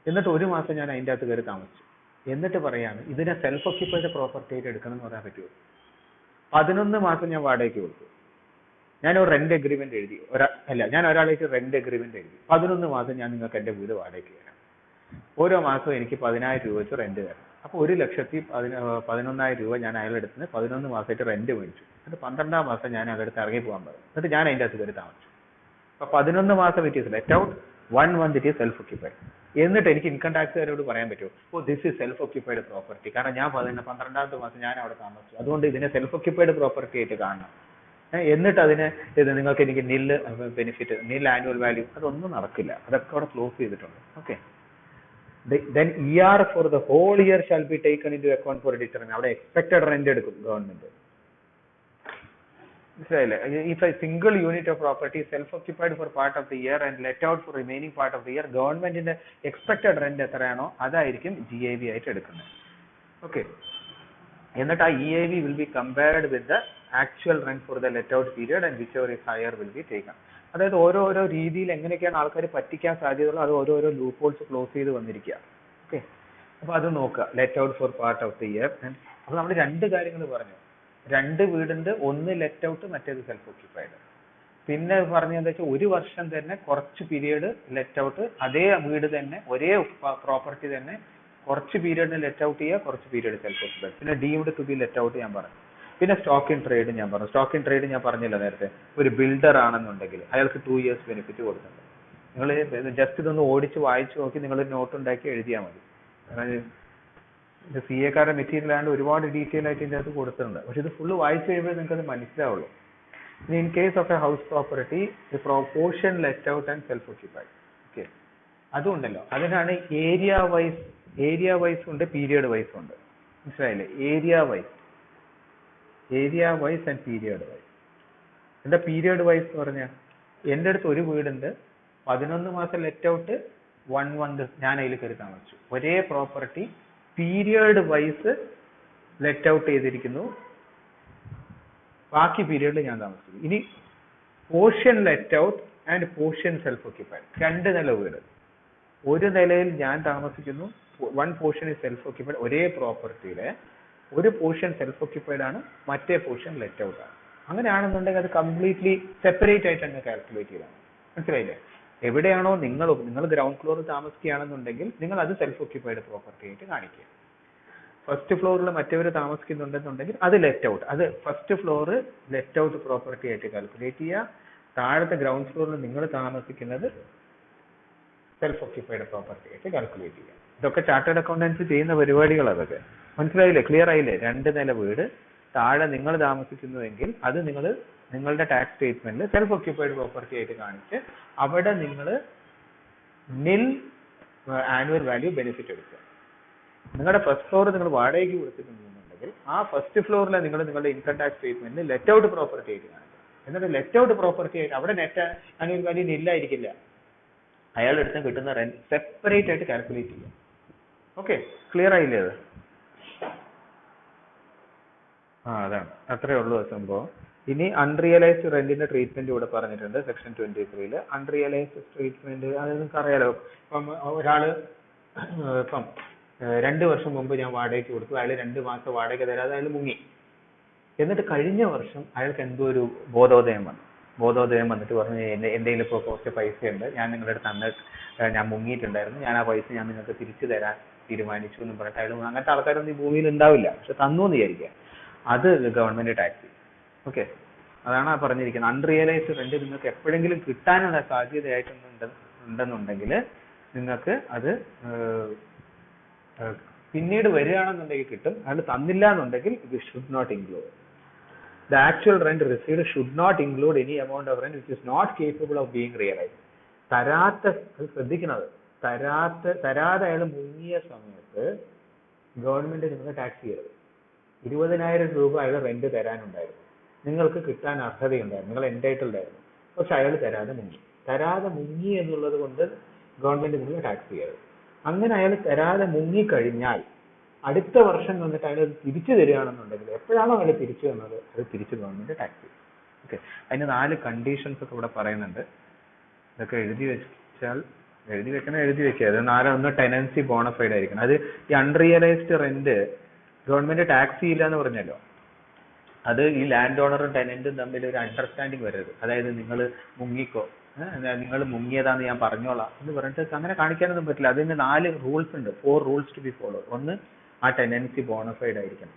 എന്നിട്ട് 1 മാസം ഞാൻ അതിൻ്റെ അകത്ത് കയറി താമസിച്ചു. എന്നിട്ട് പറയാണ് ഇതിനെ സെൽഫ് ഒക്യുപ്പൈഡ് പ്രോപ്പർട്ടി ആയിട്ട് എടുക്കണം എന്ന് പറയാൻ പറ്റുമോ? 11 മാസം ഞാൻ വാടകയ്ക്ക് കൊടുത്തു, ഞാൻ ഒരു റെന്റ് അഗ്രിമെന്റ് എഴുതി, ഞാൻ ഒരാളായിട്ട് റെന്റ് അഗ്രിമെന്റ് എഴുതി, 11 മാസം ഞാൻ നിങ്ങൾക്ക് എൻ്റെ വീട് വാടകയ്ക്ക് തരാം, ഓരോ മാസവും എനിക്ക് 10,000 രൂപ വെച്ച് റെന്റ് തരാം. അപ്പൊ 1,11,000 രൂപ ഞാൻ അയാളെടുത്ത് 11 മാസമായിട്ട് റെന്റ് മേടിച്ചു. എന്നിട്ട് 12ാം മാസം ഞാൻ അയാളെടുത്ത് ഇറങ്ങി പോകാൻ പറയും, എന്നിട്ട് ഞാൻ അതിൻ്റെ അകത്ത് കയറി താമസിച്ചു. അപ്പൊ 11 മാസം it is let out, 1 month it is self occupied. എന്നിട്ട് എനിക്ക് ഇൻകം ടാക്സുകാരോട് പറയാൻ പറ്റുമോ, oh this is self occupied property, കാരണം ഞാൻ 12ാമത്തെ മാസം ഞാൻ അവിടെ താമസിച്ചു, അതുകൊണ്ട് ഇതിനെ സെൽഫ് ഒക്യുപ്പൈഡ് പ്രോപ്പർട്ടി ആയിട്ട് കാണണം. എന്നിട്ട് അതിന് നിങ്ങൾക്ക് എനിക്ക് നിൽ ബെനിഫിറ്റ്, നിൽ ആനുവൽ വാല്യൂ, അതൊന്നും നടക്കില്ല. അതൊക്കെ അവിടെ ക്ലോസ് ചെയ്തിട്ടുണ്ട്. Okay, then ER for the whole year shall be taken into account for determining. അവിടെ expected rent എടുക്കും ഗവൺമെന്റ്. മനസ്സിലായില്ലേ? If a single unit of property is self-occupied for part of the year and let out for remaining part of the year, ഗവൺമെന്റിന്റെ expected rent എത്രയാണോ അതായിരിക്കും GAV ആയിട്ട് എടുക്കുന്നത്. Okay. എന്നിട്ട് ആ EAV will be compared with the actual rent for the let out period and whichever is higher will be taken. അതായത് ഓരോ രീതിയിൽ എങ്ങനെയൊക്കെയാണ് ആൾക്കാർ പറ്റിക്കാൻ സാധ്യതയുള്ളത് അത് ഓരോരോ ലൂപ്പ് ഹോൾസ് ക്ലോസ് ചെയ്ത് വന്നിരിക്കുക. ഓക്കെ. അപ്പൊ അത് നോക്കുക. Let out for part of the year. അപ്പൊ നമ്മൾ രണ്ട് കാര്യങ്ങൾ പറഞ്ഞു. രണ്ട് വീടുണ്ട്, ഒന്ന് ലെറ്റ് ഔട്ട്, മറ്റേത് സെൽഫ് ഓക്യുപ്പൈഡ്. പിന്നെ പറഞ്ഞത് എന്താ വെച്ചാൽ ഒരു വർഷം തന്നെ കുറച്ച് പീരീഡ് ലെറ്റ് ഔട്ട്, അതേ വീട് തന്നെ ഒരേ പ്രോപ്പർട്ടി തന്നെ കുറച്ച് പീരീഡിന് ലെറ്റ് ഔട്ട് ചെയ്യുക, കുറച്ച് പീരീഡ് സെൽഫ് ഓക്യുപ്പൈഡ്. പിന്നെ deemed to be let out ഞാൻ പറഞ്ഞു. പിന്നെ സ്റ്റോക്ക് ഇൻ ട്രേഡ് ഞാൻ പറഞ്ഞു. സ്റ്റോക്ക് ഇൻ ട്രേഡ് ഞാൻ പറഞ്ഞില്ല നേരത്തെ. ഒരു ബിൽഡർ ആണെന്നുണ്ടെങ്കിൽ അയാൾക്ക് 2 years ബെനിഫിറ്റ് കൊടുക്കുന്നുണ്ട്. നിങ്ങൾ ജസ്റ്റ് ഇതൊന്ന് ഓടിച്ച് വായിച്ചു നോക്കി നിങ്ങൾ നോട്ട് ഉണ്ടാക്കി എഴുതിയാൽ മതി. ഇത് CA കാരുടെ മെറ്റീരിയൽ ആയതുകൊണ്ട് ഒരുപാട് ഡീറ്റെയിൽ ആയിട്ട് ഇതിൻ്റെ അകത്ത് കൊടുത്തിട്ടുണ്ട്. പക്ഷെ ഇത് ഫുള്ള് വായിച്ചു കഴിയുമ്പോൾ നിങ്ങൾക്ക് അത് മനസ്സിലാവുള്ളൂ. In case of a house property portion let out and self occupied. Okay. അതുണ്ടല്ലോ, അതിനാണ് ഏരിയ വൈസ് ഉണ്ട്, പീരിയഡ് വൈസ് ഉണ്ട്. മനസ്സിലായില്ലേ? Area wise and period wise. എന്താ പീരിയഡ് വൈസ് എന്ന് പറഞ്ഞാൽ, എൻ്റെ അടുത്ത് ഒരു വീടുണ്ട്, 11 മാസം ലെറ്റ് ഔട്ട്, 1 month ഞാൻ അതിൽ കയറി താമസിച്ചു. ഒരേ property period wise let out ചെയ്തിരിക്കുന്നു, ബാക്കി പീരിയഡിൽ ഞാൻ താമസിച്ചു. ഇനി portion let out and portion self occupied. 2 നില വീട്, ഒരു നിലയിൽ ഞാൻ താമസിക്കുന്നു, 1 portion is സെൽഫ് ഓക്യുപ്പൈഡ്. ഒരേ പ്രോപ്പർട്ടിയിലെ ഒരു പോർഷൻ സെൽഫ് ഓക്യുപ്പൈഡ് ആണ്, മറ്റേ പോർഷൻ ലെറ്റ് ഔട്ട് ആണ്. അങ്ങനെയാണെന്നുണ്ടെങ്കിൽ അത് കംപ്ലീറ്റ്ലി സെപ്പറേറ്റ് ആയിട്ട് തന്നെ കാൽക്കുലേറ്റ് ചെയ്താണ്. മനസ്സിലായില്ലേ? എവിടെയാണോ നിങ്ങൾ ഗ്രൗണ്ട് ഫ്ലോറിൽ താമസിക്കുകയാണെന്നുണ്ടെങ്കിൽ നിങ്ങൾ അത് സെൽഫ് ഓക്യുപ്പൈഡ് പ്രോപ്പർട്ടി ആയിട്ട് കാണിക്കുക. ഫസ്റ്റ് ഫ്ലോറിൽ മറ്റവർ താമസിക്കുന്നുണ്ടെന്നുണ്ടെങ്കിൽ അത് ലെറ്റ് ഔട്ട്, അത് first floor let out property ആയിട്ട് കാൽക്കുലേറ്റ് ചെയ്യുക. താഴത്തെ ഗ്രൗണ്ട് ഫ്ലോറിൽ നിങ്ങൾ താമസിക്കുന്നത് സെൽഫ് ഓക്യുപ്പൈഡ് പ്രോപ്പർട്ടി ആയിട്ട് കാൽക്കുലേറ്റ് ചെയ്യുക. ഇതൊക്കെ ചാർട്ടേഡ് അക്കൗണ്ടൻസി ചെയ്യുന്ന പരിപാടികൾ. അതൊക്കെ മനസ്സിലായില്ലേ? ക്ലിയർ ആയില്ലേ? 2 നില വീട്, താഴെ നിങ്ങൾ താമസിക്കുന്നുവെങ്കിൽ അത് നിങ്ങളുടെ ടാക്സ് സ്റ്റേറ്റ്മെന്റിൽ സെൽഫ് ഓക്യുപ്പൈഡ് പ്രോപ്പർട്ടി ആയിട്ട് കാണിച്ച് അവിടെ നിങ്ങൾ നിൽ ആനുവൽ വാല്യൂ ബെനിഫിറ്റ് എടുക്കുക. നിങ്ങളുടെ ഫസ്റ്റ് ഫ്ലോർ നിങ്ങൾ വാടകയ്ക്ക് കൊടുത്തിട്ടുണ്ടെന്നുണ്ടെങ്കിൽ ആ ഫസ്റ്റ് ഫ്ലോറിൽ നിങ്ങൾ നിങ്ങളുടെ ഇൻകം ടാക്സ് സ്റ്റേറ്റ്മെന്റിൽ ലെറ്റ് ഔട്ട് പ്രോപ്പർട്ടി ആയിട്ട് കാണിക്കുക. എന്നിട്ട് ലെറ്റ് ഔട്ട് പ്രോപ്പർട്ടി ആയിട്ട് അവിടെ നെറ്റ് ആനുവൽ വാല്യൂ നില്ലായിരിക്കില്ല, അയാൾ എടുത്ത് കിട്ടുന്ന റെന്റ് സെപ്പറേറ്റ് ആയിട്ട് കാൽക്കുലേറ്റ് ചെയ്യുക. ഓക്കെ, ക്ലിയർ ആയില്ലേ? അത് അതാണ്, അത്രേ ഉള്ളൂ സംഭവം. ഇനി അൺറിയലൈസ്ഡ് റെന്റിന്റെ ട്രീറ്റ്മെന്റ് ഇവിടെ പറഞ്ഞിട്ടുണ്ട് സെക്ഷൻ 23. അൺറിയലൈസ്ഡ് ട്രീറ്റ്മെന്റ് അത് നിങ്ങൾക്ക് അറിയാലോ. ഇപ്പം ഒരാള് 2 വർഷം മുമ്പ് ഞാൻ വാടകയ്ക്ക് കൊടുത്തു, അയാൾ 2 മാസം വാടക തരാതെ അയാൾ മുങ്ങി. എന്നിട്ട് കഴിഞ്ഞ വർഷം അയാൾക്ക് എന്തോ ഒരു ബോധോദയം വന്നിട്ട് പറഞ്ഞു, എൻ്റെ ഇപ്പോൾ കുറച്ച് പൈസ ഉണ്ട്, ഞാൻ നിങ്ങളുടെ അടുത്ത് ഞാൻ മുങ്ങിയിട്ടുണ്ടായിരുന്നു, ഞാൻ ആ പൈസ ഞാൻ നിങ്ങൾക്ക് തിരിച്ചു തരാൻ തീരുമാനിച്ചു എന്ന് പറഞ്ഞിട്ട് അയാൾ. അങ്ങനത്തെ ആൾക്കാരൊന്നും ഈ ഭൂമിയിൽ ഉണ്ടാവില്ല, പക്ഷെ തന്നു എന്ന് വിചാരിക്കുക. അത് ഗവൺമെന്റ് ടാക്സ് ചെയ്യും. ഓക്കെ, അതാണ് പറഞ്ഞിരിക്കുന്നത്. അൺറിയലൈസ്ഡ് റെന്റ് നിങ്ങൾക്ക് എപ്പോഴെങ്കിലും കിട്ടാനുള്ള സാധ്യതയായിട്ടുണ്ടെന്നുണ്ടെങ്കിൽ നിങ്ങൾക്ക് അത് പിന്നീട് വരികയാണെന്നുണ്ടെങ്കിൽ കിട്ടും. അയാൾ തന്നില്ല എന്നുണ്ടെങ്കിൽ ഇത് should not include. The actual rent received should not include any amount of rent which is not capable of being realized. ശ്രദ്ധിക്കുന്നത്, തരാതെ അയാൾ മുങ്ങിയ സമയത്ത് ഗവൺമെന്റ് നിങ്ങൾക്ക് ടാക്സ് ചെയ്യരുത്. 20,000 രൂപ അയാൾ റെന്റ് തരാനുണ്ടായിരുന്നു, നിങ്ങൾക്ക് കിട്ടാൻ അർഹതയുണ്ടായിരുന്നു, നിങ്ങൾ എൻടൈറ്റിൽഡ് ആയിരുന്നു. പക്ഷെ അയാൾ തരാതെ മുങ്ങി എന്നുള്ളത് കൊണ്ട് ഗവൺമെന്റ് നിങ്ങൾക്ക് ടാക്സ് ചെയ്യരുത്. അങ്ങനെ അയാൾ തരാതെ മുങ്ങിക്കഴിഞ്ഞാൽ അടുത്ത വർഷം വന്നിട്ട് അയാൾ തിരിച്ചു തരികയാണെന്നുണ്ടെങ്കിൽ എപ്പോഴാണോ അയാൾ തിരിച്ചു തന്നത് അത് തിരിച്ച് ഗവൺമെന്റ് ടാക്സ് ചെയ്യും. ഓക്കെ, അതിന് 4 കണ്ടീഷൻസ് ഒക്കെ ഇവിടെ പറയുന്നുണ്ട്. ഇതൊക്കെ എഴുതി വെക്കുക. അത് 4. ഒന്ന് ടെനൻസി ബോണഫൈഡ് ആയിരിക്കണം. അത് ഈ അൺറിയലൈസ്ഡ് റെന്റ് ഗവൺമെന്റ് ടാക്സ് ചെയ്യില്ല എന്ന് പറഞ്ഞല്ലോ, അത് ഈ ലാൻഡ് ഓണറും ടെനന്റും തമ്മിൽ ഒരു അണ്ടർസ്റ്റാൻഡിങ് വരരുത്. അതായത് നിങ്ങൾ മുങ്ങിക്കോ, നിങ്ങൾ മുങ്ങിയതാന്ന് ഞാൻ പറഞ്ഞോളാം എന്ന് പറഞ്ഞിട്ട് അങ്ങനെ കാണിക്കാനൊന്നും പറ്റില്ല. അതിന് 4 റൂൾസ് ഉണ്ട്. 4 റൂൾസ് ടു ബി ഫോളോ. ഒന്ന്, ആ ടെനൻസി ബോണഫൈഡ് ആയിരിക്കണം.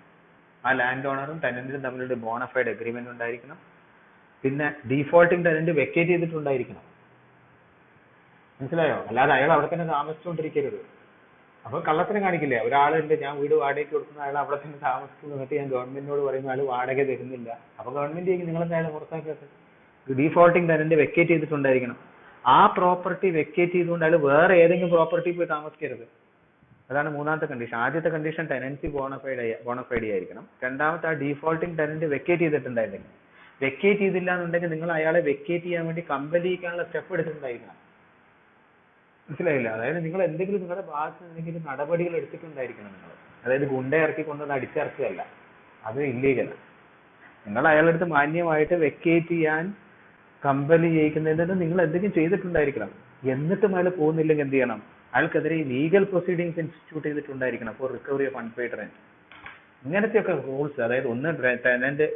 ആ ലാൻഡ് ഓണറും ടെനന്റും തമ്മിലൊരു ബോണഫൈഡ് അഗ്രിമെന്റ് ഉണ്ടായിരിക്കണം. പിന്നെ ഡീഫോൾട്ടിംഗ് ടെനന്റ് വെക്കേറ്റ് ചെയ്തിട്ടുണ്ടായിരിക്കണം. മനസ്സിലായോ? അല്ലാതെ അയാൾ അവിടെ തന്നെ താമസിച്ചുകൊണ്ടിരിക്കരുത്. അപ്പൊ കള്ളത്തിന് കാണിക്കില്ലേ? ഒരാളുണ്ട്, ഞാൻ വീട് വാടകയ്ക്ക് കൊടുക്കുന്ന, അയാൾ അവിടെ തന്നെ താമസിക്കുന്നു, എന്നിട്ട് ഞാൻ ഗവൺമെന്റിനോട് പറയുന്നു അയാൾ വാടക തരുന്നില്ല. അപ്പൊ ഗവൺമെന്റ് നിങ്ങളെന്തായാലും പുറത്താക്കിയത്. ഡീഫോൾട്ടിംഗ് ടെനന്റ് വെക്കേറ്റ് ചെയ്തിട്ടുണ്ടായിരിക്കണം. ആ പ്രോപ്പർട്ടി വെക്കേറ്റ് ചെയ്തുകൊണ്ട് അയാൾ വേറെ ഏതെങ്കിലും പ്രോപ്പർട്ടി പോയി താമസിക്കരുത്. അതാണ് മൂന്നാമത്തെ കണ്ടീഷൻ. ആദ്യത്തെ കണ്ടീഷൻ ടെനൻസി ബോണഫൈഡ് ആയിരിക്കണം. രണ്ടാമത്തെ ആ ഡീഫോൾട്ടിംഗ് ടെനന്റ് വെക്കേറ്റ് ചെയ്തിട്ടുണ്ടായിരുന്നെങ്കിൽ, വെക്കേറ്റ് ചെയ്തില്ല എന്നുണ്ടെങ്കിൽ നിങ്ങൾ അയാളെ വെക്കേറ്റ് ചെയ്യാൻ വേണ്ടി കമ്പൽ ചെയ്യിക്കാനുള്ള സ്റ്റെപ്പ് എടുത്തിട്ടുണ്ടായിരിക്കണം. മനസ്സിലായില്ല? അതായത് നിങ്ങൾ എന്തെങ്കിലും നിങ്ങളുടെ ഭാഗത്ത് എന്തെങ്കിലും നടപടികൾ എടുത്തിട്ടുണ്ടായിരിക്കണം നിങ്ങൾ. അതായത് ഗുണ്ട ഇറക്കി കൊണ്ടുവന്ന് അടിച്ചിറക്കുകയല്ല, അത് ഇല്ലീഗലാണ്. നിങ്ങൾ അയാളുടെ അടുത്ത് മാന്യമായിട്ട് വെക്കേറ്റ് ചെയ്യാൻ കമ്പൽ ചെയ്യിക്കുന്നതിന് നിങ്ങൾ എന്തെങ്കിലും ചെയ്തിട്ടുണ്ടായിരിക്കണം. എന്നിട്ടും അയാൾ പോകുന്നില്ലെങ്കിൽ എന്ത് ചെയ്യണം? അയാൾക്കെതിരെ ലീഗൽ പ്രൊസീഡിങ്സ് ഇൻസ്റ്റിറ്റ്യൂട്ട് ചെയ്തിട്ടുണ്ടായിരിക്കണം for recovery of unpaid rent. ഇങ്ങനത്തെയൊക്കെ റൂൾസ്, അതായത് ഒന്ന് ടെനന്റ്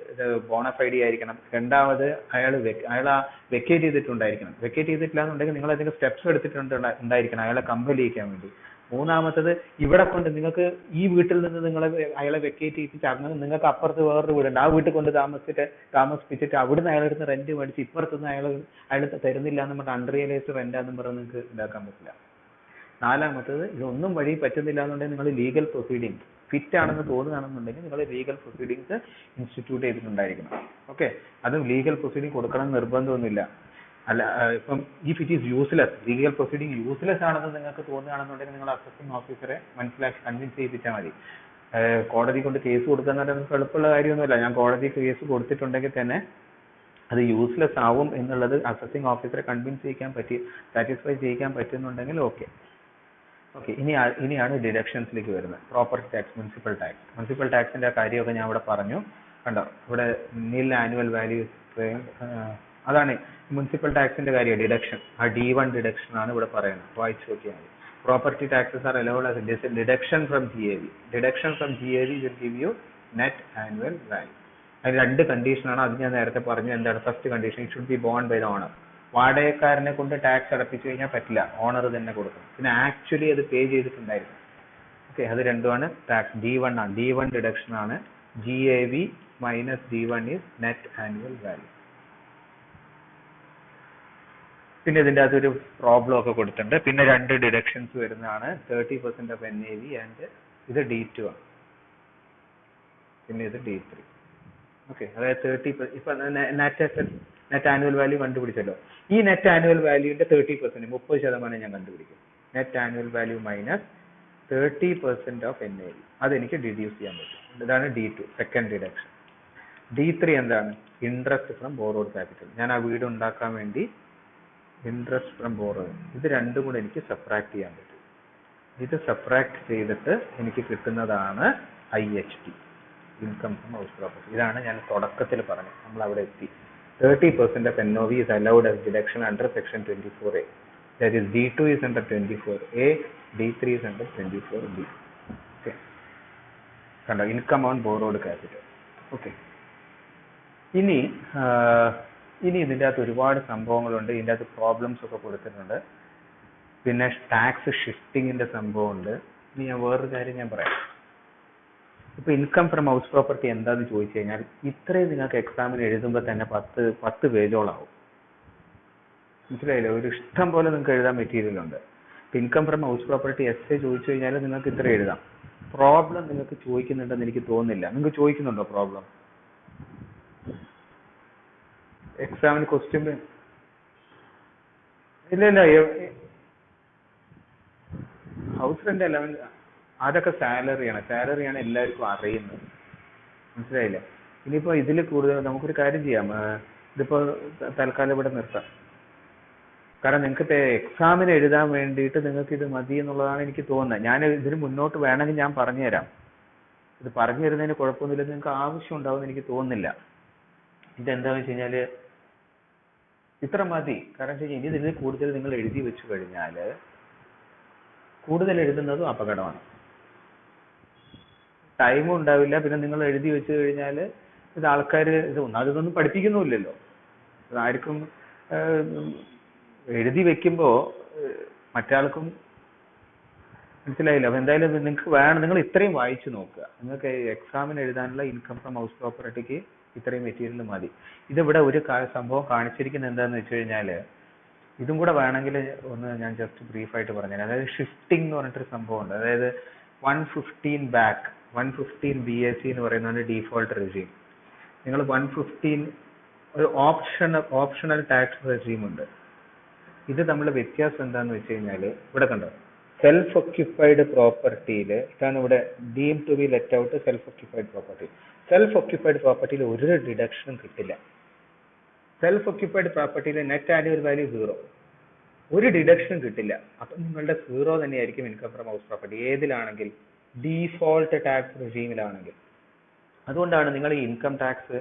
ബോണഫൈഡ് ആയിരിക്കണം, രണ്ടാമത് അയാൾ ആ വെക്കേറ്റ് ചെയ്തിട്ടുണ്ടായിരിക്കണം. വെക്കേറ്റ് ചെയ്തിട്ടില്ല എന്നുണ്ടെങ്കിൽ നിങ്ങൾ എന്തെങ്കിലും സ്റ്റെപ്സ് ഉണ്ടായിരിക്കണം അയാളെ കമ്പൽ ചെയ്യിക്കാൻ വേണ്ടി. മൂന്നാമത്തത് ഇവിടെ കൊണ്ട് നിങ്ങൾക്ക് ഈ വീട്ടിൽ നിന്ന് നിങ്ങളെ അയാളെ വെക്കേറ്റ് ചെയ്യിപ്പിച്ച് അങ്ങനെ നിങ്ങൾക്ക് അപ്പുറത്ത് വേറൊരു വീടുണ്ട്, ആ വീട്ടിൽ കൊണ്ട് താമസിപ്പിച്ചിട്ട് അവിടുന്ന് അയാളുടെ അടുത്ത് റെന്റ് മേടിച്ച് ഇപ്പുറത്തുനിന്ന് അയാൾ തരുന്നില്ല എന്ന് പറഞ്ഞിട്ട് അൺറിയലൈസ്ഡ് റെന്റാന്ന് പറഞ്ഞ് നിങ്ങൾക്ക് ഇതാക്കാൻ പറ്റില്ല. നാലാമത്തത് ഇതൊന്നും വഴി പറ്റുന്നില്ല എന്നുണ്ടെങ്കിൽ നിങ്ങൾ ലീഗൽ പ്രൊസീഡിങ്സ് ഫിറ്റ് ആണെന്ന് തോന്നുകയാണെന്നുണ്ടെങ്കിൽ നിങ്ങൾ ലീഗൽ പ്രൊസീഡിങ്സ് ഇൻസ്റ്റിറ്റ്യൂട്ട് ചെയ്തിട്ടുണ്ടായിരിക്കണം. ഓക്കെ, അതും ലീഗൽ പ്രൊസീഡിങ് കൊടുക്കണം നിർബന്ധമൊന്നുമില്ല. അല്ല ഇപ്പം if it is useless, legal proceeding useless ആണെന്ന് നിങ്ങൾക്ക് തോന്നുകയാണെന്നുണ്ടെങ്കിൽ നിങ്ങൾ അസസിംഗ് ഓഫീസറെ മനസ്സിലാക്കി കൺവിൻസ് ചെയ്യിപ്പിച്ചാൽ മതി. കോടതി കൊണ്ട് കേസ് കൊടുക്കുക എന്ന് പറയുന്നത് എളുപ്പമുള്ള കാര്യമൊന്നുമില്ല. ഞാൻ കോടതി കേസ് കൊടുത്തിട്ടുണ്ടെങ്കിൽ തന്നെ അത് യൂസ്ലെസ് ആവും എന്നുള്ളത് അസസിംഗ് ഓഫീസറെ കൺവിൻസ് ചെയ്യിക്കാൻ സാറ്റിസ്ഫൈ ചെയ്യിക്കാൻ പറ്റുന്നുണ്ടെങ്കിൽ ഓക്കെ. ഇനിയാണ് ഡിഡക്ഷൻസിലേക്ക് വരുന്നത്. Property tax, municipal tax. Municipal ടാക്സിന്റെ കാര്യമൊക്കെ ഞാൻ ഇവിടെ പറഞ്ഞു. കണ്ടോ, ഇവിടെ നിൽ ആനുവൽ വാല്യൂ, അതാണ് മുനിസിപ്പൽ ടാക്സിന്റെ കാര്യം. ഡിഡക്ഷൻ, ആ D1 ഡിഡക്ഷൻ ആണ് ഇവിടെ പറയുന്നത്. വായിച്ചു നോക്കിയാൽ മതി. Property taxes R allowed as a deduction from GAV. Deduction from GAV will give you net annual value. അതിന് രണ്ട് കണ്ടീഷനാണ്. അത് ഞാൻ നേരത്തെ പറഞ്ഞു. എന്താണ് first condition? It should be borne by the owner. വാടകക്കാരനെ കൊണ്ട് ടാക്സ് അടപ്പിച്ചു കഴിഞ്ഞാൽ പറ്റില്ല, ഓണർ തന്നെ കൊടുക്കണം. പിന്നെ ആക്ച്വലി അത് പേ ചെയ്തിട്ടുണ്ടായിരുന്നു. ഓക്കെ, അത് രണ്ടുമാണ് ടാക്സ്. D1 ആണ്, D1 ഡിഡക്ഷൻ ആണ്. GAV minus D1 is net annual value. പിന്നെ ഇതിൻ്റെ അകത്തൊരു പ്രോബ്ലം ഒക്കെ കൊടുത്തിട്ടുണ്ട്. പിന്നെ രണ്ട് ഡിഡക്ഷൻസ് വരുന്നതാണ്. 30% ഓഫ് NAV ആൻഡ് ഇത് D2 ആണ്. പിന്നെ ഇത് D3. ഓക്കെ, അതായത് 30%. ഇപ്പൊ നെറ്റ് ആനുവൽ വാല്യൂ കണ്ടുപിടിച്ചല്ലോ. ഈ നെറ്റ് ആനുവൽ വാല്യൂന്റെ 30%, 30% ഞാൻ കണ്ടുപിടിക്കും. Net annual value minus 30% of NAV, അതെനിക്ക് ഡിഡ്യൂസ് ചെയ്യാൻ പറ്റും. ഇതാണ് D2, സെക്കൻഡ് ഡിഡക്ഷൻ. D3 എന്താണ്? Interest from borrowed capital. ഞാൻ ആ വീട് ഉണ്ടാക്കാൻ വേണ്ടി ഇൻട്രസ്റ്റ് ഫ്രം ബോറോഡ്, ഇത് രണ്ടും കൂടെ എനിക്ക് സബ്ട്രാക്ട് ചെയ്യാൻ പറ്റും. ഇത് സബ്ട്രാക്ട് ചെയ്തിട്ട് എനിക്ക് കിട്ടുന്നതാണ് IHT, income from house property. ഇതാണ് ഞാൻ തുടക്കത്തിൽ പറഞ്ഞത്. നമ്മൾ അവിടെ എത്തി. 30% of NOV is allowed as deduction under section 24A. That is D2 is under 24A, D3 is under 24B. Okay. കണ്ടോ, income on borrowed capital. Okay, ഇനി ഇതിൻ്റെ അകത്ത് ഒരുപാട് സംഭവങ്ങളുണ്ട്. ഇതിൻ്റെ അകത്ത് പ്രോബ്ലംസ് ഒക്കെ കൊടുത്തിട്ടുണ്ട്. പിന്നെ ടാക്സ് ഷിഫ്റ്റിങ്ങിന്റെ സംഭവമുണ്ട്. ഇനി ഞാൻ വേറൊരു കാര്യം ഞാൻ പറയാം. ഇപ്പൊ ഇൻകം ഫ്രം ഹൗസ് പ്രോപ്പർട്ടി എന്താന്ന് ചോദിച്ചു കഴിഞ്ഞാൽ ഇത്രയും നിങ്ങൾക്ക് എക്സാമിന് എഴുതുമ്പോൾ തന്നെ 10 പേജോളാവും. മനസ്സിലായില്ലേ? ഒരു ഇഷ്ടം പോലെ നിങ്ങൾക്ക് എഴുതാൻ മെറ്റീരിയൽ ഉണ്ട്. Income from house property essay ചോദിച്ചു കഴിഞ്ഞാൽ നിങ്ങൾക്ക് ഇത്ര എഴുതാം. പ്രോബ്ലം നിങ്ങൾക്ക് ചോദിക്കുന്നുണ്ടെന്ന് എനിക്ക് തോന്നുന്നില്ല. നിങ്ങൾക്ക് ചോദിക്കുന്നുണ്ടോ പ്രോബ്ലം? എക്സാമിന് ക്വസ്റ്റ്യൻ ഇല്ല. ഹൗസ് റെന്റ് അല്ല, അതൊക്കെ സാലറിയാണ് എല്ലാവർക്കും അറിയുന്നത്. മനസ്സിലായില്ലേ? ഇനിയിപ്പോ ഇതിൽ കൂടുതൽ നമുക്കൊരു കാര്യം ചെയ്യാം. ഇതിപ്പോ തൽക്കാലം ഇവിടെ നിർത്താം. കാരണം നിങ്ങൾക്ക് എക്സാമിന് എഴുതാൻ വേണ്ടിയിട്ട് നിങ്ങൾക്ക് ഇത് മതി എന്നുള്ളതാണ് എനിക്ക് തോന്നുന്നത്. ഞാൻ ഇതിന് മുന്നോട്ട് വേണമെങ്കിൽ ഞാൻ പറഞ്ഞുതരാം. ഇത് പറഞ്ഞു തരുന്നതിന് കുഴപ്പമൊന്നുമില്ലെന്ന് നിങ്ങൾക്ക് ആവശ്യം ഉണ്ടാവുമെന്ന് എനിക്ക് തോന്നുന്നില്ല. ഇതെന്താണെന്ന് വെച്ച് കഴിഞ്ഞാല് ഇത്ര മതി. കാരണം ഇനി ഇതിൽ കൂടുതൽ നിങ്ങൾ എഴുതി വെച്ചു കഴിഞ്ഞാൽ കൂടുതൽ എഴുതുന്നതും അപകടമാണ്. ടൈമും ഉണ്ടാവില്ല. പിന്നെ നിങ്ങൾ എഴുതി വെച്ചു കഴിഞ്ഞാൽ ഇത് ആൾക്കാർ അതൊന്നും പഠിപ്പിക്കുന്നുമില്ലല്ലോ. ആർക്കും എഴുതി വെക്കുമ്പോ മറ്റാൾക്കും മനസ്സിലായില്ല. അപ്പൊ എന്തായാലും നിങ്ങൾക്ക് വേണം, നിങ്ങൾ ഇത്രയും വായിച്ചു നോക്കുക. നിങ്ങൾക്ക് എക്സാമിന് എഴുതാനുള്ള ഇൻകം ഫ്രം ഹൗസ് പ്രോപ്പർട്ടിക്ക് ഇത്രയും മെറ്റീരിയൽ മതി. ഇതിവിടെ ഒരു സംഭവം കാണിച്ചിരിക്കുന്നത് എന്താന്ന് വെച്ച് കഴിഞ്ഞാല് ഇതും കൂടെ വേണമെങ്കിൽ ഒന്ന് ഞാൻ ജസ്റ്റ് ബ്രീഫായിട്ട് പറഞ്ഞുതരാം. അതായത് ഷിഫ്റ്റിംഗ് എന്ന് പറഞ്ഞിട്ടൊരു സംഭവമുണ്ട്. അതായത് 115 BAC എന്ന് പറയുന്നതാണ് ഡീഫോൾട്ട് റെജീം. നിങ്ങൾ 115 ഒരു ഓപ്ഷണൽ ടാക്സ് റെജീം ഉണ്ട്. ഇത് തമ്മിലുള്ള വ്യത്യാസം എന്താന്ന് വെച്ച് കഴിഞ്ഞാൽ ഇവിടെ കണ്ടോ, സെൽഫ് ഒക്യുപ്പൈഡ് പ്രോപ്പർട്ടിയിൽ ഇതാണ് ഇവിടെ deem to be let out self occupied property. Self occupied പ്രോപ്പർട്ടിയിൽ ഒരു ഡിഡക്ഷനും കിട്ടില്ല. സെൽഫ് ഒക്യുപ്പൈഡ് പ്രോപ്പർട്ടിയിൽ നെറ്റ് ആനുവൽ വാല്യൂ 0, ഒരു ഡിഡക്ഷനും കിട്ടില്ല. അപ്പം നിങ്ങളുടെ 0 തന്നെയായിരിക്കും ഇൻകം ഫ്രം ഹൗസ് പ്രോപ്പർട്ടി ഏതിലാണെങ്കിൽ, ഡീഫോൾട്ട് ടാക്സ് റെജീമിലാണെങ്കിൽ. അതുകൊണ്ടാണ് നിങ്ങൾ ഈ ഇൻകം ടാക്സ്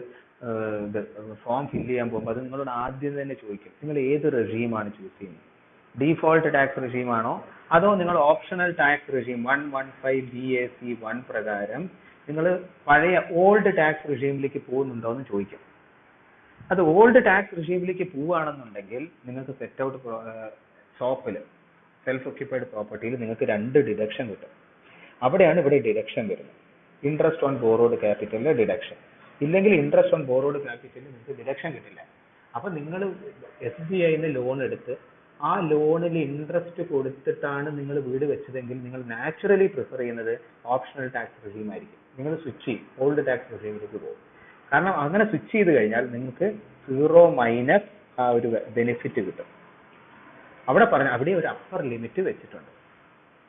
ഫോം ഫില്ല് ചെയ്യാൻ പോകുമ്പോൾ അത് നിങ്ങളോട് ആദ്യം തന്നെ ചോദിക്കും, നിങ്ങൾ ഏത് റെജീമാണ് ചൂസ് ചെയ്യുന്നത്. ഡീഫോൾട്ട് ടാക്സ് റെജീമാണോ അതോ നിങ്ങൾ ഓപ്ഷണൽ ടാക്സ് റെജീം 115 BAC1 പ്രകാരം നിങ്ങൾ പഴയ ഓൾഡ് ടാക്സ് റെജീമിലേക്ക് പോകുന്നുണ്ടോ എന്ന് ചോദിക്കും. അത് ഓൾഡ് ടാക്സ് റെജീമിലേക്ക് പോവുകയാണെന്നുണ്ടെങ്കിൽ നിങ്ങൾക്ക് സെറ്റ് ഔട്ട് ഷോപ്പിൽ സെൽഫ് ഒക്യുപ്പൈഡ് പ്രോപ്പർട്ടിയിൽ നിങ്ങൾക്ക് 2 ഡിഡക്ഷൻ കിട്ടും. അവിടെയാണ് ഇവിടെ ഡിഡക്ഷൻ വരുന്നത്. ഇൻട്രസ്റ്റ് ഓൺ ബോറോഡ് ക്യാപിറ്റലിലെ ഡിഡക്ഷൻ. ഇല്ലെങ്കിൽ ഇൻട്രസ്റ്റ് ഓൺ ബോറോഡ് ക്യാപിറ്റലിൽ നിങ്ങൾക്ക് ഡിഡക്ഷൻ കിട്ടില്ല. അപ്പൊ നിങ്ങൾ SBIന്ന് ലോൺ എടുത്ത് ആ ലോണിൽ ഇൻട്രസ്റ്റ് കൊടുത്തിട്ടാണ് നിങ്ങൾ വീട് വെച്ചതെങ്കിൽ നിങ്ങൾ നാച്ചുറലി പ്രിഫർ ചെയ്യുന്നത് ഓപ്ഷണൽ ടാക്സ് റെജീം ആയിരിക്കും. നിങ്ങൾ സ്വിച്ച് ചെയ്യും, ഓൾഡ് ടാക്സ് റെജീമിലേക്ക് പോകും. കാരണം അങ്ങനെ സ്വിച്ച് ചെയ്ത് കഴിഞ്ഞാൽ നിങ്ങൾക്ക് 0- ആ ഒരു ബെനിഫിറ്റ് കിട്ടും. അവിടെ ഒരു അപ്പർ ലിമിറ്റ് വെച്ചിട്ടുണ്ട്.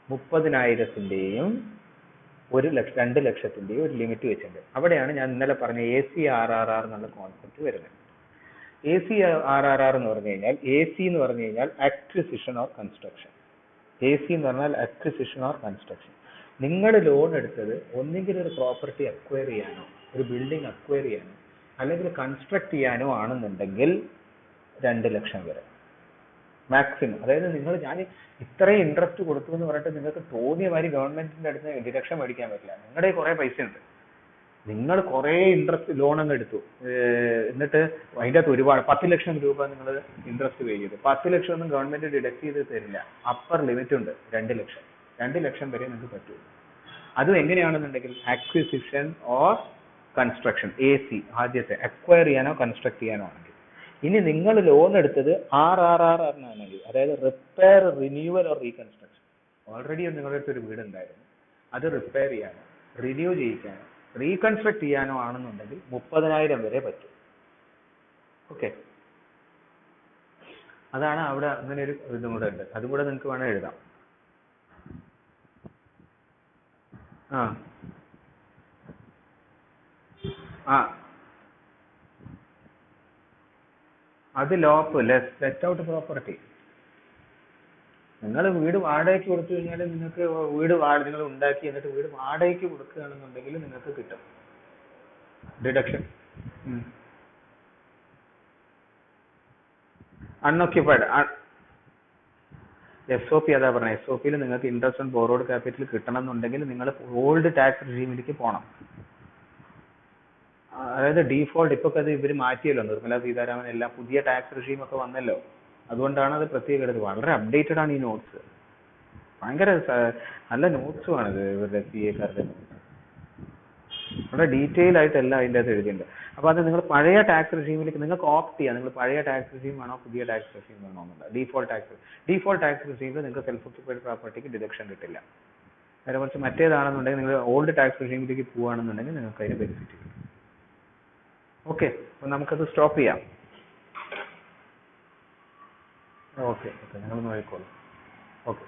30,000-ന്റെയും 2 ലക്ഷത്തിന്റെയും ഒരു ലിമിറ്റ് വെച്ചിട്ടുണ്ട്. അവിടെയാണ് ഞാൻ ഇന്നലെ പറഞ്ഞ ACRRR എന്നുള്ള കോൺസെപ്റ്റ് വരുന്നത്. ACRRR എന്ന് പറഞ്ഞു കഴിഞ്ഞാൽ എന്ന് പറഞ്ഞു കഴിഞ്ഞാൽ അക്വിസിഷൻ ഓർ കൺസ്ട്രക്ഷൻ. എന്ന് പറഞ്ഞാൽ അക്വിസിഷൻ ഓർ കൺസ്ട്രക്ഷൻ. നിങ്ങൾ ലോൺ എടുത്തത് ഒന്നെങ്കിൽ ഒരു പ്രോപ്പർട്ടി അക്വയർ ചെയ്യാനോ ഒരു ബിൽഡിംഗ് അക്വയർ ചെയ്യാനോ അല്ലെങ്കിൽ കൺസ്ട്രക്ട് ചെയ്യാനോ ആണെന്നുണ്ടെങ്കിൽ 2 ലക്ഷം വരെ മാക്സിമം. അതായത് ഞാൻ ഇത്രയും ഇൻട്രസ്റ്റ് കൊടുത്തു എന്ന് പറഞ്ഞിട്ട് നിങ്ങൾക്ക് തോന്നിയ മാതിരി ഗവൺമെന്റിന്റെ അടുത്ത് ഡിഡക്ഷൻ മേടിക്കാൻ പറ്റില്ല. നിങ്ങളുടെ കുറെ പൈസ ഉണ്ട്, നിങ്ങൾ കുറെ ഇൻട്രസ്റ്റ് ലോൺ അങ്ങ് എടുത്തു, എന്നിട്ട് അതിൻ്റെ അകത്ത് ഒരുപാട് 10 ലക്ഷം രൂപ നിങ്ങൾ ഇൻട്രസ്റ്റ് പേ ചെയ്തു. 10 ലക്ഷം ഒന്നും ഗവൺമെന്റ് ഡിഡക്ട് ചെയ്ത് തരില്ല. അപ്പർ ലിമിറ്റ് ഉണ്ട് 2 ലക്ഷം. 2 ലക്ഷം വരെ നിങ്ങൾക്ക് പറ്റും. അതും എങ്ങനെയാണെന്നുണ്ടെങ്കിൽ അക്വിസിഷൻ ഓർ കൺസ്ട്രക്ഷൻ, AC ആദ്യത്തെ അക്വയർ ചെയ്യാനോ കൺസ്ട്രക്ട് ചെയ്യാനോ ആണെങ്കിൽ. ഇനി നിങ്ങൾ ലോൺ എടുത്തത് RRR ആണെങ്കിൽ, അതായത് repair, renewal or reconstruction. Already നിങ്ങളുടെ അടുത്ത് ഒരു വീട് ഉണ്ടായിരുന്നു, അത് റിപ്പയർ ചെയ്യാനോ റിന്യൂ ചെയ്യിക്കാനോ റീകൺസ്ട്രക്ട് ചെയ്യാനോ ആണെന്നുണ്ടെങ്കിൽ 30,000 വരെ പറ്റും. ഓക്കെ, അതാണ് അവിടെ അങ്ങനെ ഒരു ഇതും കൂടെ ഉണ്ട്. അതും കൂടെ നിങ്ങൾക്ക് വേണം എഴുതാം. അത് ലോപ്പ് ലെറ്റ് ഔട്ട് പ്രോപ്പർട്ടി. നിങ്ങൾ വീട് വാടകയ്ക്ക് കൊടുത്തു കഴിഞ്ഞാൽ നിങ്ങൾക്ക് നിങ്ങൾ ഉണ്ടാക്കി എന്നിട്ട് വീട് വാടകയ്ക്ക് കൊടുക്കുകയാണെന്നുണ്ടെങ്കിൽ നിങ്ങൾക്ക് കിട്ടും ഡിഡക്ഷൻ. അൺഒക്യുപ്പൈഡ് SOP അതാ പറഞ്ഞത്. SOPയിൽ നിങ്ങൾക്ക് ഇൻട്രസ്റ്റ് ഓൺ ബോറോഡ് ക്യാപിറ്റൽ കിട്ടണം എന്നുണ്ടെങ്കിൽ നിങ്ങൾ ഓൾഡ് ടാക്സ് റെജീമിലേക്ക് പോകണം. അതായത് ഡീഫോൾട്ട് ഇപ്പൊ അത് ഇവർ മാറ്റിയല്ലോ, നിർമ്മല സീതാരാമൻ എല്ലാം പുതിയ ടാക്സ് റെജീം ഒക്കെ വന്നല്ലോ. അതുകൊണ്ടാണ് അത് പ്രത്യേകം എടുത്തത്. വളരെ അപ്ഡേറ്റഡ് ആണ് ഈ നോട്ട്സ്, ഭയങ്കര നല്ല നോട്ട്സും ഇത് ഇവരുടെ CA-കാരുടെ നോട്ട്സ്. വളരെ ഡീറ്റെയിൽ ആയിട്ടല്ല അതിൻ്റെ അകത്ത് എഴുതിയിട്ടുണ്ട്. അപ്പൊ അത് നിങ്ങൾ പഴയ ടാക്സ് റെജീമിലേക്ക് നിങ്ങൾക്ക് ഓപ്റ്റ് ചെയ്യാം. നിങ്ങൾ പഴയ ടാക്സ് റെജീം ആണോ പുതിയ ടാക്സ് റെജീം ആണോ എന്നുള്ളത്. ഡീഫോൾട്ട് ടാക്സ് റെജീമിൽ നിങ്ങൾക്ക് സെൽഫ് ഒക്യുപ്പൈഡ് പ്രോപ്പർട്ടിക്ക് ഡിഡക്ഷൻ കിട്ടില്ല. നേരെ കുറച്ച് മറ്റേതാണെന്നുണ്ടെങ്കിൽ നിങ്ങൾ ഓൾഡ് ടാക്സ് റെജീമിലേക്ക് പോവുകയാണെന്നുണ്ടെങ്കിൽ നിങ്ങൾക്ക് അതിന് ബെനിഫിറ്റ് കിട്ടും. ഓക്കെ, അപ്പൊ നമുക്കത് സ്റ്റോപ്പ് ചെയ്യാം. ഓക്കെ, നിങ്ങൾ നോക്കിക്കോളൂ. ഓക്കെ.